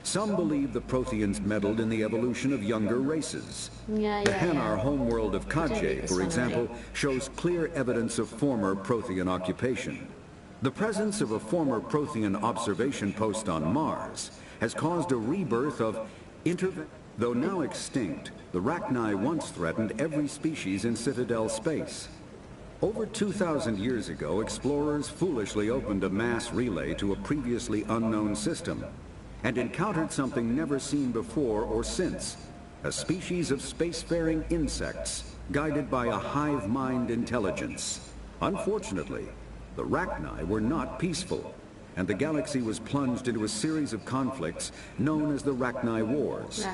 Some believe the Protheans meddled in the evolution of younger races. The Hanar homeworld of Kadje, for example, shows clear evidence of former Prothean occupation. The presence of a former Prothean observation post on Mars has caused a rebirth of Though now extinct, the Rachni once threatened every species in Citadel space. Over 2,000 years ago, explorers foolishly opened a mass relay to a previously unknown system and encountered something never seen before or since, a species of spacefaring insects guided by a hive mind intelligence. Unfortunately, the Rachni were not peaceful, and the galaxy was plunged into a series of conflicts known as the Rachni Wars.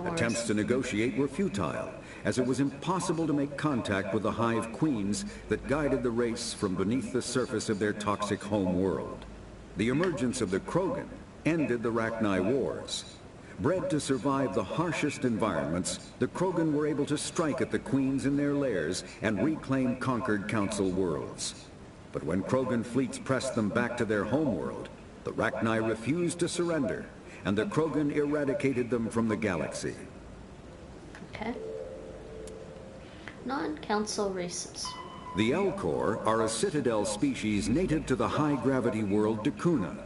Attempts to negotiate were futile, as it was impossible to make contact with the hive queens that guided the race from beneath the surface of their toxic home world. The emergence of the Krogan ended the Rachni Wars. Bred to survive the harshest environments, the Krogan were able to strike at the queens in their lairs and reclaim conquered Council worlds. But when Krogan fleets pressed them back to their homeworld, the Rachni refused to surrender, and the Krogan eradicated them from the galaxy. Okay. Non-council races. The Elkhorn are a Citadel species native to the high-gravity world Dakuna.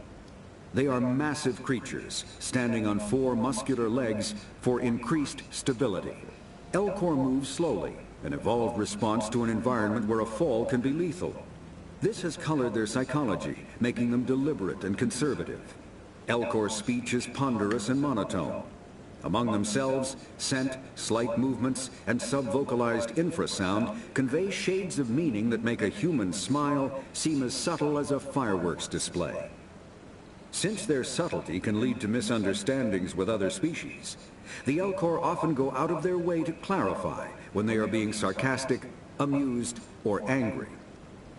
They are massive creatures, standing on 4 muscular legs for increased stability. Elkhorn moves slowly, an evolved response to an environment where a fall can be lethal. This has colored their psychology, making them deliberate and conservative. Elkhorn's speech is ponderous and monotone. Among themselves, scent, slight movements, and sub-vocalized infrasound convey shades of meaning that make a human smile seem as subtle as a fireworks display. Since their subtlety can lead to misunderstandings with other species, the Elkhorn often go out of their way to clarify when they are being sarcastic, amused, or angry.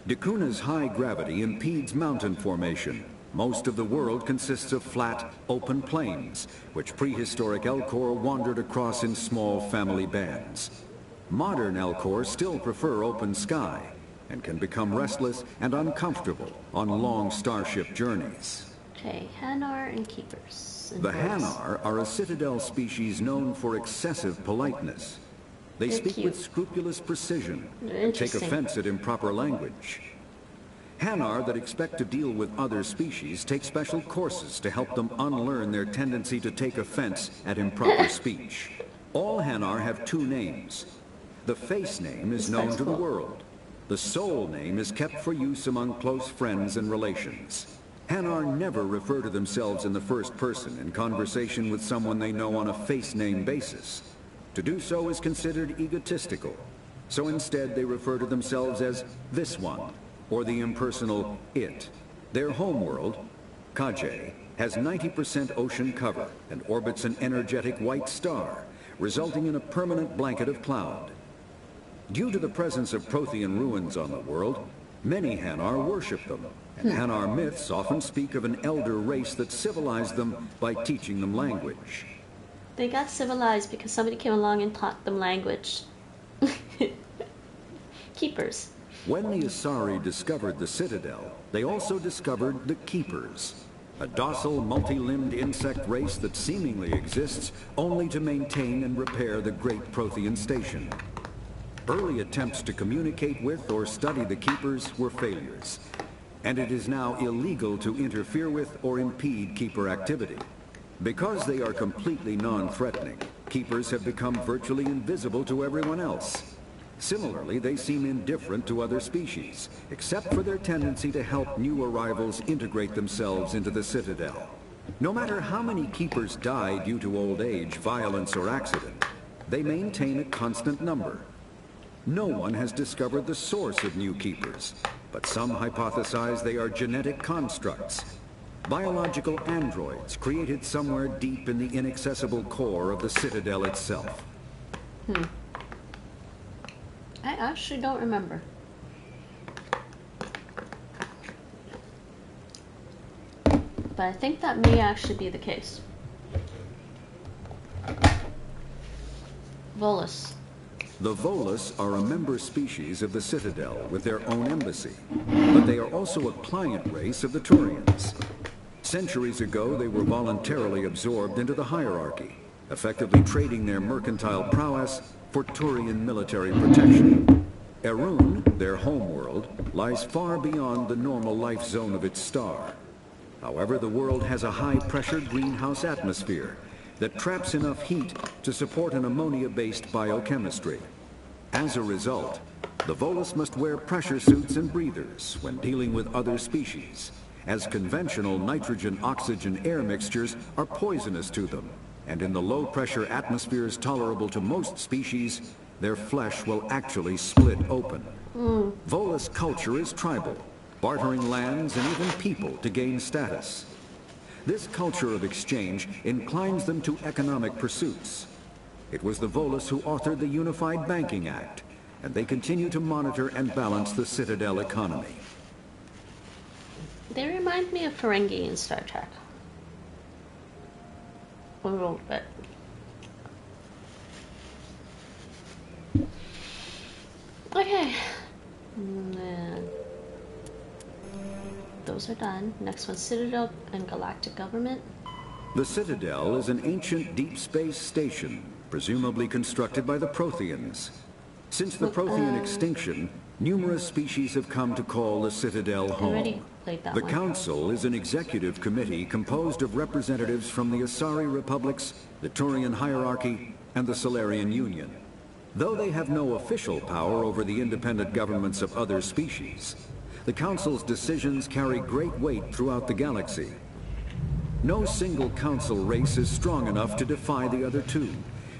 Dakuna's high gravity impedes mountain formation. Most of the world consists of flat, open plains, which prehistoric Elkhorn wandered across in small family bands. Modern Elkhorn still prefer open sky, and can become restless and uncomfortable on long starship journeys. Okay, Hanar and Keepers. The Hanar are a Citadel species known for excessive politeness. They speak with scrupulous precision and take offense at improper language. Hanar that expect to deal with other species take special courses to help them unlearn their tendency to take offense at improper speech. All Hanar have 2 names. The face name is known to the world. The soul name is kept for use among close friends and relations. Hanar never refer to themselves in the first person in conversation with someone they know on a face name basis. To do so is considered egotistical, so instead they refer to themselves as this one, or the impersonal it. Their homeworld, Kaje, has 90% ocean cover and orbits an energetic white star, resulting in a permanent blanket of cloud. Due to the presence of Prothean ruins on the world, many Hanar worship them, and Hanar myths often speak of an elder race that civilized them by teaching them language. They got civilized because somebody came along and taught them language. Keepers. When the Asari discovered the Citadel, they also discovered the Keepers, a docile, multi-limbed insect race that seemingly exists only to maintain and repair the Great Prothean Station. Early attempts to communicate with or study the Keepers were failures, and it is now illegal to interfere with or impede Keeper activity. Because they are completely non-threatening, Keepers have become virtually invisible to everyone else. Similarly, they seem indifferent to other species, except for their tendency to help new arrivals integrate themselves into the Citadel. No matter how many Keepers die due to old age, violence, or accident, they maintain a constant number. No one has discovered the source of new Keepers, but some hypothesize they are genetic constructs, biological androids created somewhere deep in the inaccessible core of the Citadel itself. I actually don't remember. But I think that may actually be the case. Volus. The Volus are a member species of the Citadel with their own embassy, but they are also a client race of the Turians. Centuries ago, they were voluntarily absorbed into the hierarchy, effectively trading their mercantile prowess for Turian military protection. Erun, their homeworld, lies far beyond the normal life zone of its star. However, the world has a high-pressure greenhouse atmosphere that traps enough heat to support an ammonia-based biochemistry. As a result, the Volus must wear pressure suits and breathers when dealing with other species, as conventional nitrogen-oxygen air mixtures are poisonous to them, and in the low-pressure atmospheres tolerable to most species, their flesh will actually split open. Volus culture is tribal, bartering lands and even people to gain status. This culture of exchange inclines them to economic pursuits. It was the Volus who authored the Unified Banking Act, and they continue to monitor and balance the Citadel economy. They remind me of Ferengi in Star Trek. A little bit. Okay. And then those are done. Next one, Citadel and Galactic Government. The Citadel is an ancient deep space station, presumably constructed by the Protheans. Since the Prothean extinction, Numerous species have come to call the Citadel home. The Council is an executive committee composed of representatives from the Asari Republics, the Turian Hierarchy, and the Solarian Union. Though they have no official power over the independent governments of other species, the Council's decisions carry great weight throughout the galaxy. No single Council race is strong enough to defy the other two,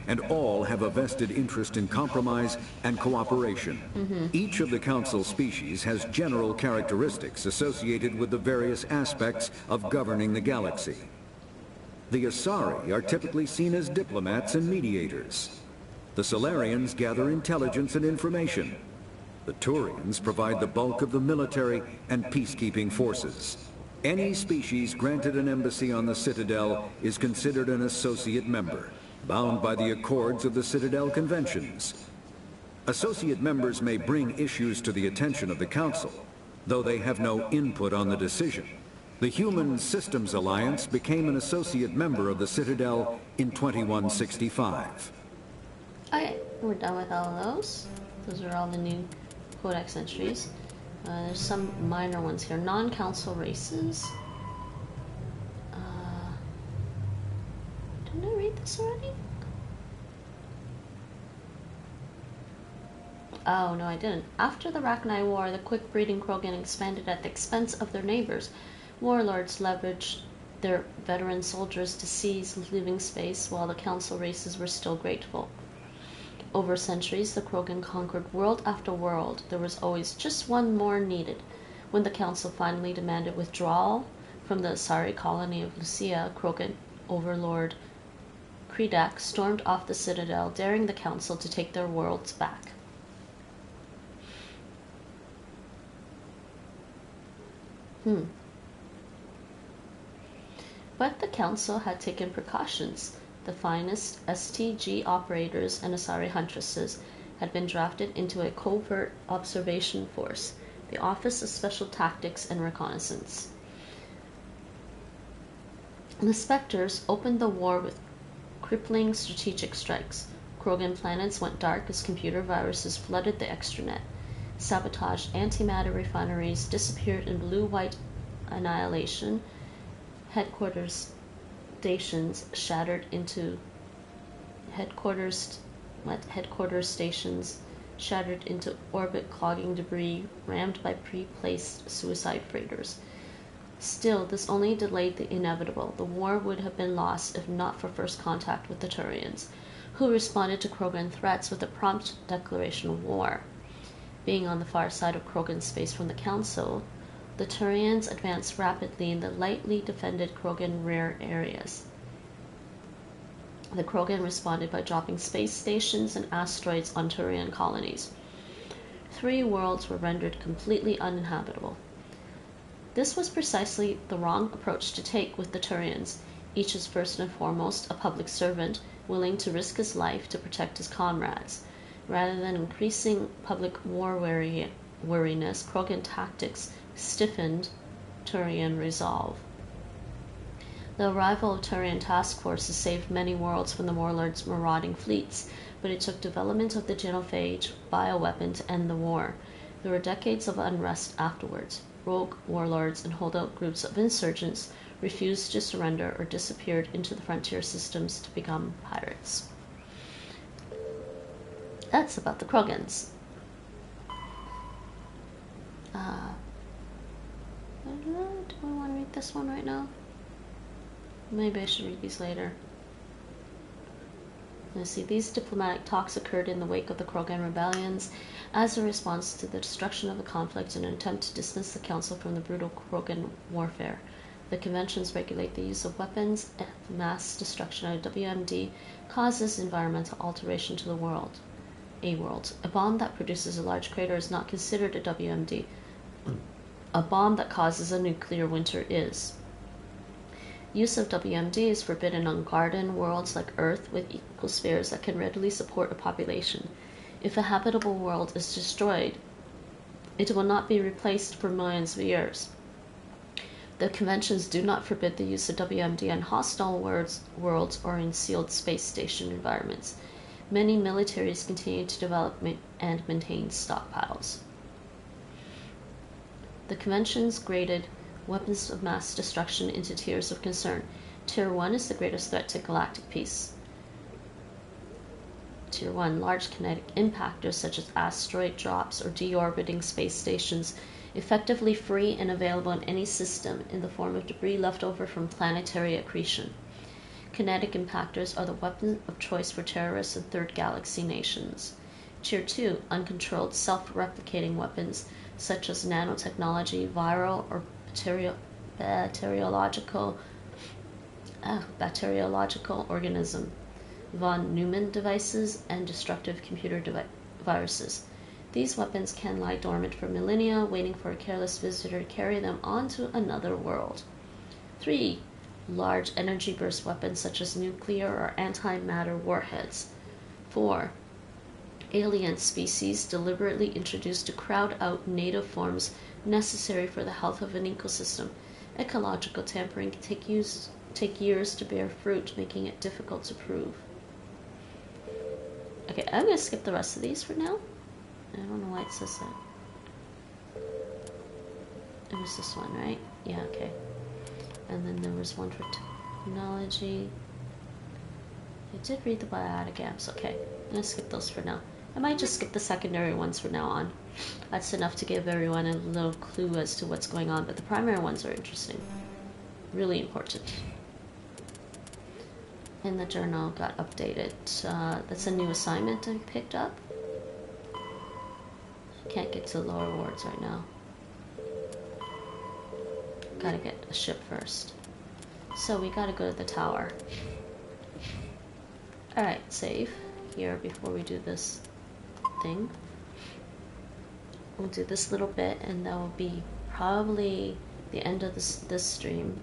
and all have a vested interest in compromise and cooperation. Each of the Council species has general characteristics associated with the various aspects of governing the galaxy. The Asari are typically seen as diplomats and mediators. The Solarians gather intelligence and information. The Turians provide the bulk of the military and peacekeeping forces. Any species granted an embassy on the Citadel is considered an associate member, bound by the accords of the Citadel Conventions. Associate members may bring issues to the attention of the Council, though they have no input on the decision. The Human Systems Alliance became an associate member of the Citadel in 2165. Okay, we're done with all of those. Those are all the new Codex entries. There's some minor ones here. Non-council races. Didn't I read this already? Oh, no, I didn't. After the Rachni War, the quick-breeding Krogan expanded at the expense of their neighbors. Warlords leveraged their veteran soldiers to seize living space, while the council races were still grateful. Over centuries, the Krogan conquered world after world. There was always just one more needed. When the council finally demanded withdrawal from the Asari colony of Lucia, Krogan overlord Kredak stormed off the Citadel, daring the council to take their worlds back. But the council had taken precautions. The finest STG operators and Asari huntresses had been drafted into a covert observation force, the Office of Special Tactics and Reconnaissance. The Spectres opened the war with crippling strategic strikes. Krogan planets went dark as computer viruses flooded the extranet. Sabotaged antimatter refineries disappeared in blue-white annihilation. Headquarters stations shattered into orbit clogging debris rammed by pre-placed suicide freighters. Still, this only delayed the inevitable. The war would have been lost if not for first contact with the Turians, who responded to Krogan threats with a prompt declaration of war. Being on the far side of Krogan space from the Council, the Turians advanced rapidly in the lightly defended Krogan rear areas. The Krogan responded by dropping space stations and asteroids on Turian colonies. 3 worlds were rendered completely uninhabitable. This was precisely the wrong approach to take with the Turians. Each is first and foremost a public servant, willing to risk his life to protect his comrades. Rather than increasing public war wariness, Krogan tactics stiffened Turian resolve. The arrival of Turian task forces saved many worlds from the warlords' marauding fleets, but it took development of the genophage bioweapon to end the war. There were decades of unrest afterwards. Rogue warlords and holdout groups of insurgents refused to surrender or disappeared into the frontier systems to become pirates. That's about the Krogans. Do I want to read this one right now? Maybe I should read these later. Let's see. These diplomatic talks occurred in the wake of the Krogan rebellions as a response to the destruction of the conflict and an attempt to distance the Council from the brutal Krogan warfare. The conventions regulate the use of weapons, and the mass destruction of WMD causes environmental alteration to the world. A bomb that produces a large crater is not considered a WMD. A bomb that causes a nuclear winter is. Use of WMD is forbidden on garden worlds like Earth with ecospheres that can readily support a population. If a habitable world is destroyed, it will not be replaced for millions of years. The conventions do not forbid the use of WMD on hostile worlds or in sealed space station environments. Many militaries continue to develop and maintain stockpiles. The conventions graded weapons of mass destruction into tiers of concern. Tier 1 is the greatest threat to galactic peace. Tier 1, large kinetic impactors such as asteroid drops or deorbiting space stations, effectively free and available in any system in the form of debris left over from planetary accretion. Kinetic impactors are the weapon of choice for terrorists in third galaxy nations. Tier 2, uncontrolled self-replicating weapons such as nanotechnology, viral or bacteriological organism, von Neumann devices, and destructive computer viruses. These weapons can lie dormant for millennia, waiting for a careless visitor to carry them onto another world. 3. Large energy burst weapons such as nuclear or antimatter warheads. 4. Alien species deliberately introduced to crowd out native forms necessary for the health of an ecosystem. Ecological tampering can take years to bear fruit, making it difficult to prove. Okay, I'm going to skip the rest of these for now. I don't know why it says that. It was this one, right? Yeah, okay. And then there was one for technology. I did read the biotic amps. Okay, I'm going to skip those for now. I might just skip the secondary ones from now on. That's enough to give everyone a little clue as to what's going on, but the primary ones are interesting. Really important. And the journal got updated. That's a new assignment I picked up. Can't get to lower wards right now. Gotta get a ship first. So we gotta go to the tower. Alright, save here before we do this thing. We'll do this little bit and that will be probably the end of this stream.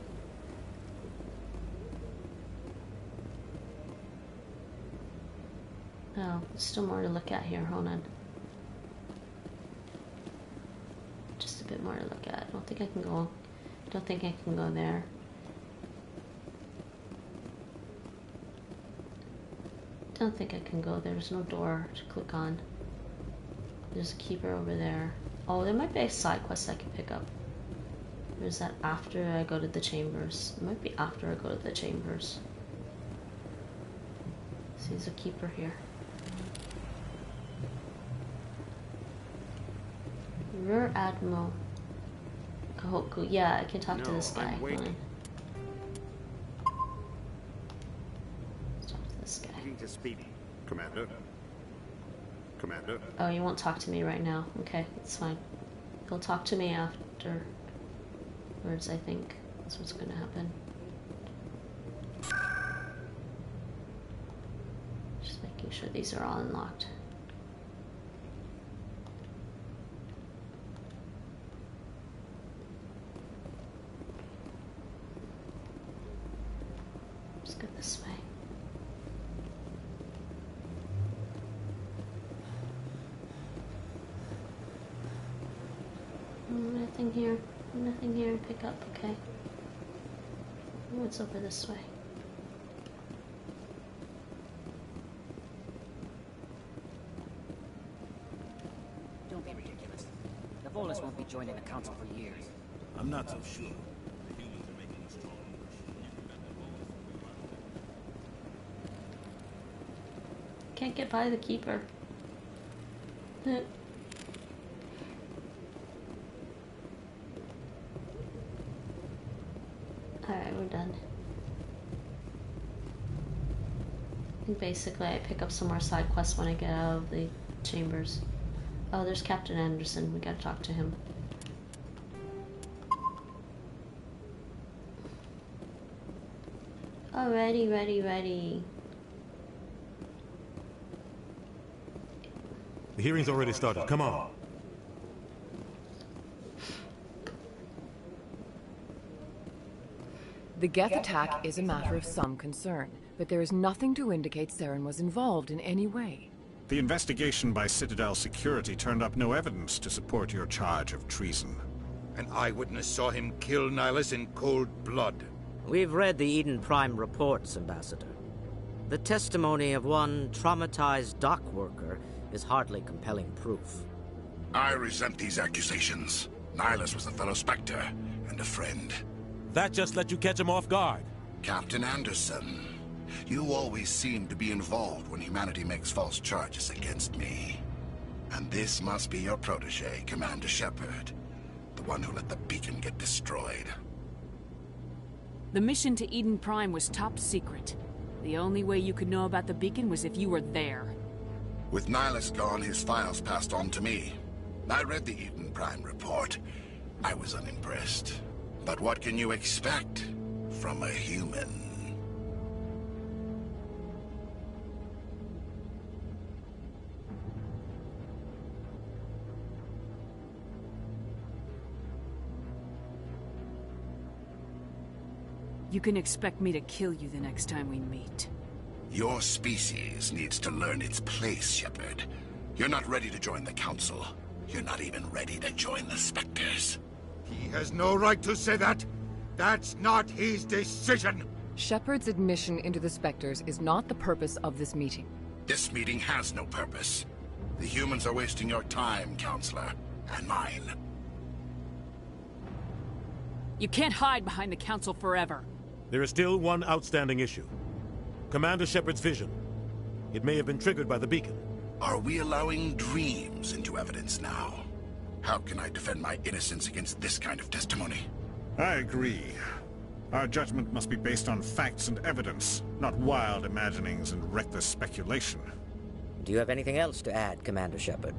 Oh, there's still more to look at here. Hold on. Just a bit more to look at. I don't think I can go there. Don't think I can go there. There's no door to click on. There's a keeper over there. Oh, there might be a side quest I can pick up. There's that after I go to the chambers. It might be after I go to the chambers. See, there's a keeper here. Rear Admiral Kahoku. Yeah, I can talk to this guy. Hold on. Let's talk to this guy. To speak, Commander. Commander. Oh, you won't talk to me right now. Okay, that's fine. He'll talk to me afterwards, I think. That's what's gonna happen. Just making sure these are all unlocked. Let's go this way. Nothing here to pick up, okay. What's over this way? Don't be ridiculous. The Volus won't be joining the Council for years. I'm not so sure. The humans are making a strong push. Can't get by the keeper. Alright, we're done. I think basically I pick up some more side quests when I get out of the chambers. Oh, there's Captain Anderson. We gotta talk to him. Oh, ready. The hearing's already started. Come on. The Geth attack is a matter of some concern, but there is nothing to indicate Saren was involved in any way. The investigation by Citadel Security turned up no evidence to support your charge of treason. An eyewitness saw him kill Nihilus in cold blood. We've read the Eden Prime reports, Ambassador. The testimony of one traumatized dock worker is hardly compelling proof. I resent these accusations. Nihilus was a fellow Spectre and a friend. That just let you catch him off guard. Captain Anderson, you always seem to be involved when humanity makes false charges against me. And this must be your protege, Commander Shepard. The one who let the beacon get destroyed. The mission to Eden Prime was top secret. The only way you could know about the beacon was if you were there. With Nihilus gone, his files passed on to me. I read the Eden Prime report. I was unimpressed. But what can you expect from a human? You can expect me to kill you the next time we meet. Your species needs to learn its place, Shepard. You're not ready to join the Council. You're not even ready to join the Spectres. He has no right to say that. That's not his decision. Shepard's admission into the Spectres is not the purpose of this meeting. This meeting has no purpose. The humans are wasting your time, Counselor, and mine. You can't hide behind the Council forever. There is still one outstanding issue. Commander Shepard's vision. It may have been triggered by the beacon. Are we allowing dreams into evidence now? How can I defend my innocence against this kind of testimony? I agree. Our judgment must be based on facts and evidence, not wild imaginings and reckless speculation. Do you have anything else to add, Commander Shepard?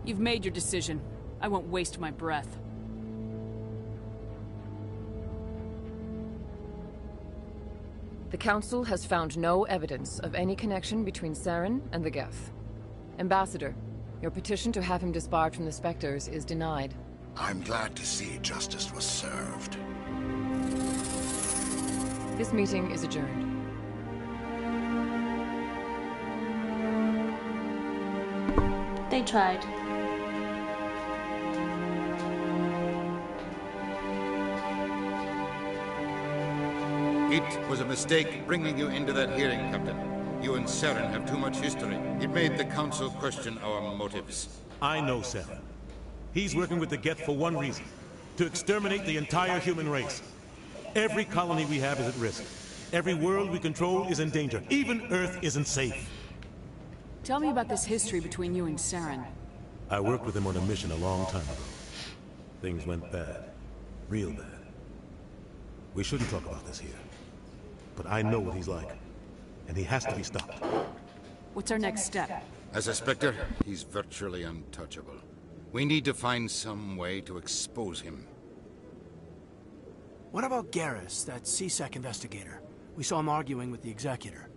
You've made your decision. I won't waste my breath. The Council has found no evidence of any connection between Saren and the Geth. Ambassador, your petition to have him disbarred from the Spectres is denied. I'm glad to see justice was served. This meeting is adjourned. They tried. It was a mistake bringing you into that hearing, Captain. You and Saren have too much history. It made the Council question our motives. I know Saren. He's working with the Geth for one reason. To exterminate the entire human race. Every colony we have is at risk. Every world we control is in danger. Even Earth isn't safe. Tell me about this history between you and Saren. I worked with him on a mission a long time ago. Things went bad. Real bad. We shouldn't talk about this here. But I know what he's like. And he has to be stopped. What's our next step? As a Spectre, he's virtually untouchable. We need to find some way to expose him. What about Garrus, that C-Sec investigator? We saw him arguing with the Executor.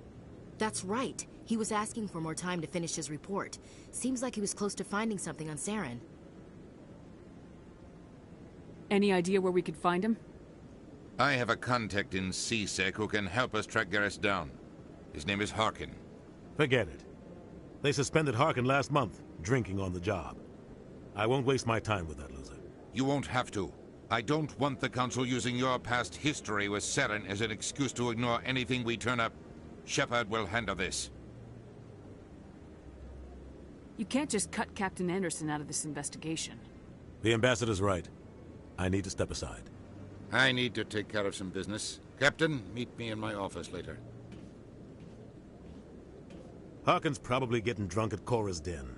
That's right. He was asking for more time to finish his report. Seems like he was close to finding something on Saren. Any idea where we could find him? I have a contact in C-Sec who can help us track Garrus down. His name is Harkin. Forget it. They suspended Harkin last month, drinking on the job. I won't waste my time with that loser. You won't have to. I don't want the Council using your past history with Saren as an excuse to ignore anything we turn up. Shepard will handle this. You can't just cut Captain Anderson out of this investigation. The Ambassador's right. I need to step aside. I need to take care of some business. Captain, meet me in my office later. Harkin's probably getting drunk at Cora's Den.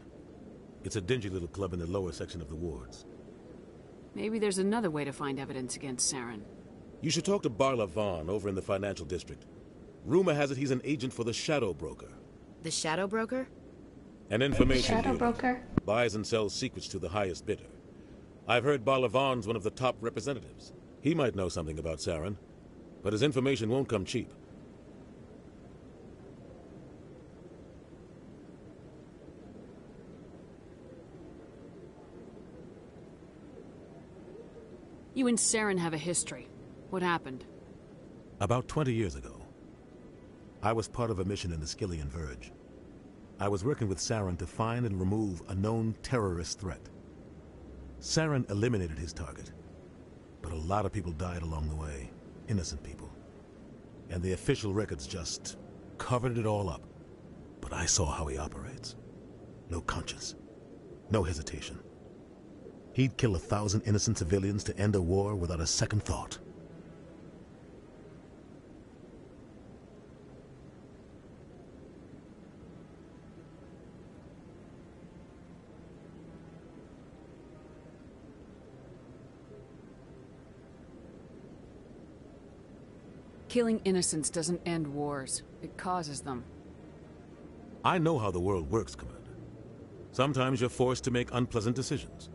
It's a dingy little club in the lower section of the wards. Maybe there's another way to find evidence against Saren. You should talk to Barla Vaughn over in the financial district. Rumor has it he's an agent for the Shadow Broker. The Shadow Broker? An information Shadow dealer. broker? Buys and sells secrets to the highest bidder. I've heard Balavan's one of the top representatives. He might know something about Saren, but his information won't come cheap. You and Saren have a history. What happened? About 20 years ago, I was part of a mission in the Skillian Verge. I was working with Saren to find and remove a known terrorist threat. Saren eliminated his target, but a lot of people died along the way, innocent people. And the official records just covered it all up. But I saw how he operates. No conscience, no hesitation. He'd kill 1,000 innocent civilians to end a war without a second thought. Killing innocents doesn't end wars. It causes them. I know how the world works, Commander. Sometimes you're forced to make unpleasant decisions,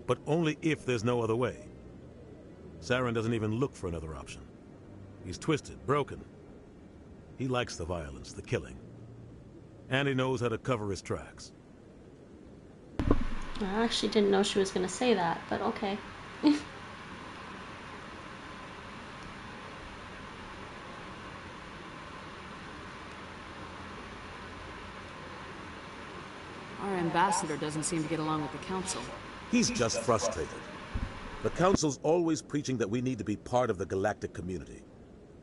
but only if there's no other way. Saren doesn't even look for another option. He's twisted, broken. He likes the violence, the killing. And he knows how to cover his tracks. I actually didn't know she was going to say that, but okay. Our ambassador doesn't seem to get along with the Council. He's just frustrated. The Council's always preaching that we need to be part of the Galactic community.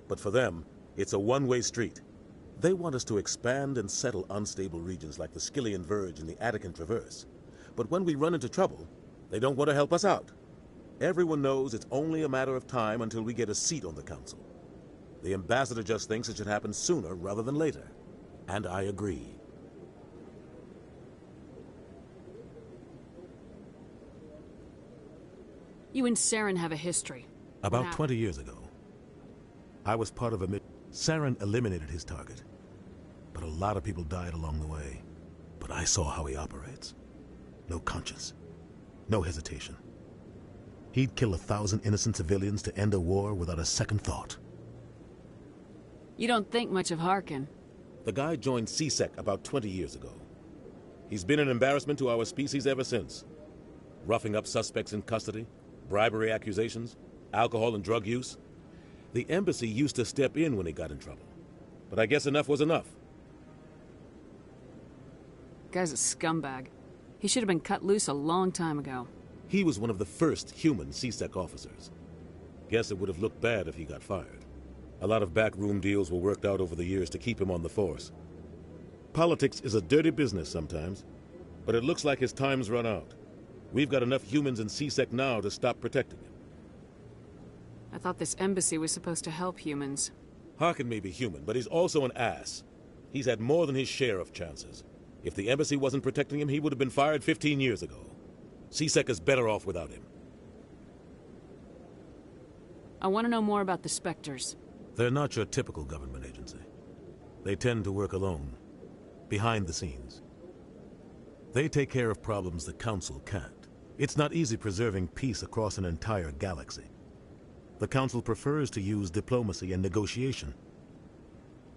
But for them, it's a one-way street. They want us to expand and settle unstable regions like the Skillian Verge and the Attican Traverse. But when we run into trouble, they don't want to help us out. Everyone knows it's only a matter of time until we get a seat on the Council. The ambassador just thinks it should happen sooner rather than later. And I agree. You and Saren have a history. About 20 years ago, I was part of a mission. Saren eliminated his target, but a lot of people died along the way. But I saw how he operates. No conscience, no hesitation. He'd kill 1,000 innocent civilians to end a war without a second thought. You don't think much of Harkin. The guy joined CSEC about 20 years ago. He's been an embarrassment to our species ever since. Roughing up suspects in custody, bribery accusations, alcohol and drug use. The embassy used to step in when he got in trouble. But I guess enough was enough. Guy's a scumbag. He should have been cut loose a long time ago. He was one of the first human CSEC officers. Guess it would have looked bad if he got fired. A lot of backroom deals were worked out over the years to keep him on the force. Politics is a dirty business sometimes, but it looks like his time's run out. We've got enough humans in CSEC now to stop protecting him. I thought this embassy was supposed to help humans. Harkin may be human, but he's also an ass. He's had more than his share of chances. If the embassy wasn't protecting him, he would have been fired 15 years ago. CSEC is better off without him. I want to know more about the Spectres. They're not your typical government agency. They tend to work alone, behind the scenes. They take care of problems the Council can't. It's not easy preserving peace across an entire galaxy. The Council prefers to use diplomacy and negotiation.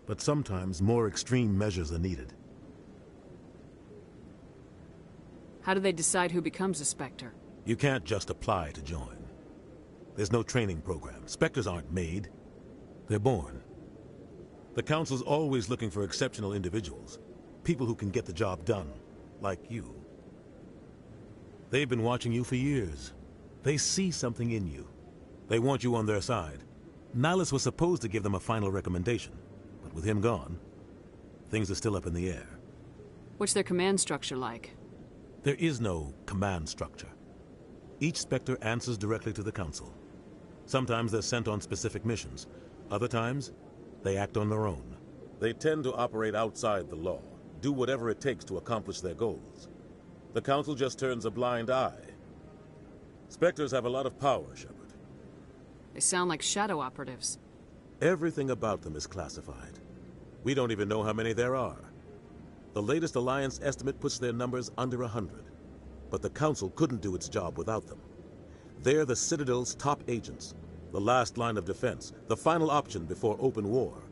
But sometimes more extreme measures are needed. How do they decide who becomes a Spectre? You can't just apply to join. There's no training program. Spectres aren't made. They're born. The Council's always looking for exceptional individuals. People who can get the job done. Like you. They've been watching you for years. They see something in you. They want you on their side. Nihilus was supposed to give them a final recommendation, but with him gone, things are still up in the air. What's their command structure like? There is no command structure. Each Spectre answers directly to the Council. Sometimes they're sent on specific missions. Other times, they act on their own. They tend to operate outside the law, do whatever it takes to accomplish their goals. The Council just turns a blind eye. Spectres have a lot of power, Shepard. They sound like shadow operatives. Everything about them is classified. We don't even know how many there are. The latest Alliance estimate puts their numbers under 100. But the Council couldn't do its job without them. They're the Citadel's top agents, the last line of defense, the final option before open war.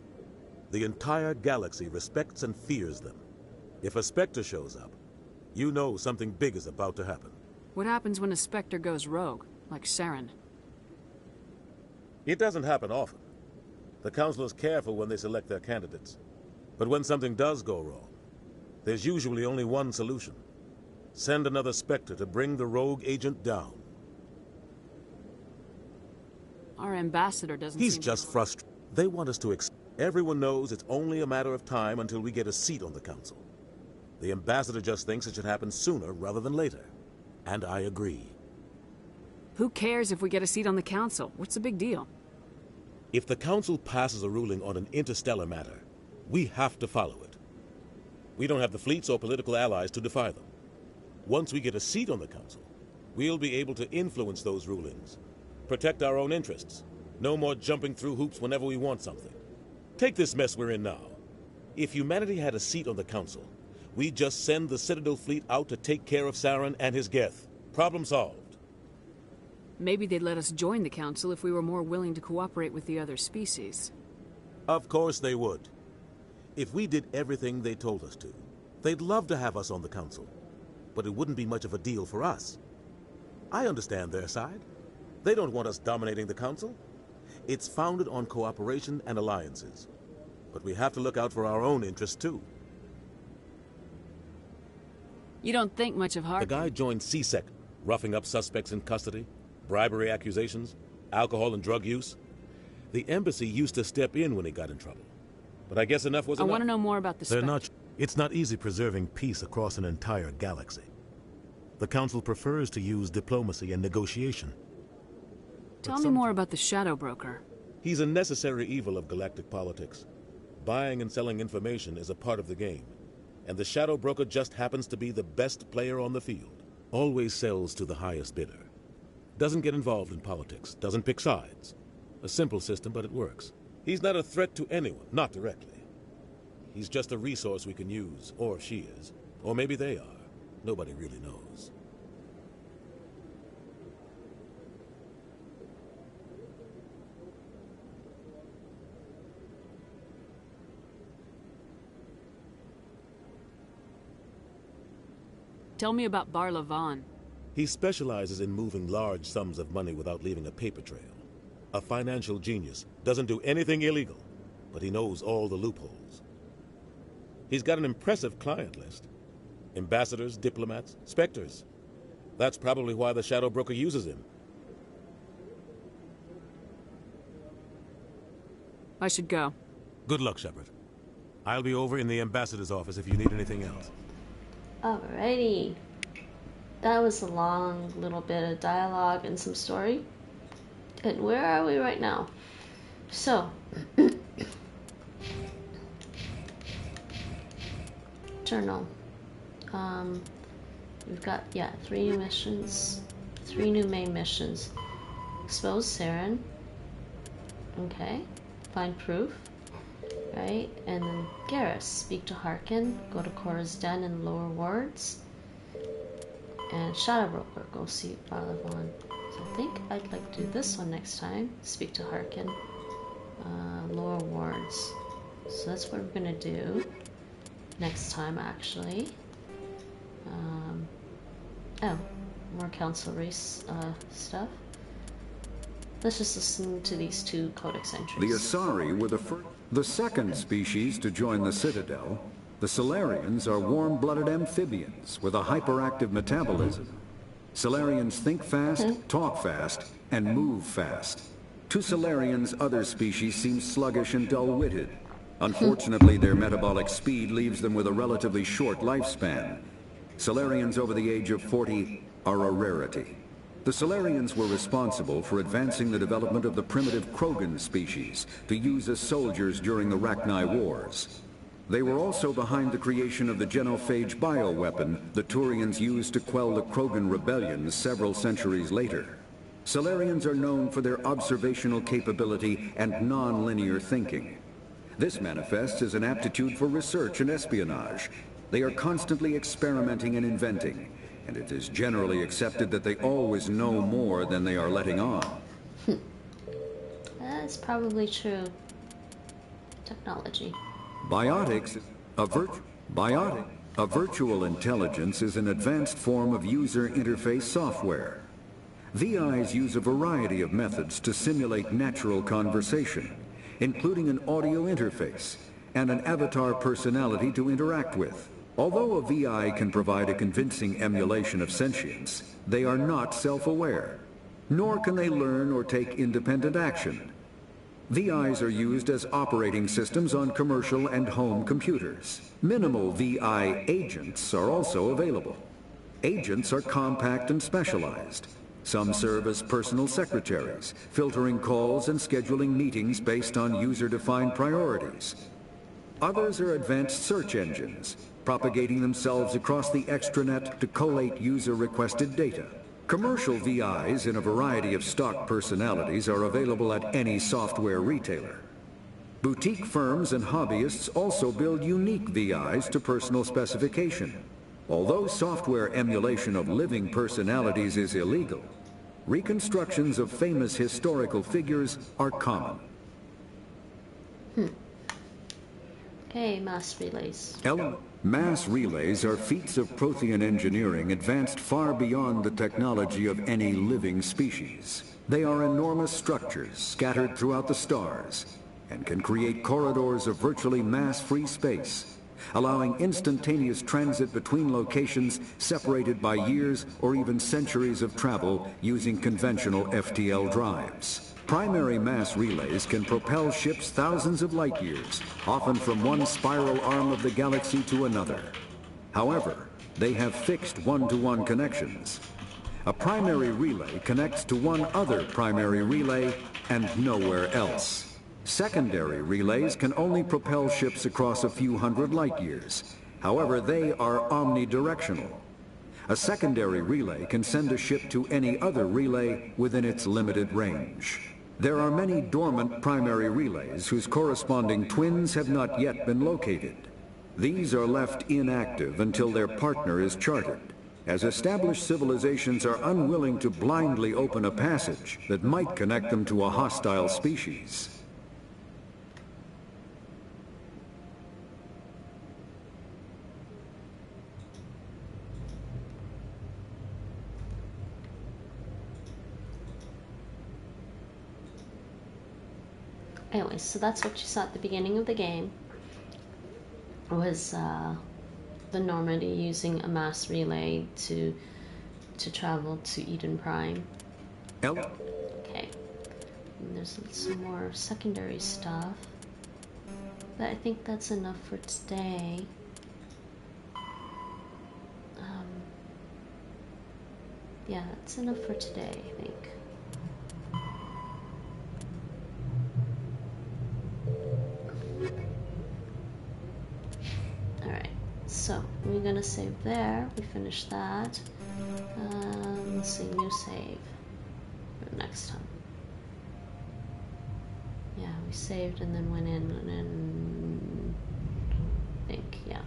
The entire galaxy respects and fears them. If a Spectre shows up, you know something big is about to happen. What happens when a Spectre goes rogue, like Saren? It doesn't happen often. The Council is careful when they select their candidates. But when something does go wrong, there's usually only one solution. Send another Spectre to bring the rogue agent down. Our ambassador doesn't He's just frustrated. They want us to Everyone knows it's only a matter of time until we get a seat on the Council. The ambassador just thinks it should happen sooner rather than later. And I agree. Who cares if we get a seat on the Council? What's the big deal? If the Council passes a ruling on an interstellar matter, we have to follow it. We don't have the fleets or political allies to defy them. Once we get a seat on the Council, we'll be able to influence those rulings, protect our own interests. No more jumping through hoops whenever we want something. Take this mess we're in now. If humanity had a seat on the Council, we'd just send the Citadel fleet out to take care of Saren and his Geth. Problem solved. Maybe they'd let us join the Council if we were more willing to cooperate with the other species. Of course they would. If we did everything they told us to, they'd love to have us on the Council. But it wouldn't be much of a deal for us. I understand their side. They don't want us dominating the Council. It's founded on cooperation and alliances. But we have to look out for our own interests, too. You don't think much of Hart? The guy joined CSEC, roughing up suspects in custody, bribery accusations, alcohol and drug use. The embassy used to step in when he got in trouble. But I guess enough was enough. I want to know more about the Spectre. It's not easy preserving peace across an entire galaxy. The Council prefers to use diplomacy and negotiation. Tell me more about the Shadow Broker. He's a necessary evil of galactic politics. Buying and selling information is a part of the game. And the Shadow Broker just happens to be the best player on the field. Always sells to the highest bidder. Doesn't get involved in politics. Doesn't pick sides. A simple system, but it works. He's not a threat to anyone, not directly. He's just a resource we can use, or she is. Or maybe they are. Nobody really knows. Tell me about Barla Vaughn. He specializes in moving large sums of money without leaving a paper trail. A financial genius, doesn't do anything illegal, but he knows all the loopholes. He's got an impressive client list. Ambassadors, diplomats, Spectres. That's probably why the Shadow Broker uses him. I should go. Good luck, Shepard. I'll be over in the ambassador's office if you need anything else. Alrighty. That was a long little bit of dialogue and some story. And where are we right now? So, journal. We've got, 3 new missions. 3 new main missions. Expose Saren. Okay. Find proof. Right? And then Garrus. Speak to Harkin. Go to Cora's Den in lower wards. And Shadow Broker. Go see Barla Vaughn. So I think I'd like to do this one next time. Speak to Harkin. Lower wards. So that's what we're gonna do next time, actually. More council race stuff. Let's just listen to these 2 codex entries. The Asari were the second species to join the Citadel. The Salarians are warm-blooded amphibians with a hyperactive metabolism. Salarians think fast, talk fast, and move fast. To Salarians, other species seem sluggish and dull-witted. Unfortunately, their metabolic speed leaves them with a relatively short lifespan. Salarians over the age of 40 are a rarity. The Salarians were responsible for advancing the development of the primitive Krogan species to use as soldiers during the Rachni Wars. They were also behind the creation of the genophage bioweapon the Turians used to quell the Krogan rebellions several centuries later. Salarians are known for their observational capability and non-linear thinking. This manifests as an aptitude for research and espionage. They are constantly experimenting and inventing, and it is generally accepted that they always know more than they are letting on. That's probably true. Technology. Biotics, a virtual intelligence is an advanced form of user interface software. VIs use a variety of methods to simulate natural conversation, including an audio interface and an avatar personality to interact with. Although a VI can provide a convincing emulation of sentience, they are not self-aware, nor can they learn or take independent action. VIs are used as operating systems on commercial and home computers. Minimal VI agents are also available. Agents are compact and specialized. Some serve as personal secretaries, filtering calls and scheduling meetings based on user-defined priorities. Others are advanced search engines, propagating themselves across the extranet to collate user-requested data. Commercial VIs in a variety of stock personalities are available at any software retailer. Boutique firms and hobbyists also build unique VIs to personal specification. Although software emulation of living personalities is illegal, reconstructions of famous historical figures are common. Okay, mass relays. Mass relays are feats of Prothean engineering advanced far beyond the technology of any living species. They are enormous structures scattered throughout the stars and can create corridors of virtually mass-free space, allowing instantaneous transit between locations separated by years or even centuries of travel using conventional FTL drives. Primary mass relays can propel ships thousands of light years, often from one spiral arm of the galaxy to another. However, they have fixed one-to-one connections. A primary relay connects to one other primary relay and nowhere else. Secondary relays can only propel ships across a few hundred light years. However, they are omnidirectional. A secondary relay can send a ship to any other relay within its limited range. There are many dormant primary relays whose corresponding twins have not yet been located. These are left inactive until their partner is charted, as established civilizations are unwilling to blindly open a passage that might connect them to a hostile species. Anyways, so that's what you saw at the beginning of the game, was the Normandy using a mass relay to travel to Eden Prime. Okay. And there's some more secondary stuff, but I think that's enough for today. Yeah, that's enough for today, I think. So, we're gonna save there. We finished that. Let's see, new save for next time. Yeah, we saved and then went in and I think, yeah.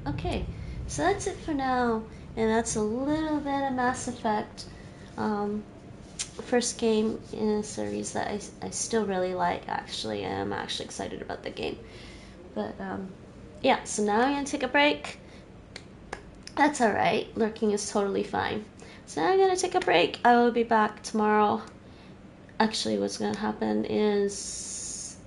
Okay, so that's it for now. And that's a little bit of Mass Effect. First game in a series that I still really like, actually. I'm actually excited about the game. But, yeah, so now I'm going to take a break. That's alright. Lurking is totally fine. So now I'm going to take a break. I will be back tomorrow. Actually, what's going to happen is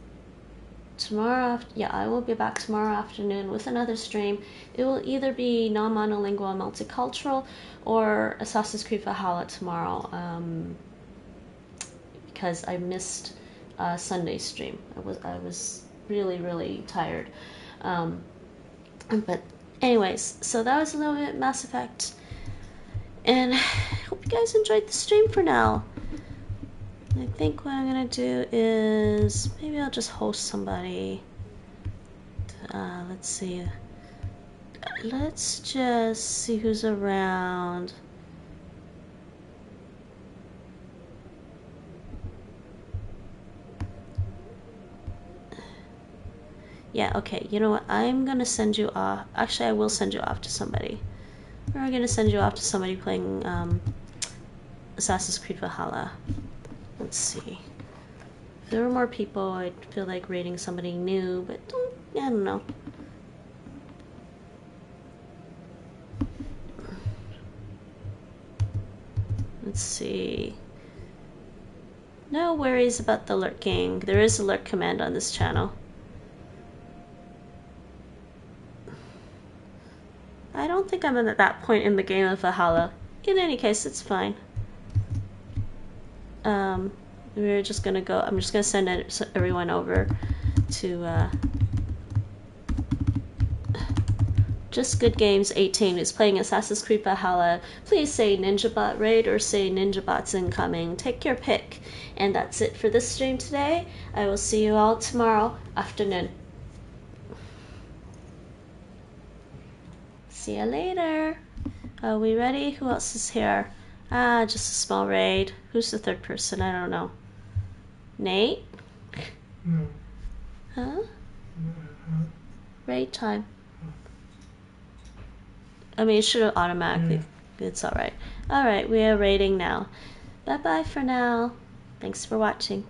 I will be back tomorrow afternoon with another stream. It will either be non-monolingual multicultural or Assassin's Creed Valhalla tomorrow. Because I missed Sunday's stream. I was really tired. But anyways, so that was a little bit Mass Effect, and I hope you guys enjoyed the stream for now. I think what I'm gonna do is maybe I'll just host somebody. Let's see. Let's just see who's around. Yeah, okay, you know what? I'm gonna send you off. Actually, I will send you off to somebody. We're gonna send you off to somebody playing Assassin's Creed Valhalla. Let's see. If there were more people, I'd feel like rating somebody new, but I don't know. Let's see. No worries about the lurking. There is a lurk command on this channel. I don't think I'm at that point in the game of Valhalla. In any case, it's fine. We're just gonna go. I'm just gonna send everyone over to Just Good Games 18 is playing Assassin's Creed Valhalla. Please say NinjaBot raid or say NinjaBot's incoming. Take your pick. And that's it for this stream today. I will see you all tomorrow afternoon. See you later. Are we ready? Who else is here? Ah, just a small raid. Who's the third person? I don't know. Nate? No. Huh? Raid time. I mean, it should have automatically. It's alright. Alright, we are raiding now. Bye bye for now. Thanks for watching.